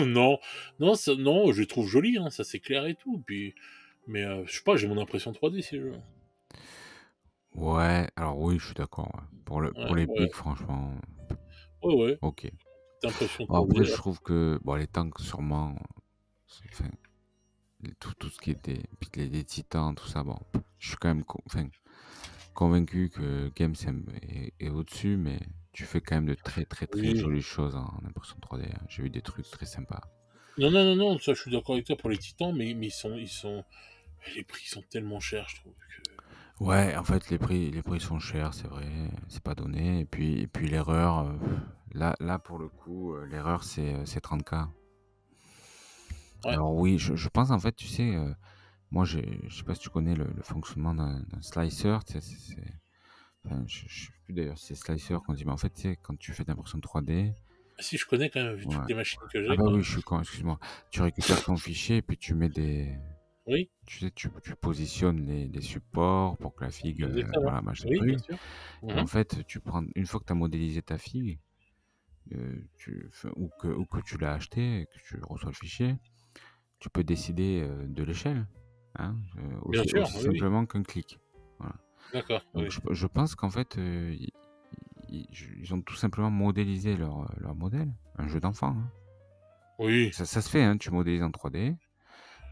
Non, non, non, je les trouve jolis, hein, ça c'est clair et tout. Puis, mais je sais pas, j'ai mon impression 3D ces jeux. Ouais, alors oui, je suis d'accord, ouais. Ouais, Pour les ouais, pics, franchement, ouais, ouais. ok. Petite impression Bon, après, 3D. je trouve que bon, les tanks, sûrement, enfin, tout ce qui était, puis les titans, tout ça, bon, je suis quand même enfin, convaincu que Games est au-dessus, mais tu fais quand même de très très très Oui. jolies choses en impression 3D, hein. J'ai vu des trucs très sympas. Non, non, non, non, ça je suis d'accord avec toi pour les titans, mais les prix sont tellement chers, je trouve. Ouais, en fait, les prix sont chers, c'est vrai, c'est pas donné. Et puis l'erreur, là, pour le coup, l'erreur, c'est 30K. Ouais, Alors oui, je pense, en fait, tu sais, moi, je sais pas si tu connais le fonctionnement d'un slicer, tu sais, enfin, je sais plus d'ailleurs si c'est slicer qu'on dit, mais en fait, tu sais, quand tu fais de l'impression 3D, ah, si je connais quand même, vu ouais. toutes les machines que Ah j'ai bah quand oui, même. je suis con, excuse-moi. Tu récupères ton fichier et puis tu mets Oui, tu sais, tu positionnes les supports pour que la figue, exactement. voilà, machin Oui, bien truc. sûr. Et en Mhm. fait, une fois que tu as modélisé ta figue, ou que tu l'as acheté et que tu reçois le fichier, tu peux décider de l'échelle, hein, Bien sûr, aussi oui, oui. simplement qu'un clic. Voilà. D'accord, Donc oui. je pense qu'en fait, ils ont tout simplement modélisé leur modèle, un jeu d'enfant, hein. Oui, Ça se fait, hein, tu modélises en 3D.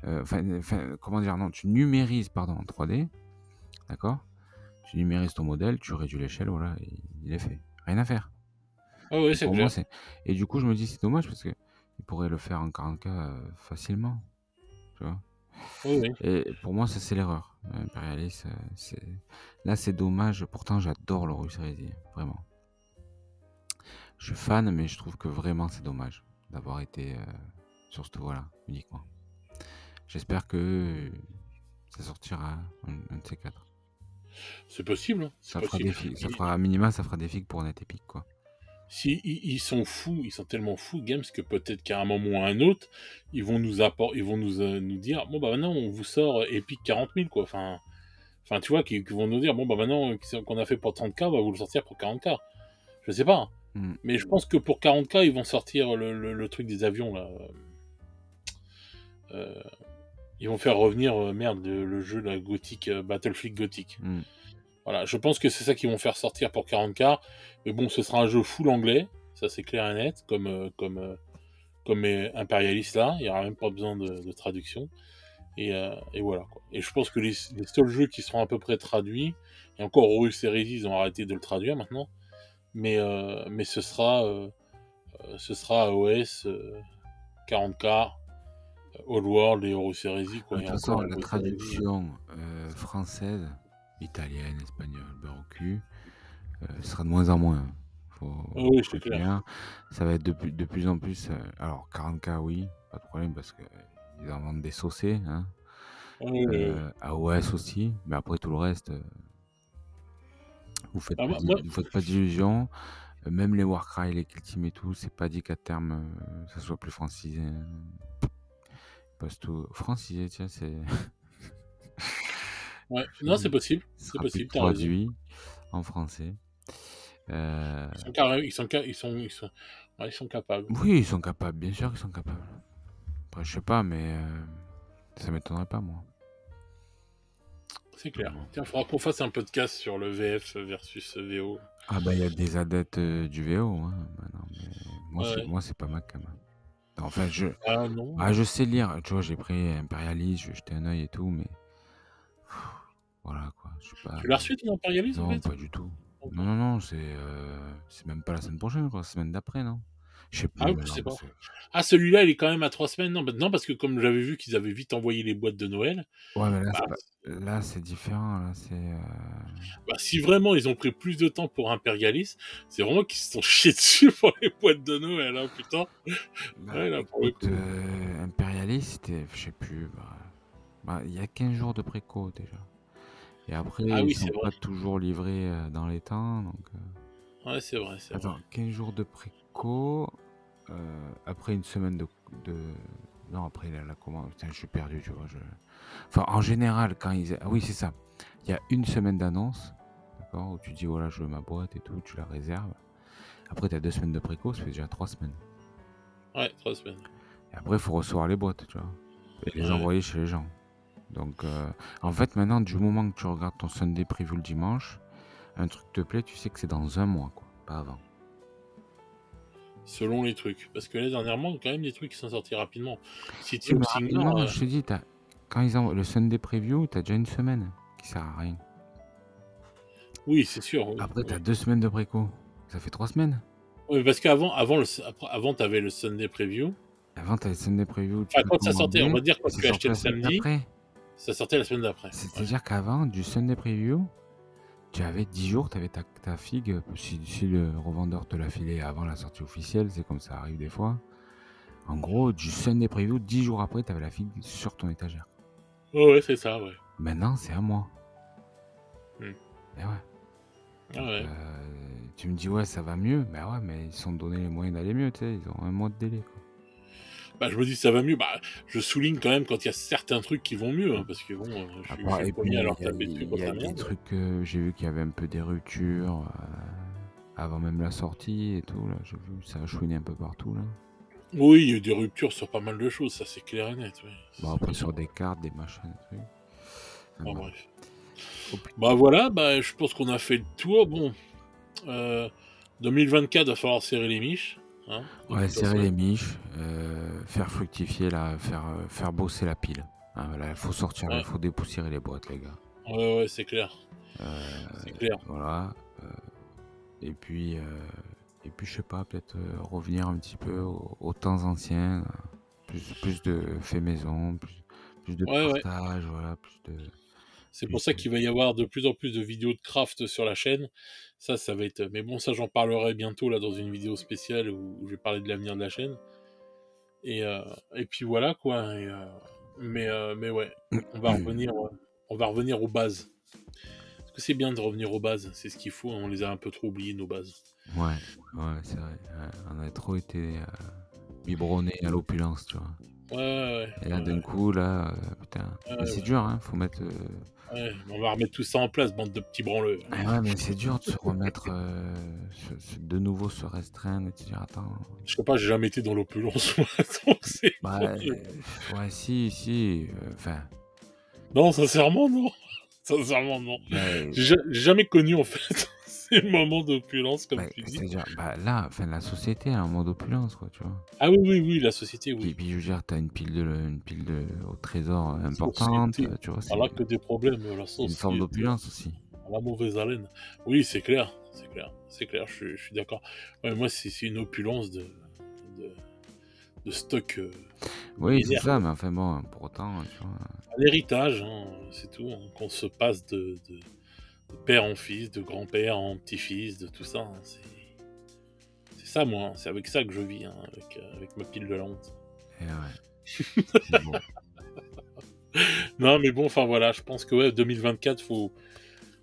Enfin, comment dire, non, tu numérises, pardon, en 3D, d'accord? Tu numérises ton modèle, tu réduis l'échelle, voilà, et il est fait. Rien à faire. ah oui, Et c'est pour moi, clair. c'est. Et du coup, je me dis, c'est dommage parce que ils pourraient le faire en 40K facilement, tu vois. Oui, oui. Et pour moi, ça, c'est l'erreur. Imperialis, là, c'est dommage. Pourtant, j'adore le Horus Heresy, vraiment. Je suis fan, mais je trouve que vraiment, c'est dommage d'avoir été sur cette voie-là, uniquement. J'espère que ça sortira un de ces quatre. C'est possible, hein, c'est Ça fera possible. des figues, ça fera à minima, ça fera des figues pour Net Epic, quoi. Si ils sont fous, ils sont tellement fous, Games, que peut-être qu'à un moment ou à un autre, ils vont nous dire, bon bah maintenant on vous sort Epic 40 000 quoi. Enfin tu vois, qu'ils vont nous dire, bon bah maintenant qu'on a fait pour 30K, on va vous le sortir pour 40K. Je sais pas, hein. Mm. Mais je pense que pour 40K, ils vont sortir le truc des avions là. Euh, Ils vont faire revenir, merde, le jeu la Gothic, Battlefield Gothic. Mm. Voilà, je pense que c'est ça qu'ils vont faire sortir pour 40K. Mais bon, ce sera un jeu full anglais, ça c'est clair et net, comme Imperialist là, il n'y aura même pas besoin de traduction. Et voilà quoi. Et je pense que les seuls jeux qui seront à peu près traduits, et encore Horus Heresy, ils ont arrêté de le traduire maintenant, mais ce sera AOS 40K, Old World et Horus Heresy quoi. De Et toute encore façon, la Horus Heresy. traduction française, italienne, espagnole, beurre au cul, sera de moins en moins. Oui, Faut c'est être clair. clair. Ça va être de plus en plus. Alors, 40K, oui, pas de problème parce qu'ils en vendent des saucés. Hein. Oui, oui. AOS aussi, mais après tout le reste, vous faites Ah, pas moi, vous faites pas d'illusions. Même les Warcry, les Kill Team et tout, c'est pas dit qu'à terme ça soit plus francisé. Parce tout francisé, tiens, c'est. ouais. Non, c'est possible. Ce C'est sera plus possible, t'as raison. traduit en français. Ils sont carrés, ouais, ils sont capables. Oui, ils sont capables, bien sûr qu'ils sont capables. Après, je sais pas, mais ça m'étonnerait pas, moi. C'est clair. Bon. Tiens, il faudra qu'on fasse un podcast sur le VF versus VO. Ah bah il y a des adeptes du VO, hein. Bah non, mais Ouais. moi c'est pas ma cam. Enfin, Ah non. je sais lire, tu vois, j'ai pris Imperialist, j'ai jeté un œil et tout, mais voilà quoi, je sais pas. Tu l'as reçu ton Imperialist en Non, fait? pas du tout. Non, Encore. non, non, c'est même pas la semaine prochaine, quoi, la semaine d'après, non? Je sais Ah plus oui, je maintenant. sais pas. Ah, celui-là, il est quand même à 3 semaines. Non, non, parce que comme j'avais vu qu'ils avaient vite envoyé les boîtes de Noël, Ouais, mais là, bah, là c'est différent, là, c'est. si vraiment ils ont pris plus de temps pour Imperialist, c'est vraiment qu'ils se sont chiés dessus pour les boîtes de Noël, hein, putain. Bah, Ouais, là, pour le écoute, coup. Imperialist, c'était, je sais plus, il y a 15 jours de préco déjà. Et après, Ah ils oui, sont c'est vrai. pas toujours livrés dans les temps. Donc, Ouais, c'est vrai, c'est vrai. attends, 15 jours de préco, après une semaine de... Non, après la commande. Putain, je suis perdu, tu vois. Enfin, en général, quand ils... Ah oui, c'est ça. Il y a une semaine d'annonce, d'accord, où tu dis, voilà, je veux ma boîte et tout, tu la réserves. Après, tu as 2 semaines de préco, ça fait déjà 3 semaines. Ouais, 3 semaines. Et après, il faut recevoir les boîtes, tu vois. Et les Ouais. envoyer chez les gens. Donc, en fait, maintenant, du moment que tu regardes ton Sunday Preview le dimanche, un truc te plaît, tu sais que c'est dans un mois, quoi, pas avant. Selon les trucs. Parce que là, dernièrement, quand même des trucs qui sont sortis rapidement. City Oui, of mais Sigmar, rapidement, je te dis, quand ils envoient le Sunday Preview, t'as déjà une semaine qui sert à rien. oui, c'est sûr. Oui, Après, t'as oui. 2 semaines de préco. Ça fait 3 semaines. Oui, parce qu'avant, avant, t'avais le Sunday Preview. Avant, t'as le Sunday Preview, tu Enfin, peux quand ça sortait, on commander, va dire et quand c'est tu achetais sorti le la semaine samedi, d'après. ça sortait la semaine d'après. Ouais. C'est-à-dire qu'avant, du Sunday Preview, tu avais 10 jours, tu avais ta figue. Si le revendeur te l'a filé avant la sortie officielle, c'est comme ça arrive des fois. En gros, du Sunday Preview, 10 jours après, tu avais la figue sur ton étagère. Ouais, c'est ça, ouais. Maintenant, c'est à moi. Hmm. Et ouais. Ah ouais. Tu me dis, ouais, ça va mieux. Mais ouais, mais ils se sont donné les moyens d'aller mieux, tu sais. Ils ont un mois de délai, quoi. Bah, je me dis ça va mieux. Bah, je souligne quand même quand il y a certains trucs qui vont mieux, hein, parce que bon, je suis le Et puis, premier à leur il taper dessus y contre a la des merde. trucs, j'ai vu qu'il y avait un peu des ruptures avant même la sortie et tout. Là, j'ai vu ça a chouiné un peu partout, là. Oui, il y a eu des ruptures sur pas mal de choses, ça c'est clair et net. Oui. Bon, après, sur des cartes, des machins, des trucs. Enfin, Bon, bon. bref. Oh, putain. Bah voilà, bah, je pense qu'on a fait le tour. Bon, 2024, va falloir serrer les miches. Hein, de Ouais, toute serrer façon. les miches, faire fructifier, faire bosser la pile. Hein, voilà, il faut sortir, il Ouais, faut dépoussiérer les boîtes, les gars. ouais, c'est clair. C'est clair. Voilà. Et puis, je sais pas, peut-être revenir un petit peu aux temps anciens, plus de fait maison, plus de Ouais, ouais. partage, voilà, plus de. C'est Puis, pour ça qu'il va y avoir de plus en plus de vidéos de craft sur la chaîne. Ça va être. Mais bon, ça, j'en parlerai bientôt là dans une vidéo spéciale où je vais parler de l'avenir de la chaîne. Et, euh, et puis voilà quoi. Mais ouais, on va revenir aux bases. Parce que c'est bien de revenir aux bases. C'est ce qu'il faut. On les a un peu trop oubliées, nos bases. Ouais, ouais, c'est vrai. On a trop été biberonné à l'opulence, tu vois. Ouais, ouais, Et là, ouais, d'un coup, là, putain. ouais, Mais ouais, c'est ouais. dur, hein. Faut mettre. Ouais, on va remettre tout ça en place, bande de petits branleux. Ouais, mais c'est dur de se remettre, de nouveau se restreindre et de se dire, attends. Je sais pas, j'ai jamais été dans l'opulence, moi, donc c'est Bah, bon. ouais, si, enfin, Non, sincèrement, non. Sincèrement, non. bah, J'ai jamais connu, en fait, ces moments d'opulence, comme tu dis. c'est-à-dire, bah, là, enfin, la société est en mode opulence, quoi, tu vois. Ah oui, oui, oui, la société, Puis, oui. puis je veux dire, t'as une pile de au trésor importante, Société. tu vois, Voilà que des problèmes, la c'est une forme société. d'opulence aussi. La mauvaise haleine. Oui, c'est clair, c'est clair, c'est clair, je suis d'accord. Ouais, moi, c'est une opulence de, de stock Oui, c'est millénaire. ça, mais enfin bon, pour autant, tu vois. Un héritage, hein, c'est tout, hein, qu'on se passe de père en fils, de grand-père en petit-fils, de tout ça. Hein, c'est ça, moi, hein, c'est avec ça que je vis, hein, avec ma pile de la honte. Et ouais. Mais bon. Non, mais bon, enfin voilà, je pense que ouais, 2024,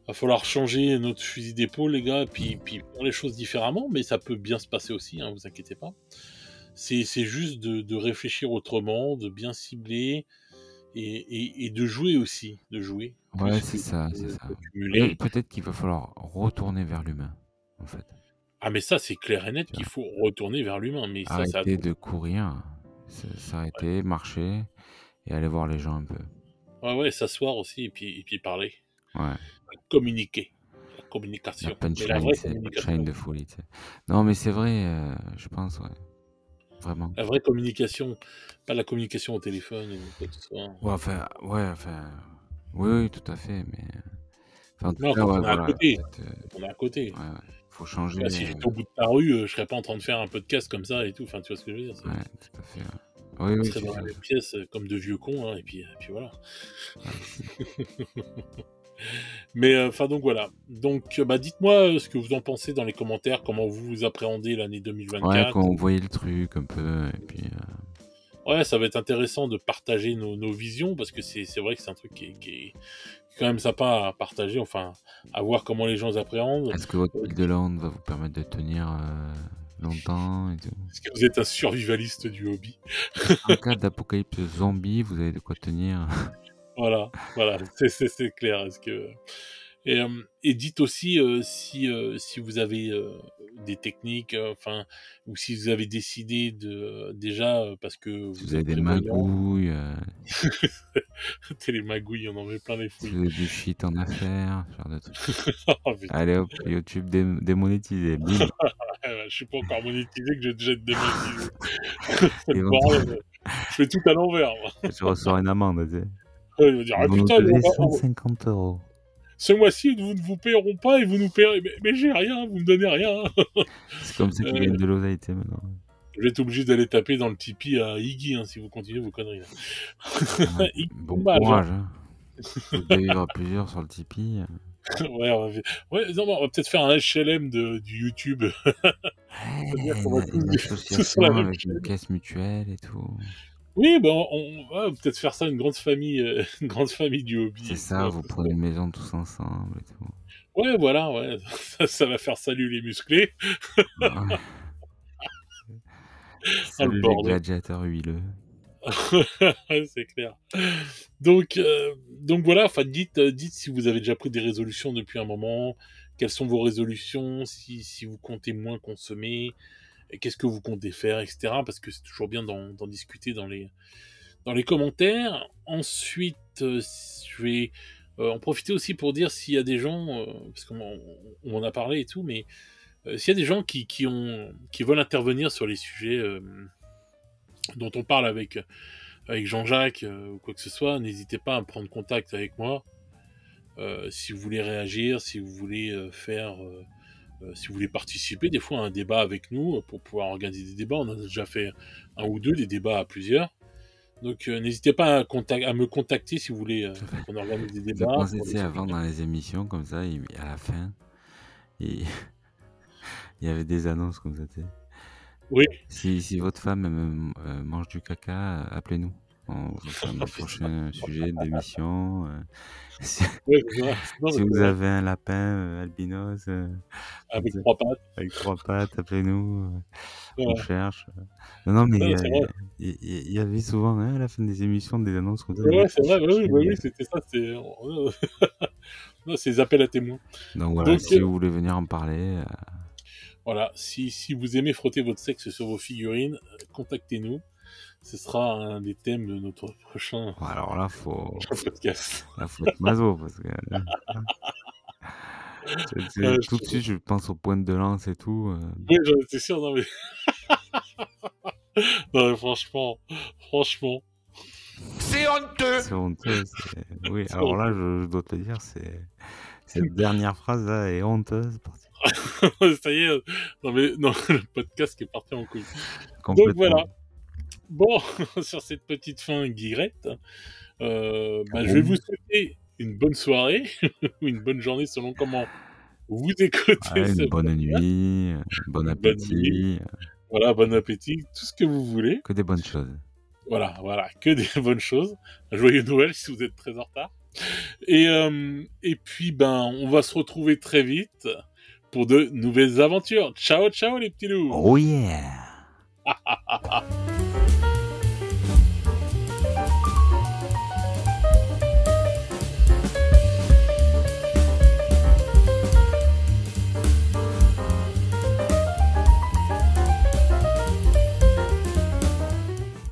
va falloir changer notre fusil d'épaule, les gars, et puis faire les choses différemment, mais ça peut bien se passer aussi, hein, vous inquiétez pas. C'est juste de réfléchir autrement, de bien cibler et de jouer aussi, de jouer, Ouais, plus c'est ça, c'est ça. que cumuler. Peut-être qu'il va falloir retourner vers l'humain, en fait. Ah, mais ça, c'est clair et net Tu qu'il vois. faut retourner vers l'humain, mais ça a Arrêter tout. de courir, s'arrêter, marcher et aller voir les gens un peu. Ouais, ouais, s'asseoir aussi et puis parler, Ouais. communiquer, la La communication, mais la punchline, vraie c'est punchline communication. de folie, tu sais. Non, mais c'est vrai, je pense, ouais. Vraiment. La vraie communication, pas la communication au téléphone ou quoi que ce soit. Ouais, enfin, oui, oui, tout à fait, mais enfin, en tout Non, cas, quand ouais, on est à voilà, côté, peut-être, quand on est à côté. ouais, ouais, faut changer, Là, si j'étais au bout de ta rue, je serais pas en train de faire un podcast comme ça et tout. Enfin, tu vois ce que je veux dire? ouais, tout à fait, ouais. Oui, On oui, serait dans la même pièce comme deux vieux cons, hein, et puis voilà. Mais enfin, donc voilà. Donc, bah, dites-moi ce que vous en pensez dans les commentaires, comment vous appréhendez l'année ouais, 2024. quand on voyait le truc un peu, et puis, Ouais, ça va être intéressant de partager nos visions parce que c'est vrai que c'est un truc qui est quand même sympa à partager, enfin, à voir comment les gens appréhendent. est-ce que votre pile de lande va vous permettre de tenir longtemps et tout? Est-ce que vous êtes un survivaliste du hobby? Est-ce qu'en cas d'apocalypse zombie, vous avez de quoi tenir? Voilà, voilà, c'est clair. Est-ce que et dites aussi, si vous avez, des techniques, enfin, ou si vous avez décidé déjà, parce que Si vous vous avez êtes des prévoyant. magouilles, Tu les magouilles, on en met plein les si fouilles. vous avez du shit en affaires, ce genre de trucs. Oh putain, Allez hop, YouTube démonétisé, bim! je suis pas encore monétisé que je vais déjà être démonétisé. C'est le Ils vont bordel, je fais tout à l'envers, moi. tu reçois une amende, tu sais. Ouais, il va dire: Ils «Ah vont nous putain, donner 150 €. ce mois-ci, nous ne vous payerons pas et vous nous payerez». Mais j'ai rien, vous me donnez rien. C'est comme ça qu'ils gagnent de l'oseille, tu sais, maintenant. Je vais être obligé d'aller taper dans le Tipeee à Iggy, hein, si vous continuez vos conneries, là. Ouais, Iggy bon Dommage, hein. courage, hein. Vous devez vivre à plusieurs sur le Tipeee. Ouais, ouais, non, mais on va peut-être faire un HLM du YouTube. C'est-à-dire Ouais, qu'on va une tous sur la association même avec une chaîne. caisse mutuelle et tout. Oui, ben, on va peut-être faire ça, une grande famille, une grande famille du hobby C'est et ça, tout, vous après ça. prenez une maison tous ensemble et tout. Ouais, voilà, ouais, ça va faire salut les musclés. Ouais. Ah, le Salut les bordel. gladiateurs huileux. Ouais, c'est clair. Donc voilà, enfin, dites si vous avez déjà pris des résolutions depuis un moment, quelles sont vos résolutions, si vous comptez moins consommer, et qu'est-ce que vous comptez faire, et cetera. Parce que c'est toujours bien d'en discuter dans les commentaires. Ensuite, je vais, en profiter aussi pour dire s'il y a des gens, parce qu'on en a parlé et tout, mais, s'il y a des gens qui veulent intervenir sur les sujets, dont on parle avec Jean-Jacques, ou quoi que ce soit, n'hésitez pas à prendre contact avec moi. Si vous voulez réagir, si vous voulez si vous voulez participer des fois à un débat avec nous, pour pouvoir organiser des débats. On en a déjà fait un ou deux, des débats à plusieurs. Donc n'hésitez pas à me contacter si vous voulez qu'on organise des Ça fait débats penser, pour tu sais, avant discuter. dans les émissions comme ça, à la fin, il il y avait des annonces comme ça, tu sais. Oui, Si votre femme mange du caca, appelez-nous. On va faire des prochains sujets d'émission. Si, Ouais, c'est ça. Non, si mais vous c'est vrai. avez un lapin albinos Avec 3 pattes. avec 3 pattes, appelez-nous. On Voilà. cherche. Non, mais Non, c'est vrai. il y avait souvent hein, à la fin des émissions des annonces comme ça. Ouais, Ouais, c'est vrai. chercher. Bah oui, c'était ça. Non, c'est les appels à témoins. Donc voilà, Donc, si vous voulez venir en parler, voilà. Si vous aimez frotter votre sexe sur vos figurines, contactez-nous. Ce sera un des thèmes de notre prochain alors là, faut podcast. être maso parce que tout de Je- suite, je pense aux pointes de lance et tout. Oui, j'en étais sûr. Non, mais, non, mais franchement, C'est honteux. C'est honteux. Oui, c'est alors là, honteux. je dois te dire, cette dernière phrase là est honteuse, Ça y est. Non, mais non, le podcast qui est parti en couille. Donc complètement. voilà. Bon, sur cette petite fin guirette, je vais vous souhaiter une bonne soirée ou une bonne journée selon comment vous écoutez Ouais, ce une bonne podcast. nuit, bon Une bonne nuit. appétit, Voilà, bon appétit, tout ce que vous voulez. que des bonnes choses. Voilà, que des bonnes choses. Joyeux Noël si vous êtes très en retard. Et puis, on va se retrouver très vite pour de nouvelles aventures. Ciao, ciao les petits loups. Oh yeah!